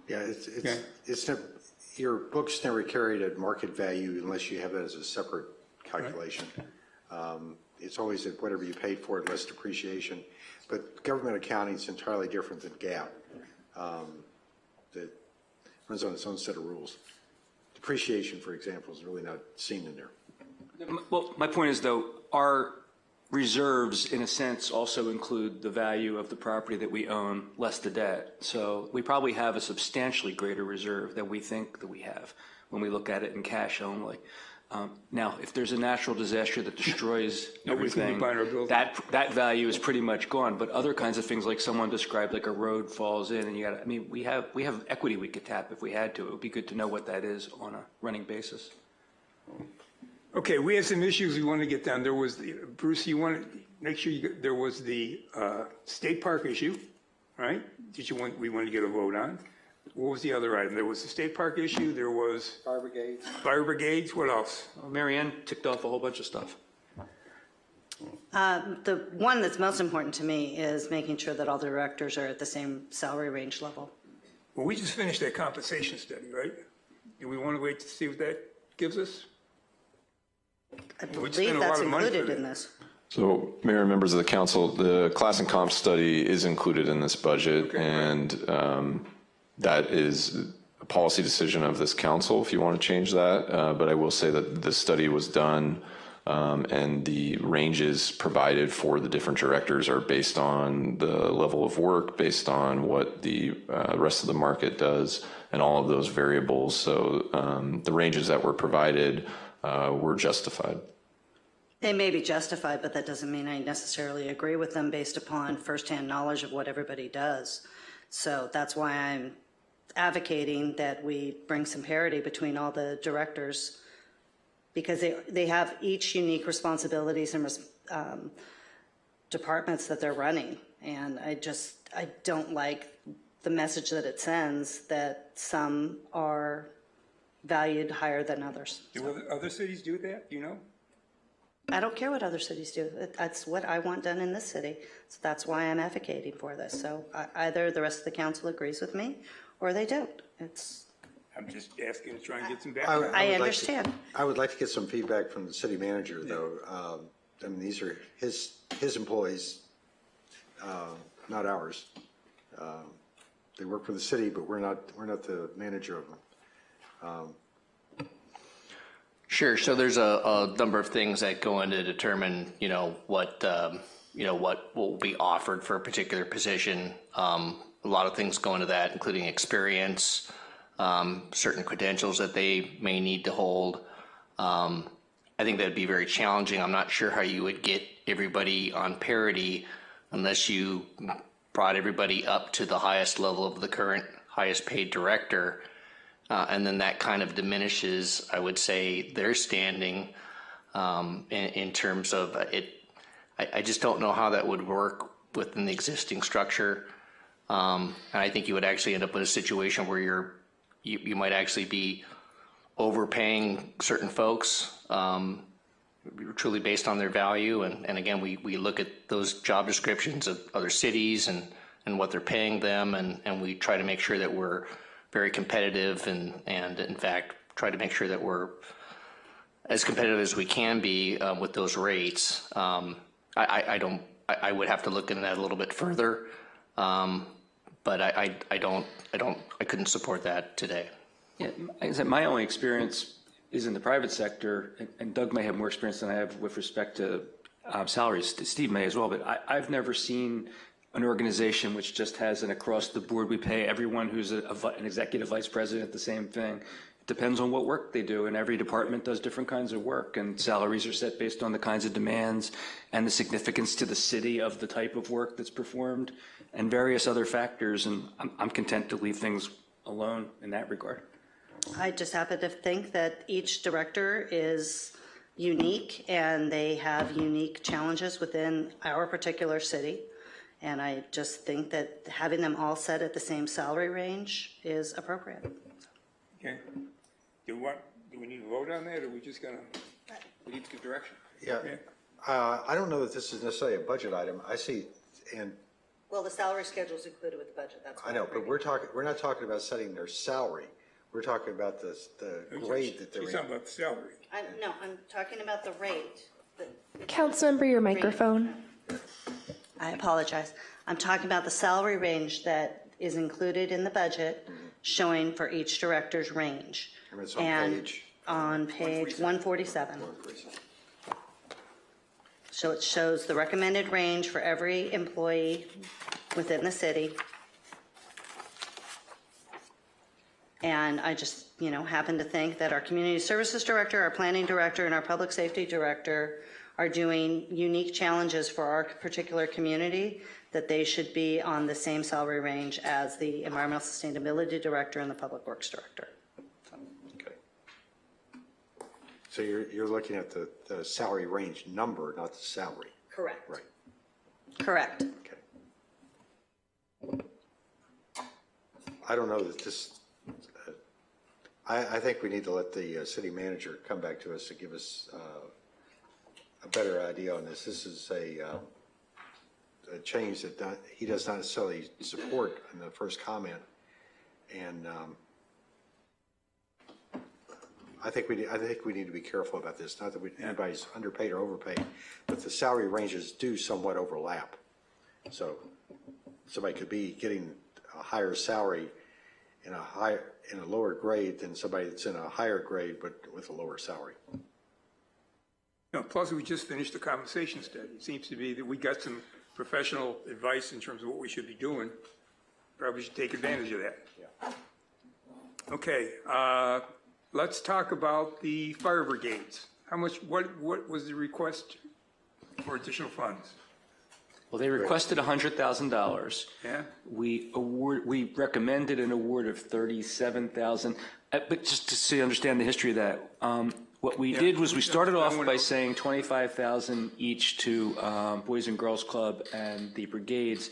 Yeah, it's never, your book's never carried at market value unless you have it as a separate calculation. It's always at whatever you paid for it less depreciation. But government accounting is entirely different than GAAP. That runs on its own set of rules. Depreciation, for example, is really not seen in there. Well, my point is, though, our reserves, in a sense, also include the value of the property that we own, less the debt. So we probably have a substantially greater reserve than we think that we have when we look at it in cash only. Now, if there's a natural disaster that destroys everything, that value is pretty much gone. But other kinds of things, like someone described, like a road falls in, and you got, I mean, we have equity we could tap if we had to. It would be good to know what that is on a running basis. Okay, we have some issues we want to get down. There was the, Bruce, you want to make sure there was the state park issue, right? We want to get a vote on. What was the other item? There was the state park issue. There was Fire brigades. Fire brigades. What else? Well, Marianne ticked off a whole bunch of stuff. The one that's most important to me is making sure that all the directors are at the same salary range level. Well, we just finished that compensation study, right? Do we want to wait to see what that gives us? I believe that's included in this. So, Mayor and members of the council, the class and comp study is included in this budget, and that is a policy decision of this council if you want to change that. But I will say that the study was done, and the ranges provided for the different directors are based on the level of work, based on what the rest of the market does, and all of those variables. So the ranges that were provided were justified. They may be justified, but that doesn't mean I necessarily agree with them based upon firsthand knowledge of what everybody does. So that's why I'm advocating that we bring some parity between all the directors, because they have each unique responsibilities and departments that they're running. And I don't like the message that it sends that some are valued higher than others. Do other cities do that? Do you know? I don't care what other cities do. That's what I want done in this city. So that's why I'm advocating for this. So either the rest of the council agrees with me or they don't. I'm just asking to try and get some background. I understand. I would like to get some feedback from the city manager, though. I mean, these are his employees, not ours. They work for the city, but we're not the manager of them. Sure. So there's a number of things that go in to determine, what will be offered for a particular position. A lot of things go into that, including experience, certain credentials that they may need to hold. I think that'd be very challenging. I'm not sure how you would get everybody on parity unless you brought everybody up to the highest level of the current highest paid director. And then that kind of diminishes, I would say, their standing in terms of it. I just don't know how that would work within the existing structure. And I think you would actually end up in a situation where you might actually be overpaying certain folks truly based on their value. And again, we look at those job descriptions of other cities and what they're paying them, and we try to make sure that we're very competitive and in fact try to make sure that we're as competitive as we can be with those rates. I would have to look into that a little bit further, but I couldn't support that today. Yeah, like I said, my only experience is in the private sector, and Doug may have more experience than I have with respect to salaries. Steve may as well, but I've never seen an organization which just has an across the board, we pay everyone who's an executive vice president the same thing. It depends on what work they do, and every department does different kinds of work, and salaries are set based on the kinds of demands and the significance to the city of the type of work that's performed and various other factors, and I'm content to leave things alone in that regard. I just happen to think that each director is unique and they have unique challenges within our particular city. And I just think that having them all set at the same salary range is appropriate. Okay. Do we need to vote on that, or are we just gonna, we need to give direction? Yeah. Okay. I don't know that this is necessarily a budget item. I see, and Well, the salary schedule is included with the budget, that's why. I know, but we're not talking about setting their salary. We're talking about the grade that they're in. She's talking about the salary. No, I'm talking about the rate. Councilmember, your microphone. I apologize. I'm talking about the salary range that is included in the budget, showing for each director's range. And it's on page? On page 147. So it shows the recommended range for every employee within the city. And I just, happen to think that our community services director, our planning director, and our public safety director are doing unique challenges for our particular community, that they should be on the same salary range as the environmental sustainability director and the public works director. Okay. So you're looking at the salary range number, not the salary. Correct. Right. Correct. Okay. I don't know that this, I think we need to let the city manager come back to us to give us a better idea on this. This is a change that he does not necessarily support in the first comment, and I think we need to be careful about this. Not that anybody's underpaid or overpaid, but the salary ranges do somewhat overlap. So somebody could be getting a higher salary in a lower grade than somebody that's in a higher grade but with a lower salary. Plus, we just finished the compensation study. It seems to be that we got some professional advice in terms of what we should be doing. Probably should take advantage of that. Yeah. Okay, let's talk about the fire brigades. How much? What was the request for additional funds? Well, they requested $100,000. Yeah. We recommended an award of $37,000. But just so you understand the history of that, what we did was we started off by saying $25,000 each to Boys and Girls Club and the brigades,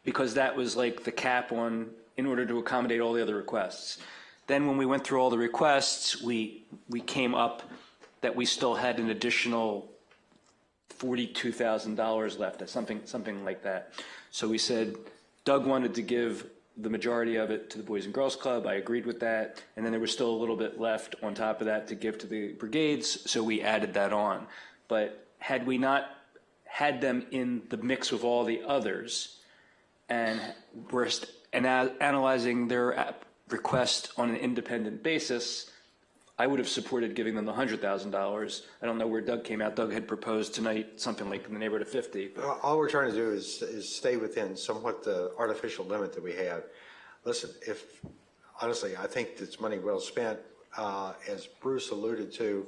because that was like the cap in order to accommodate all the other requests. Then when we went through all the requests, we came up that we still had an additional $42,000 left, something like that. So we said, Doug wanted to give the majority of it to the Boys and Girls Club. I agreed with that. And then there was still a little bit left on top of that to give to the brigades, so we added that on. But had we not had them in the mix with all the others and were analyzing their request on an independent basis, I would have supported giving them the $100,000. I don't know where Doug came out. Doug had proposed tonight something like in the neighborhood of 50. All we're trying to do is stay within somewhat the artificial limit that we have. Listen, honestly, I think it's money well spent. As Bruce alluded to,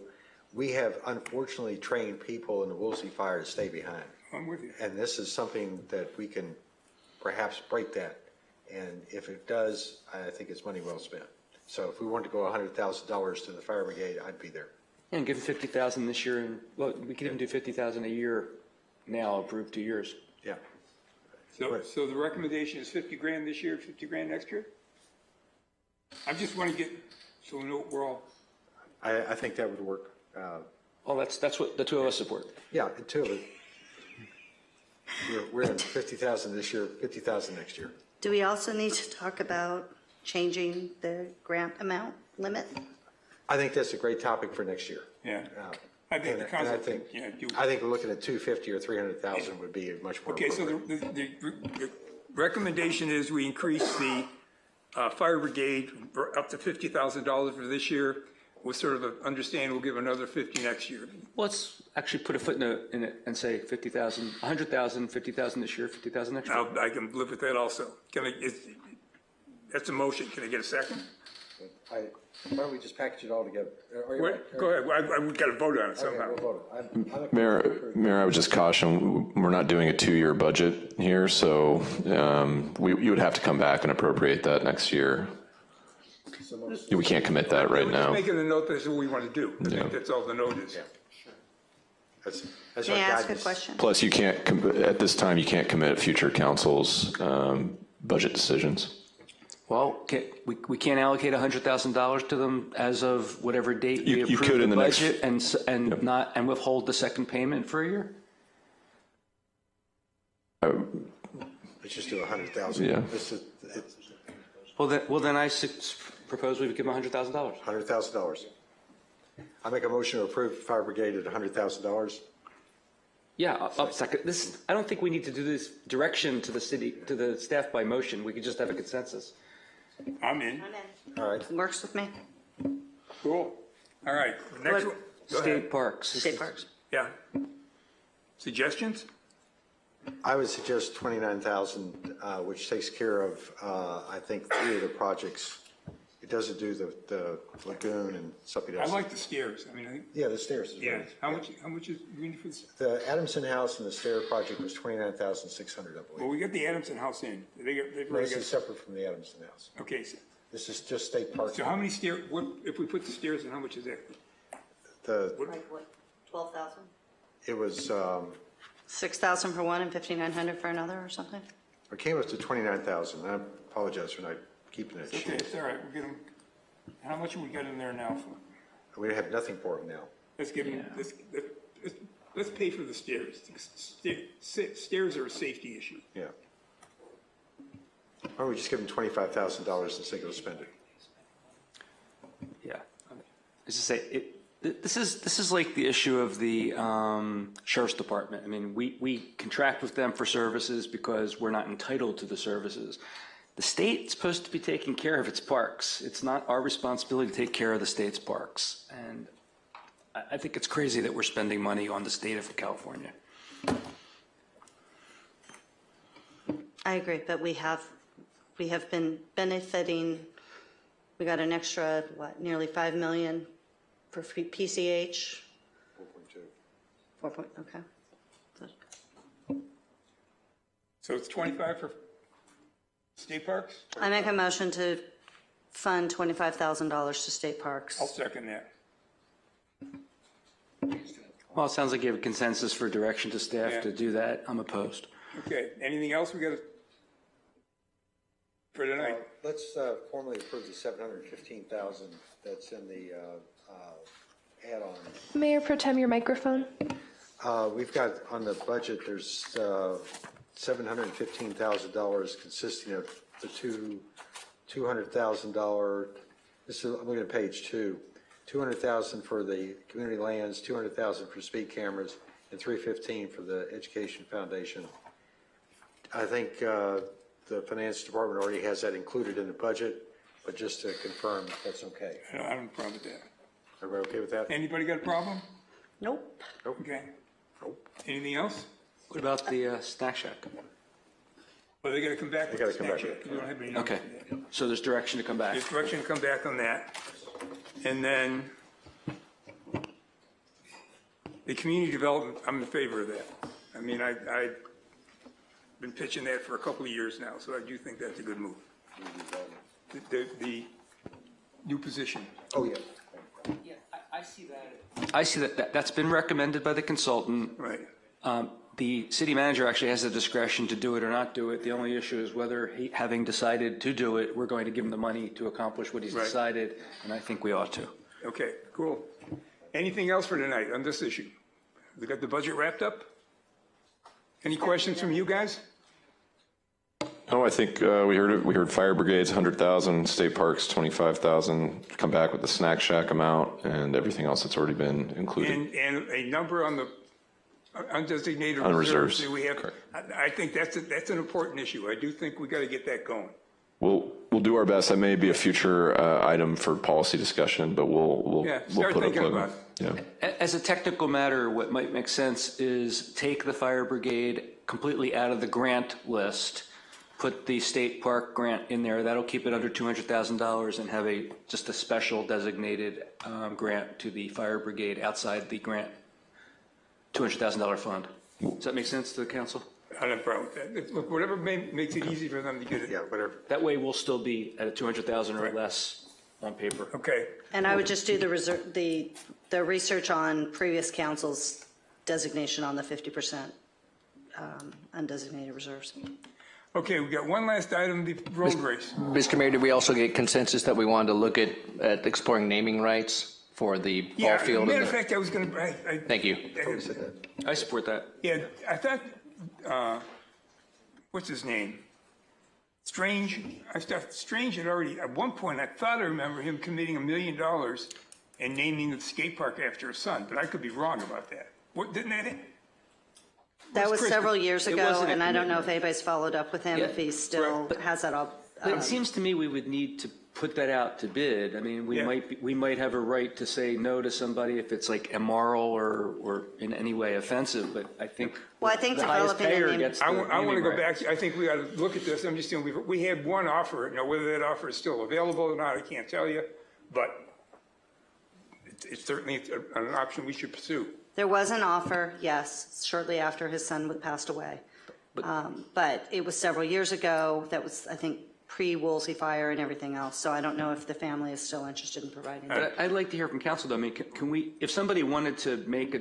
we have unfortunately trained people in the Woolsey Fire to stay behind. I'm with you. And this is something that we can perhaps break that. And if it does, I think it's money well spent. So if we wanted to go $100,000 to the fire brigade, I'd be there. And give $50,000 this year, and well, we could even do $50,000 a year now, approved 2 years. Yeah. So the recommendation is $50,000 this year, $50,000 next year? I just want to get, so we know what we're all. I think that would work. Well, that's what the two of us support. Yeah, the two of it. We're in $50,000 this year, $50,000 next year. Do we also need to talk about changing the grant amount limit? I think that's a great topic for next year. Yeah. I think the council. I think looking at 250 or 300,000 would be much more. Okay, so the recommendation is we increase the fire brigade up to $50,000 for this year. we'll sort of understand we'll give another 50 next year. Let's actually put a footnote in it and say 50,000, 100,000, 50,000 this year, 50,000 next year. I can live with that also. That's a motion. Can I get a second? Why don't we just package it all together? Go ahead. We've got to vote on it somehow. Okay, we'll vote. Mayor, I would just caution, we're not doing a 2-year budget here, so you would have to come back and appropriate that next year. We can't commit that right We're now. just making a note that's what we want to do. I think that's all the note is. That's May I our ask a guidance. question? Plus, you can't, at this time, you can't commit future council's budget decisions. Well, we can't allocate $100,000 to them as of whatever date we You approve could the in the next- budget and withhold the second payment for a year? Let's just do 100,000. Yeah. Well, then I propose we give them $100,000. $100,000. I make a motion to approve fire brigade at $100,000. Yeah, I'll second. I don't think we need to do this direction to the staff by motion. We could just have a consensus. I'm in. All right. Works with me. Cool. All right. Next one. Go State ahead. parks. State parks. Yeah. Suggestions? I would suggest 29,000, which takes care of, I think, 3 of the projects. It doesn't do the lagoon and something I else. like the stairs. I mean, Yeah, the stairs. Is yeah. right. How much is we need for this? The Adamson House and the stair project was 29,600, I believe. Well, we got the Adamson house in. They've No, already this is got, separate from the Adamson House. okay. This is just state park. So how many stairs, if we put the stairs in, how much is that? Like what, 12,000? It was, 6,000 for one and 5,900 for another or something? it came up to 29,000. I apologize for not keeping it. Okay, it's all right. We'll get them. How much have we got in there now? We have nothing for them now. Let's give them, let's pay for the stairs. Stairs are a safety issue. Yeah. Why don't we just give them $25,000 and say go spend it? Yeah. As I say, this is like the issue of the sheriff's department. I mean, we contract with them for services because we're not entitled to the services. The state's supposed to be taking care of its parks. It's not our responsibility to take care of the state's parks. And I think it's crazy that we're spending money on the state of California. I agree, but we have been benefiting. We got an extra, nearly 5 million for PCH? 4.2. Okay. So it's 25 for state parks? I make a motion to fund $25,000 to state parks. I'll second that. Well, it sounds like you have a consensus for direction to staff Yeah. to do that. I'm opposed. Okay, anything else we got for tonight? Let's formally approve the $715,000 that's in the add-on. Mayor Pro Tem, your microphone. We've got on the budget, there's $715,000 consisting of the $200,000. This is, I'm looking at page 2. 200,000 for the community lands, 200,000 for speed cameras, and 315 for the education foundation. I think the finance department already has that included in the budget, but just to confirm, that's okay. I don't have a problem with that. Everybody okay with that? Anybody got a problem? Nope. Okay. Anything else? What about the snack shack? Well, they got to come back. They gotta come back. We don't have any numbers Okay, for that. so there's direction to come back. There's direction to come back on that. And then the community development, I'm in favor of that. I mean, I've been pitching that for a couple of years now, so I do think that's a good move. The new position. Oh, yeah. I see that that's been recommended by the consultant. Right. The city manager actually has the discretion to do it or not do it. The only issue is whether he, having decided to do it, we're going to give him the money to accomplish what he's Right. decided, and I think we ought to. Okay, cool. Anything else for tonight on this issue? We got the budget wrapped up? Any questions from you guys? No, I think we heard fire brigades, 100,000, state parks, 25,000, come back with the snack shack amount and everything else that's already been included. And a number on the undesignated On reserves reserves, that we have. I think that's an important issue. I do think we got to get that going. We'll We'll do our best. That may be a future item for policy discussion, but we'll start put a thinking plug about in. it. Yeah. As a technical matter, what might make sense is take the fire brigade completely out of the grant list, put the state park grant in there. That'll keep it under $200,000 and have just a special designated grant to the fire brigade outside the grant $200,000 fund. Does that make sense to the council? I don't have a problem with that. Look, whatever makes it easy for them to get it. Yeah, whatever. That way we'll still be at a 200,000 or less on paper. Okay. And I would just do the research on previous council's designation on the 50% undesignated reserves. Okay, we got one last item, the road race. Mr. Mayor, did we also get consensus that we wanted to look at exploring naming rights for the ball field? Matter of fact, I was going to. Thank you. I support that. Yeah, I thought, what's his name? Strange. I thought Strange had already, at one point, I thought I remember him committing $1 million and naming the skate park after his son, but I could be wrong about that. What, didn't that? That was Chris- several years it ago, wasn't a and I don't know if commitment. anybody's followed up with him, Yeah, if he still has that all. But it seems to me we would need to put that out to bid. I mean, we might have a right to say no to somebody if it's like immoral or in any way offensive, but I think Well, I think the highest developing a payer name- gets the I want to naming go rights. back. I think we got to look at this. I'm just saying, we had one offer. Now, whether that offer is still available or not, I can't tell you, but it's certainly an option we should pursue. There was an offer, yes, shortly after his son passed away. But it was several years ago. That was, I think, pre-Woolsey fire and everything else. So I don't know if the family is still interested in providing that. But I'd like to hear from council, though. I mean, can we, if somebody wanted to make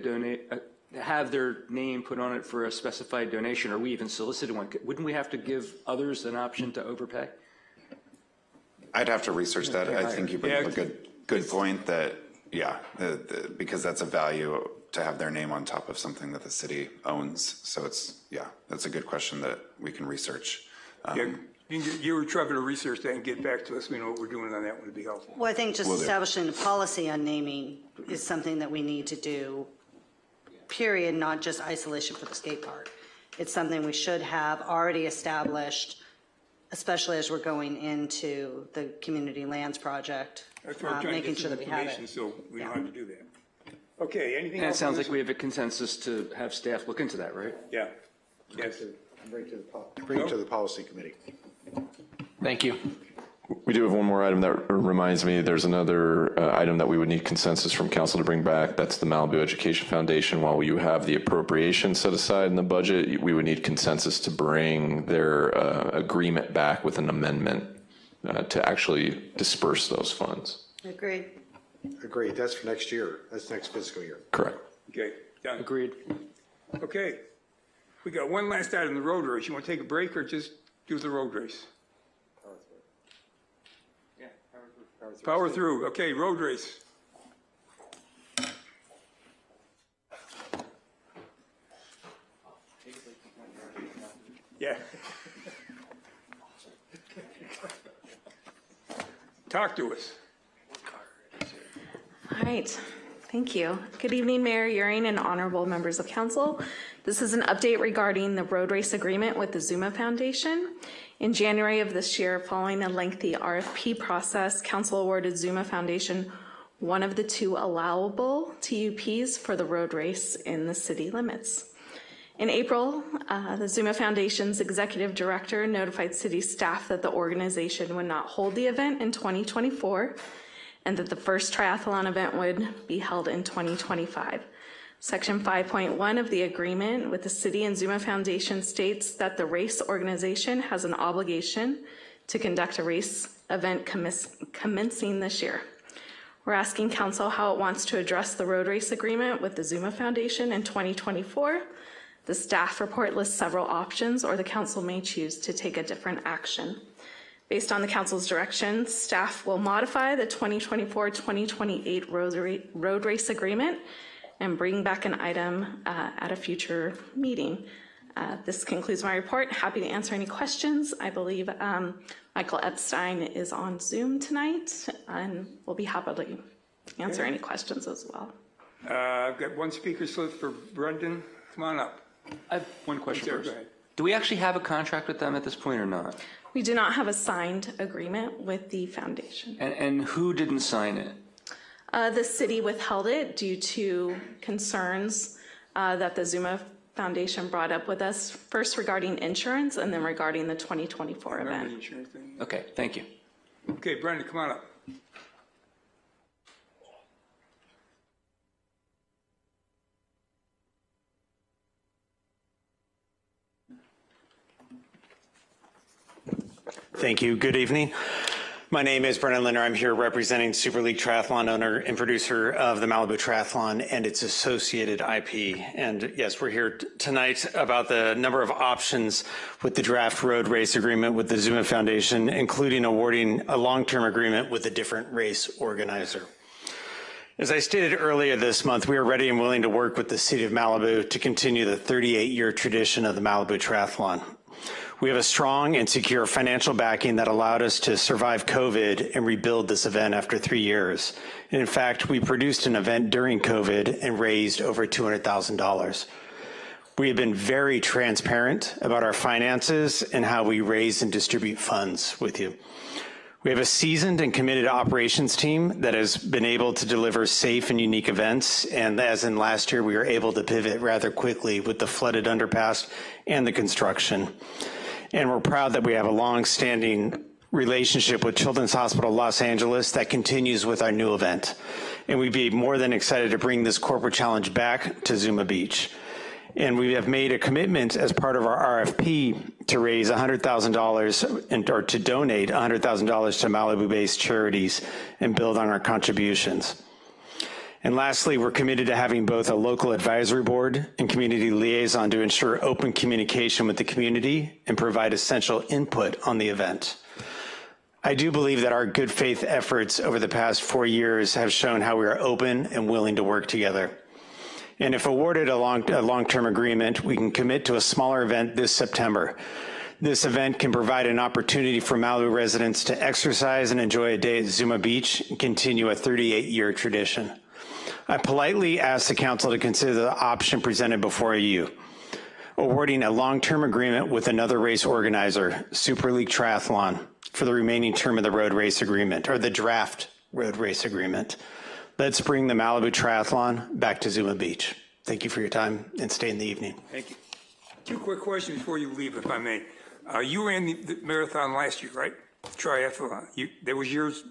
have their name put on it for a specified donation, or we even solicited one, wouldn't we have to give others an option to overpay? I'd have to research that. I think you bring up a good point that, because that's a value to have their name on top of something that the city owns. So that's a good question that we can research. You were trying to research that and get back to us. We know what we're doing on that would be helpful. Well, I think just Will do. establishing a policy on naming is something that we need to do, period, not just isolation for the skate park. It's something we should have already established, especially as we're going into the community lands project, That's why I'm trying to making get sure some that we have information it. so we know how to do that. Okay, anything And it else? sounds on like this we have a consensus to have staff look into that, right? one? Yeah. Yes. Bring it to the policy committee. Thank you. We do have one more item that reminds me, there's another item that we would need consensus from council to bring back. That's the Malibu Education Foundation. While you have the appropriation set aside in the budget, we would need consensus to bring their agreement back with an amendment to actually disperse those funds. Agreed. Agreed. That's for next year. That's next fiscal year. Correct. Okay, done. Agreed. Okay. We got one last item, the road race. You want to take a break or just do the road race? Power through. Okay, road race. Yeah. Talk to us. All right. Thank you. Good evening, Mayor Euring and honorable members of council. This is an update regarding the road race agreement with the Zuma Foundation. In January of this year, following a lengthy RFP process, council awarded Zuma Foundation one of the 2 allowable TUPs for the road race in the city limits. In April, the Zuma Foundation's executive director notified city staff that the organization would not hold the event in 2024 and that the first triathlon event would be held in 2025. Section 5.1 of the agreement with the city and Zuma Foundation states that the race organization has an obligation to conduct a race event commencing this year. We're asking council how it wants to address the road race agreement with the Zuma Foundation in 2024. The staff report lists several options, or the council may choose to take a different action. Based on the council's direction, staff will modify the 2024-2028 road race agreement and bring back an item at a future meeting. This concludes my report. Happy to answer any questions. I believe Michael Epstein is on Zoom tonight and will be happy to answer any questions as well. I've got one speaker slip for Brendan. Come on up. I have one question Sarah, first. go ahead. Do we actually have a contract with them at this point or not? We do not have a signed agreement with the foundation. And who didn't sign it? The city withheld it due to concerns that the Zuma Foundation brought up with us, first regarding insurance and then regarding the 2024 Remember the event. insurance thing? Okay, thank you. Okay, Brenda, come on up. Thank you. Good evening. My name is Brennan Linder. I'm here representing Super League Triathlon, owner and producer of the Malibu Triathlon and its associated IP. And yes, we're here tonight about the number of options with the draft road race agreement with the Zuma Foundation, including awarding a long-term agreement with a different race organizer. As I stated earlier this month, we are ready and willing to work with the city of Malibu to continue the 38-year tradition of the Malibu Triathlon. We have a strong and secure financial backing that allowed us to survive COVID and rebuild this event after 3 years. And in fact, we produced an event during COVID and raised over $200,000. We have been very transparent about our finances and how we raise and distribute funds with you. We have a seasoned and committed operations team that has been able to deliver safe and unique events. And as in last year, we were able to pivot rather quickly with the flooded underpass and the construction. And we're proud that we have a long-standing relationship with Children's Hospital Los Angeles that continues with our new event. And we'd be more than excited to bring this corporate challenge back to Zuma Beach. And we have made a commitment as part of our RFP to raise $100,000 or to donate $100,000 to Malibu-based charities and build on our contributions. And lastly, we're committed to having both a local advisory board and community liaison to ensure open communication with the community and provide essential input on the event. I do believe that our good faith efforts over the past 4 years have shown how we are open and willing to work together. And if awarded a long-term agreement, we can commit to a smaller event this September. This event can provide an opportunity for Malibu residents to exercise and enjoy a day at Zuma Beach and continue a 38-year tradition. I politely ask the council to consider the option presented before you, awarding a long-term agreement with another race organizer, Super League Triathlon, for the remaining term of the road race agreement, or the draft road race agreement. Let's bring the Malibu Triathlon back to Zuma Beach. Thank you for your time and stay in the evening. Thank you. 2 quick questions before you leave, if I may. You ran the marathon last year, right? Triathlon. That was yours?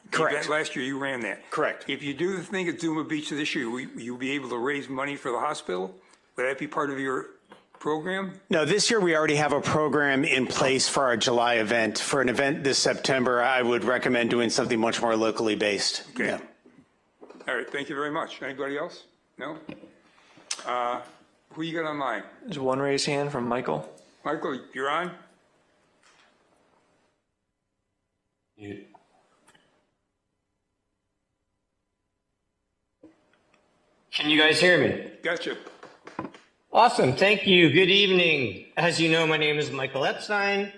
Correct. Last year you ran that. Correct. If you do the thing at Zuma Beach this year, will you be able to raise money for the hospital? Would that be part of your program? No, this year we already have a program in place for our July event. For an event this September, I would recommend doing something much more locally based. Okay. Yeah. All right, thank you very much. Anybody else? No? Who you got online? There's one raised hand from Michael. Michael, you're on? Can you guys hear me? Gotcha. Awesome. Thank you. Good evening. As you know, my name is Michael Epstein.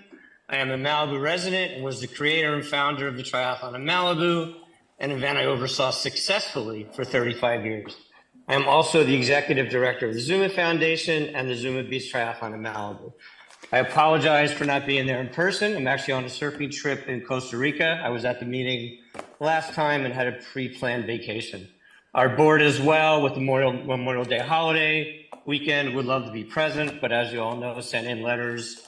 I am a Malibu resident and was the creator and founder of the Triathlon in Malibu, an event I oversaw successfully for 35 years. I am also the executive director of the Zuma Foundation and the Zuma Beach Triathlon in Malibu. I apologize for not being there in person. I'm actually on a surfing trip in Costa Rica. I was at the meeting last time and had a pre-planned vacation. Our board as well, with the Memorial Day holiday weekend, would love to be present, but as you all know, sent in letters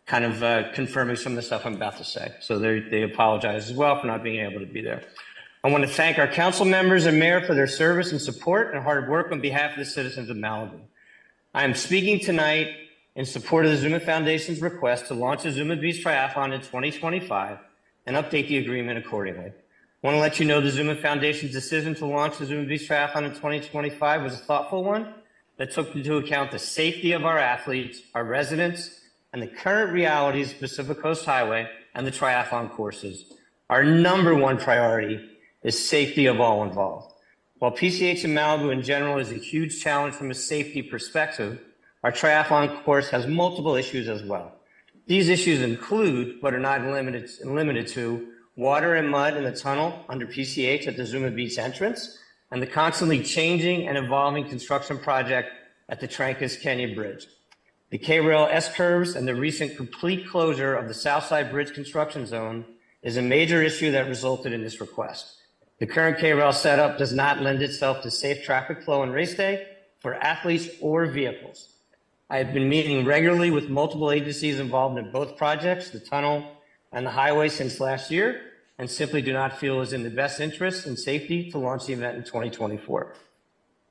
confirming some of the stuff I'm about to say. So they apologize as well for not being able to be there. I want to thank our council members and mayor for their service and support and hard work on behalf of the citizens of Malibu. I am speaking tonight in support of the Zuma Foundation's request to launch the Zuma Beach Triathlon in 2025 and update the agreement accordingly. I want to let you know the Zuma Foundation's decision to launch the Zuma Beach Triathlon in 2025 was a thoughtful one that took into account the safety of our athletes, our residents, and the current realities of Pacific Coast Highway and the triathlon courses. Our number one priority is safety of all involved. While PCH in Malibu in general is a huge challenge from a safety perspective, our triathlon course has multiple issues as well. These issues include, but are not limited to, water and mud in the tunnel under PCH at the Zuma Beach entrance, and the constantly changing and evolving construction project at the Trancas Canyon Bridge. The K-Rail S-curves and the recent complete closure of the Southside Bridge construction zone is a major issue that resulted in this request. The current K-Rail setup does not lend itself to safe traffic flow on race day for athletes or vehicles. I have been meeting regularly with multiple agencies involved in both projects, the tunnel and the highway, since last year, and simply do not feel it is in the best interest and safety to launch the event in 2024.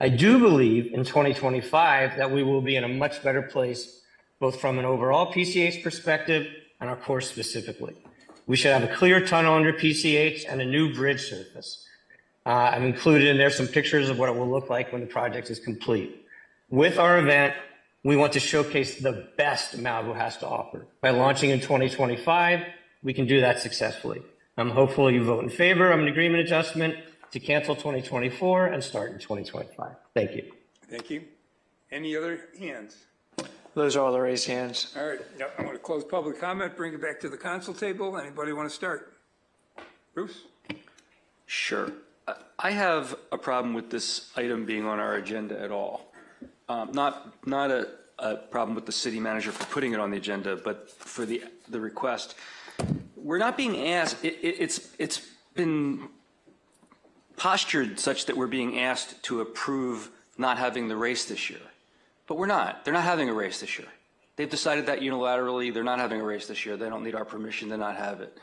I do believe in 2025 that we will be in a much better place, both from an overall PCH perspective and our course specifically. We should have a clear tunnel under PCH and a new bridge surface. I've included in there some pictures of what it will look like when the project is complete. With our event, we want to showcase the best Malibu has to offer. By launching in 2025, we can do that successfully. I'm hopeful you vote in favor of an agreement adjustment to cancel 2024 and start in 2025. Thank you. Thank you. Any other hands? Those are all the raised hands. All right, now I'm going to close public comment, bring it back to the council table. Anybody want to start? Bruce? Sure. I have a problem with this item being on our agenda at all. Not a problem with the city manager for putting it on the agenda, but for the request. We're not being asked, it's been postured such that we're being asked to approve not having the race this year. But we're not. They're not having a race this year. They've decided that unilaterally. They're not having a race this year. They don't need our permission to not have it.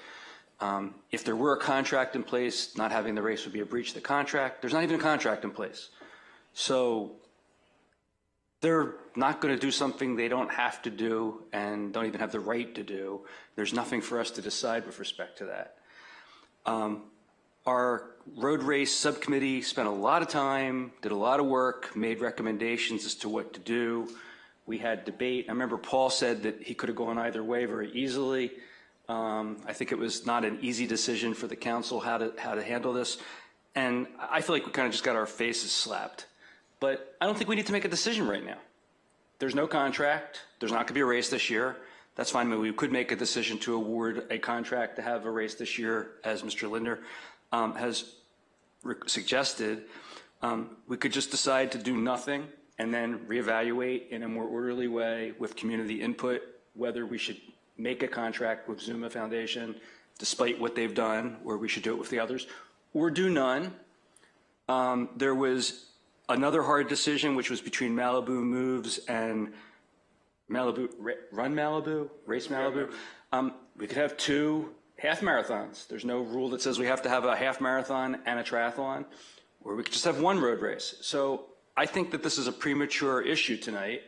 If there were a contract in place, not having the race would be a breach of the contract. There's not even a contract in place. So they're not going to do something they don't have to do and don't even have the right to do. There's nothing for us to decide with respect to that. Our road race subcommittee spent a lot of time, did a lot of work, made recommendations as to what to do. We had debate. I remember Paul said that he could have gone either way very easily. I think it was not an easy decision for the council how to handle this. And I feel like we kind of just got our faces slapped. But I don't think we need to make a decision right now. There's no contract. There's not going to be a race this year. That's fine. We could make a decision to award a contract to have a race this year, as Mr. Linder has suggested. We could just decide to do nothing and then reevaluate in a more orderly way with community input whether we should make a contract with Zuma Foundation, despite what they've done, or we should do it with the others, or do none. There was another hard decision, which was between Malibu Moves and Malibu, Run Malibu, Race Malibu. We could have 2 half marathons. There's no rule that says we have to have a half marathon and a triathlon, or we could just have 1 road race. So I think that this is a premature issue tonight.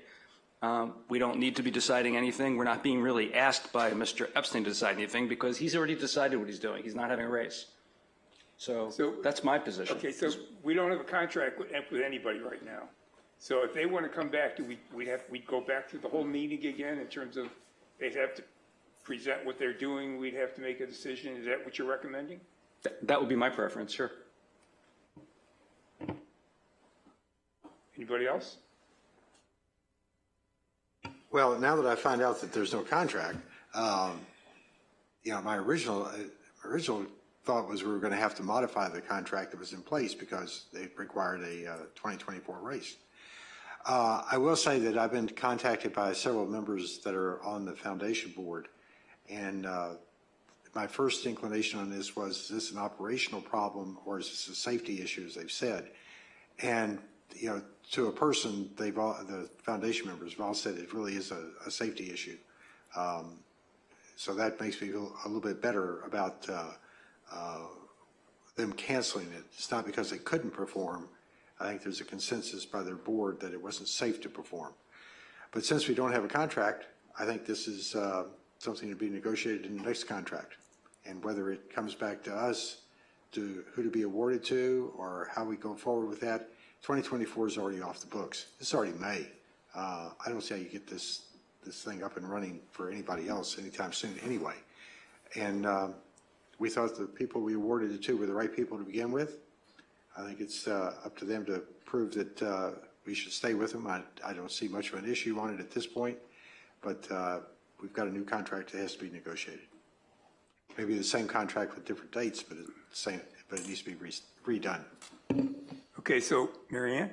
We don't need to be deciding anything. We're not being really asked by Mr. Epstein to decide anything because he's already decided what he's doing. He's not having a race. So that's my position. Okay, so we don't have a contract with anybody right now. So if they want to come back, we'd go back through the whole meeting again in terms of they'd have to present what they're doing, we'd have to make a decision. Is that what you're recommending? That would be my preference, sure. Anybody else? Well, now that I find out that there's no contract, my original thought was we were going to have to modify the contract that was in place because it required a 2024 race. I will say that I've been contacted by several members that are on the foundation board, and my first inclination on this was, is this an operational problem or is this a safety issue, as they've said? And, to a person, the foundation members have all said it really is a safety issue. So that makes me feel a little bit better about them canceling it. It's not because they couldn't perform. I think there's a consensus by their board that it wasn't safe to perform. But since we don't have a contract, I think this is something to be negotiated in the next contract. And whether it comes back to us, to who to be awarded to, or how we go forward with that, 2024 is already off the books. It's already May. I don't see how you get this thing up and running for anybody else anytime soon anyway. And we thought the people we awarded it to were the right people to begin with. I think it's up to them to prove that we should stay with them. I don't see much of an issue on it at this point, but we've got a new contract that has to be negotiated. Maybe the same contract with different dates, but it needs to be redone. Okay, so Mary Ann?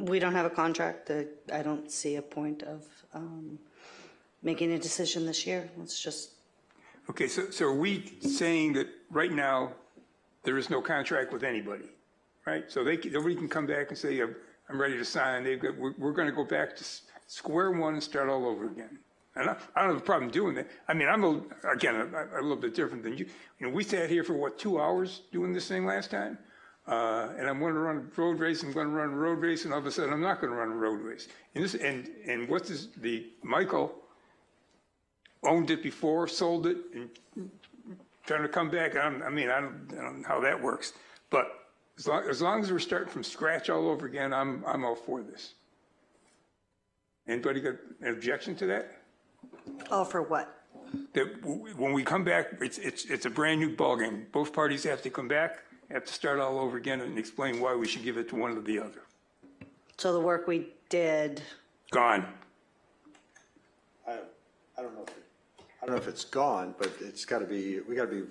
We don't have a contract. I don't see a point of making a decision this year. Let's just. Okay, so are we saying that right now there is no contract with anybody, right? So nobody can come back and say, I'm ready to sign. We're going to go back to square one and start all over again. And I don't have a problem doing that. I mean, I'm a little bit different than you. You know, we sat here for 2 hours doing this thing last time. And I'm going to run a road race, I'm going to run a road race, and all of a sudden I'm not going to run a road race. And what's this, Michael owned it before, sold it, and trying to come back. I don't know how that works. But as long as we're starting from scratch all over again, I'm all for this. Anybody got an objection to that? All for what? That when we come back, it's a brand new ballgame. Both parties have to come back, have to start all over again and explain why we should give it to one or the other. So the work we did. Gone. I don't know if it's gone, but it's got to be. We got to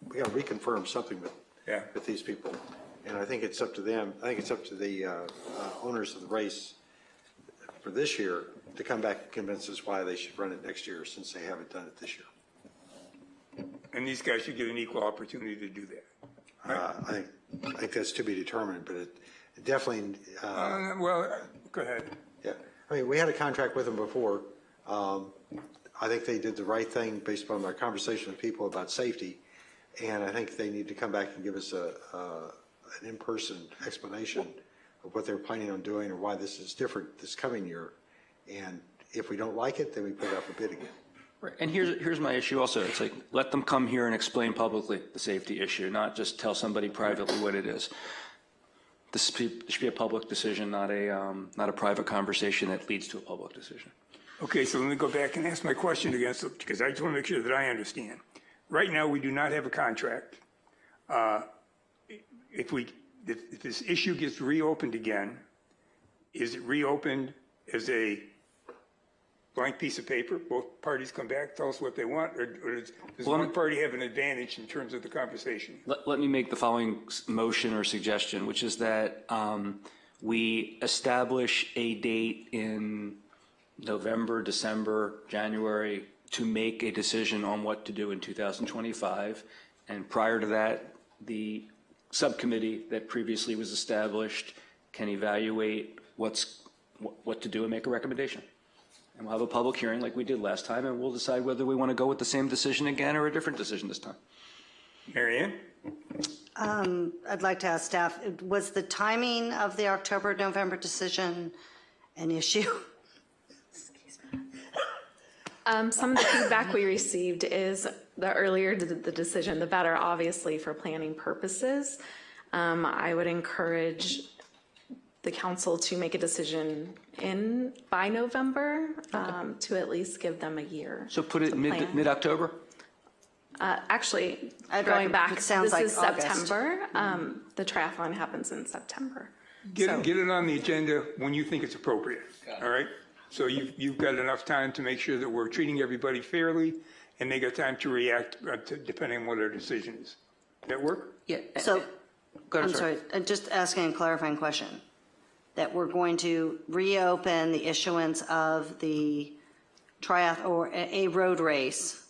reconfirm something with these people, and I think it's up to them. I think it's up to the owners of the race for this year to come back and convince us why they should run it next year, since they haven't done it this year. And these guys should get an equal opportunity to do that. Right? I think that's to be determined, but it definitely. Well, go ahead. Yeah, I mean, we had a contract with them before. I think they did the right thing based upon our conversation with people about safety, and I think they need to come back and give us an in-person explanation of what they're planning on doing or why this is different this coming year. And if we don't like it, then we put it up for bid again. Right. And here's my issue also. It's like, let them come here and explain publicly the safety issue, not just tell somebody privately what it is. This should be a public decision, not a private conversation that leads to a public decision. Okay, so let me go back and ask my question again, because I just want to make sure that I understand. Right now, we do not have a contract. If this issue gets reopened again, is it reopened as a blank piece of paper? Both parties come back, tell us what they want, or does one party have an advantage in terms of the conversation? Let me make the following motion or suggestion, which is that we establish a date in November, December, January to make a decision on what to do in 2025. And prior to that, the subcommittee that previously was established can evaluate what to do and make a recommendation. And we'll have a public hearing like we did last time, and we'll decide whether we want to go with the same decision again or a different decision this time. Mary Ann? I'd like to ask staff, was the timing of the October-November decision an issue? Some of the feedback we received is the earlier the decision, the better, obviously, for planning purposes. I would encourage the council to make a decision by November to at least give them a year. So put it mid-October? Actually, I'd going back, it sounds this like is August. September. The triathlon happens in September. Get it on the agenda when you think it's appropriate, all right? So you've got enough time to make sure that we're treating everybody fairly, and they got time to react depending on what our decision is. That work? Yeah. So, Go ahead, I'm sorry, I'm just asking a clarifying question. That we're going to reopen the issuance of the triathlon or a road race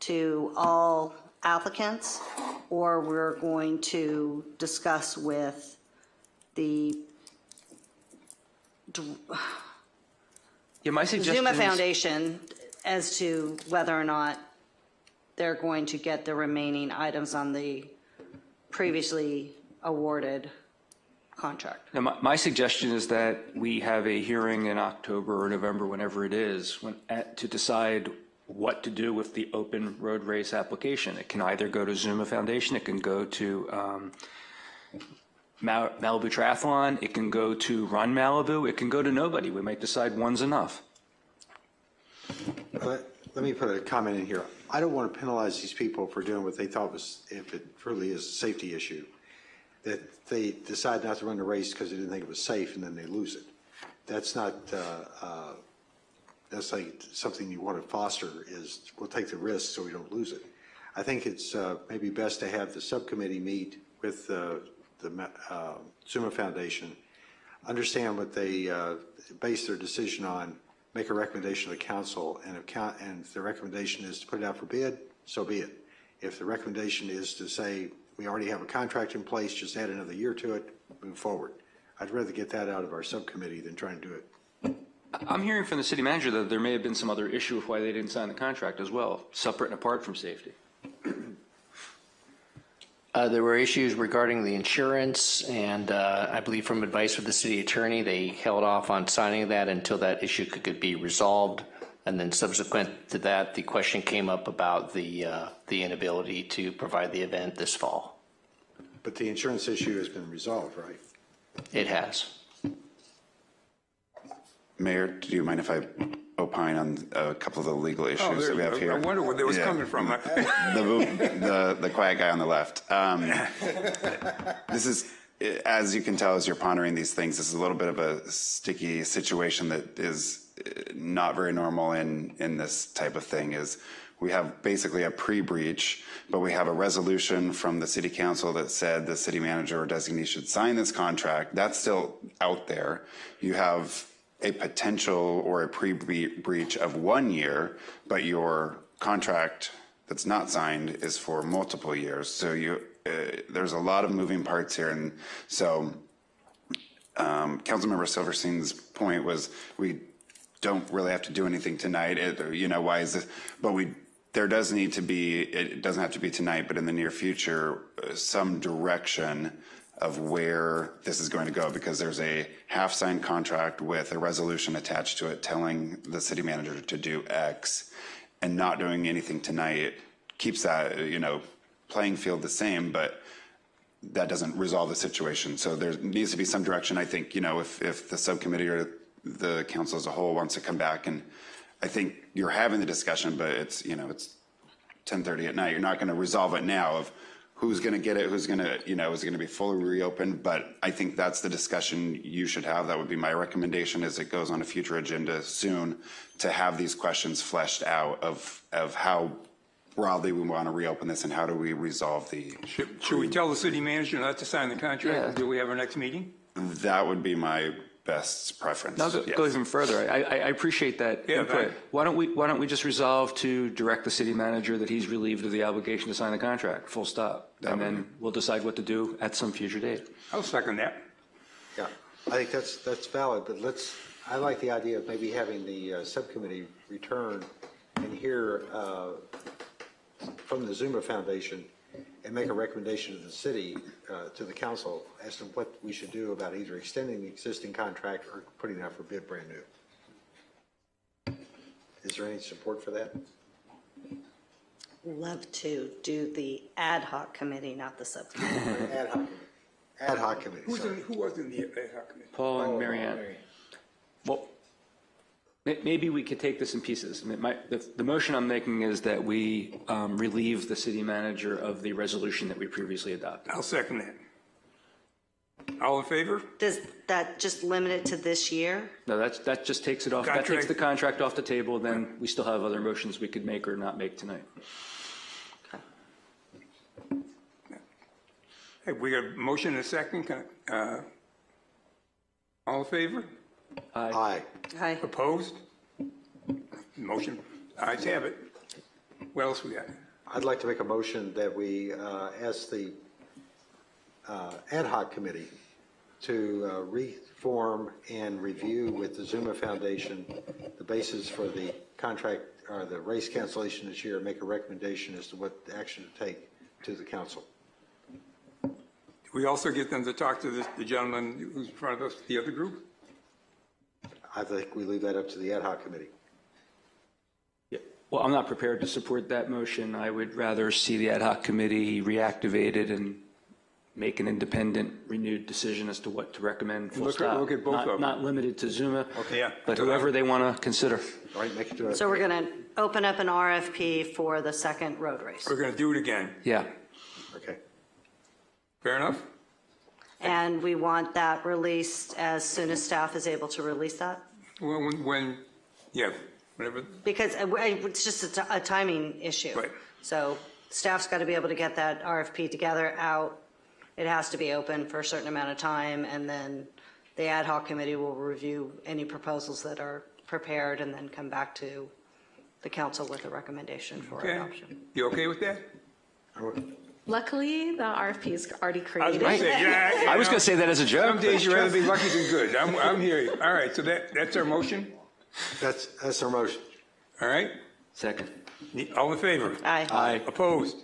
to all applicants, or we're going to discuss with the my suggestion Zuma is- Foundation as to whether or not they're going to get the remaining items on the previously awarded contract. Now, my suggestion is that we have a hearing in October or November, whenever it is, to decide what to do with the open road race application. It can either go to Zuma Foundation, it can go to Malibu Triathlon, it can go to Run Malibu, it can go to nobody. We might decide one's enough. Let me put a comment in here. I don't want to penalize these people for doing what they thought was, if it really is a safety issue, that they decide not to run the race because they didn't think it was safe and then they lose it. That's not, that's like something you want to foster is we'll take the risk so we don't lose it. I think it's maybe best to have the subcommittee meet with the Zuma Foundation, understand what they base their decision on, make a recommendation to the council, and if the recommendation is to put it out for bid, so be it. If the recommendation is to say, we already have a contract in place, just add another year to it, move forward. I'd rather get that out of our subcommittee than try and do it. I'm hearing from the city manager that there may have been some other issue with why they didn't sign the contract as well, separate and apart from safety. There were issues regarding the insurance, and I believe from advice from the city attorney, they held off on signing that until that issue could be resolved. And then subsequent to that, the question came up about the inability to provide the event this fall. But the insurance issue has been resolved, right? It has. Mayor, do you mind if I opine on a couple of the legal issues that we have here? I wonder where they was coming from. The quiet guy on the left. This is, as you can tell, as you're pondering these things, this is a little bit of a sticky situation that is not very normal in this type of thing. Is we have basically a pre-breach, but we have a resolution from the city council that said the city manager or designee should sign this contract. That's still out there. You have a potential or a pre-breach of 1 year, but your contract that's not signed is for multiple years. So there's a lot of moving parts here. And so Councilmember Silverstein's point was we don't really have to do anything tonight. Why is this? But there does need to be, it doesn't have to be tonight, but in the near future, some direction of where this is going to go, because there's a half-signed contract with a resolution attached to it telling the city manager to do X, and not doing anything tonight keeps that, playing field the same, but that doesn't resolve the situation. So there needs to be some direction. I think, if the subcommittee or the council as a whole wants to come back, and I think you're having the discussion, but it's 10:30 at night. You're not going to resolve it now of who's going to get it, who's going to, is it going to be fully reopened? But I think that's the discussion you should have. That would be my recommendation as it goes on a future agenda soon, to have these questions fleshed out of how broadly we want to reopen this and how do we resolve the. Should we tell the city manager not to sign the contract until we have our next meeting? That would be my best preference. Now, go even further. I appreciate that input. Why don't we just resolve to direct the city manager that he's relieved of the obligation to sign the contract, full stop, and then we'll decide what to do at some future date. I'll second that. Yeah, I think that's valid, but I like the idea of maybe having the subcommittee return and hear from the Zuma Foundation and make a recommendation to the city, to the council, as to what we should do about either extending the existing contract or putting it out for bid brand new. Is there any support for that? Love to do the ad hoc committee, not the subcommittee. Ad hoc committee. Who was in the ad hoc committee? Paul and Marianne. Well, maybe we could take this in pieces. The motion I'm making is that we relieve the city manager of the resolution that we previously adopted. I'll second that. All in favor? Does that just limit it to this year? No, that just takes it off. That takes the contract off the table. Then we still have other motions we could make or not make tonight. Hey, we got a motion and a second. All in favor? Aye. Aye. Opposed? Motion, ayes have it. What else we got? I'd like to make a motion that we ask the ad hoc committee to reform and review with the Zuma Foundation the basis for the contract or the race cancellation this year, and make a recommendation as to what action to take to the council. We also get them to talk to the gentleman who's in front of us, the other group? I think we leave that up to the ad hoc committee. Yeah. Well, I'm not prepared to support that motion. I would rather see the ad hoc committee reactivated and make an independent, renewed decision as to what to recommend. Full stop. Look at both of them. Not limited to Zuma, Okay, yeah. but whoever they want to consider. All right, make it to a. So we're going to open up an RFP for the second road race. We're going to do it again. Yeah. Okay. Fair enough? And we want that released as soon as staff is able to release that? Well, whenever. Because it's just a timing issue. Right. So staff's got to be able to get that RFP together, out. It has to be open for a certain amount of time, and then the ad hoc committee will review any proposals that are prepared and then come back to the council with a recommendation for Okay. adoption. You okay with that? Luckily, the RFP is already created. I was going to say that as a joke. Some days you'd rather be lucky than good. I'm here. All right, so that's our motion? That's our motion. All right? Second. All in favor? Aye. Aye. Opposed?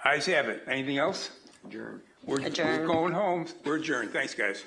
Ayes have it. Anything else? Adjourn. We're Adjourn. going home. We're adjourned. Thanks, guys.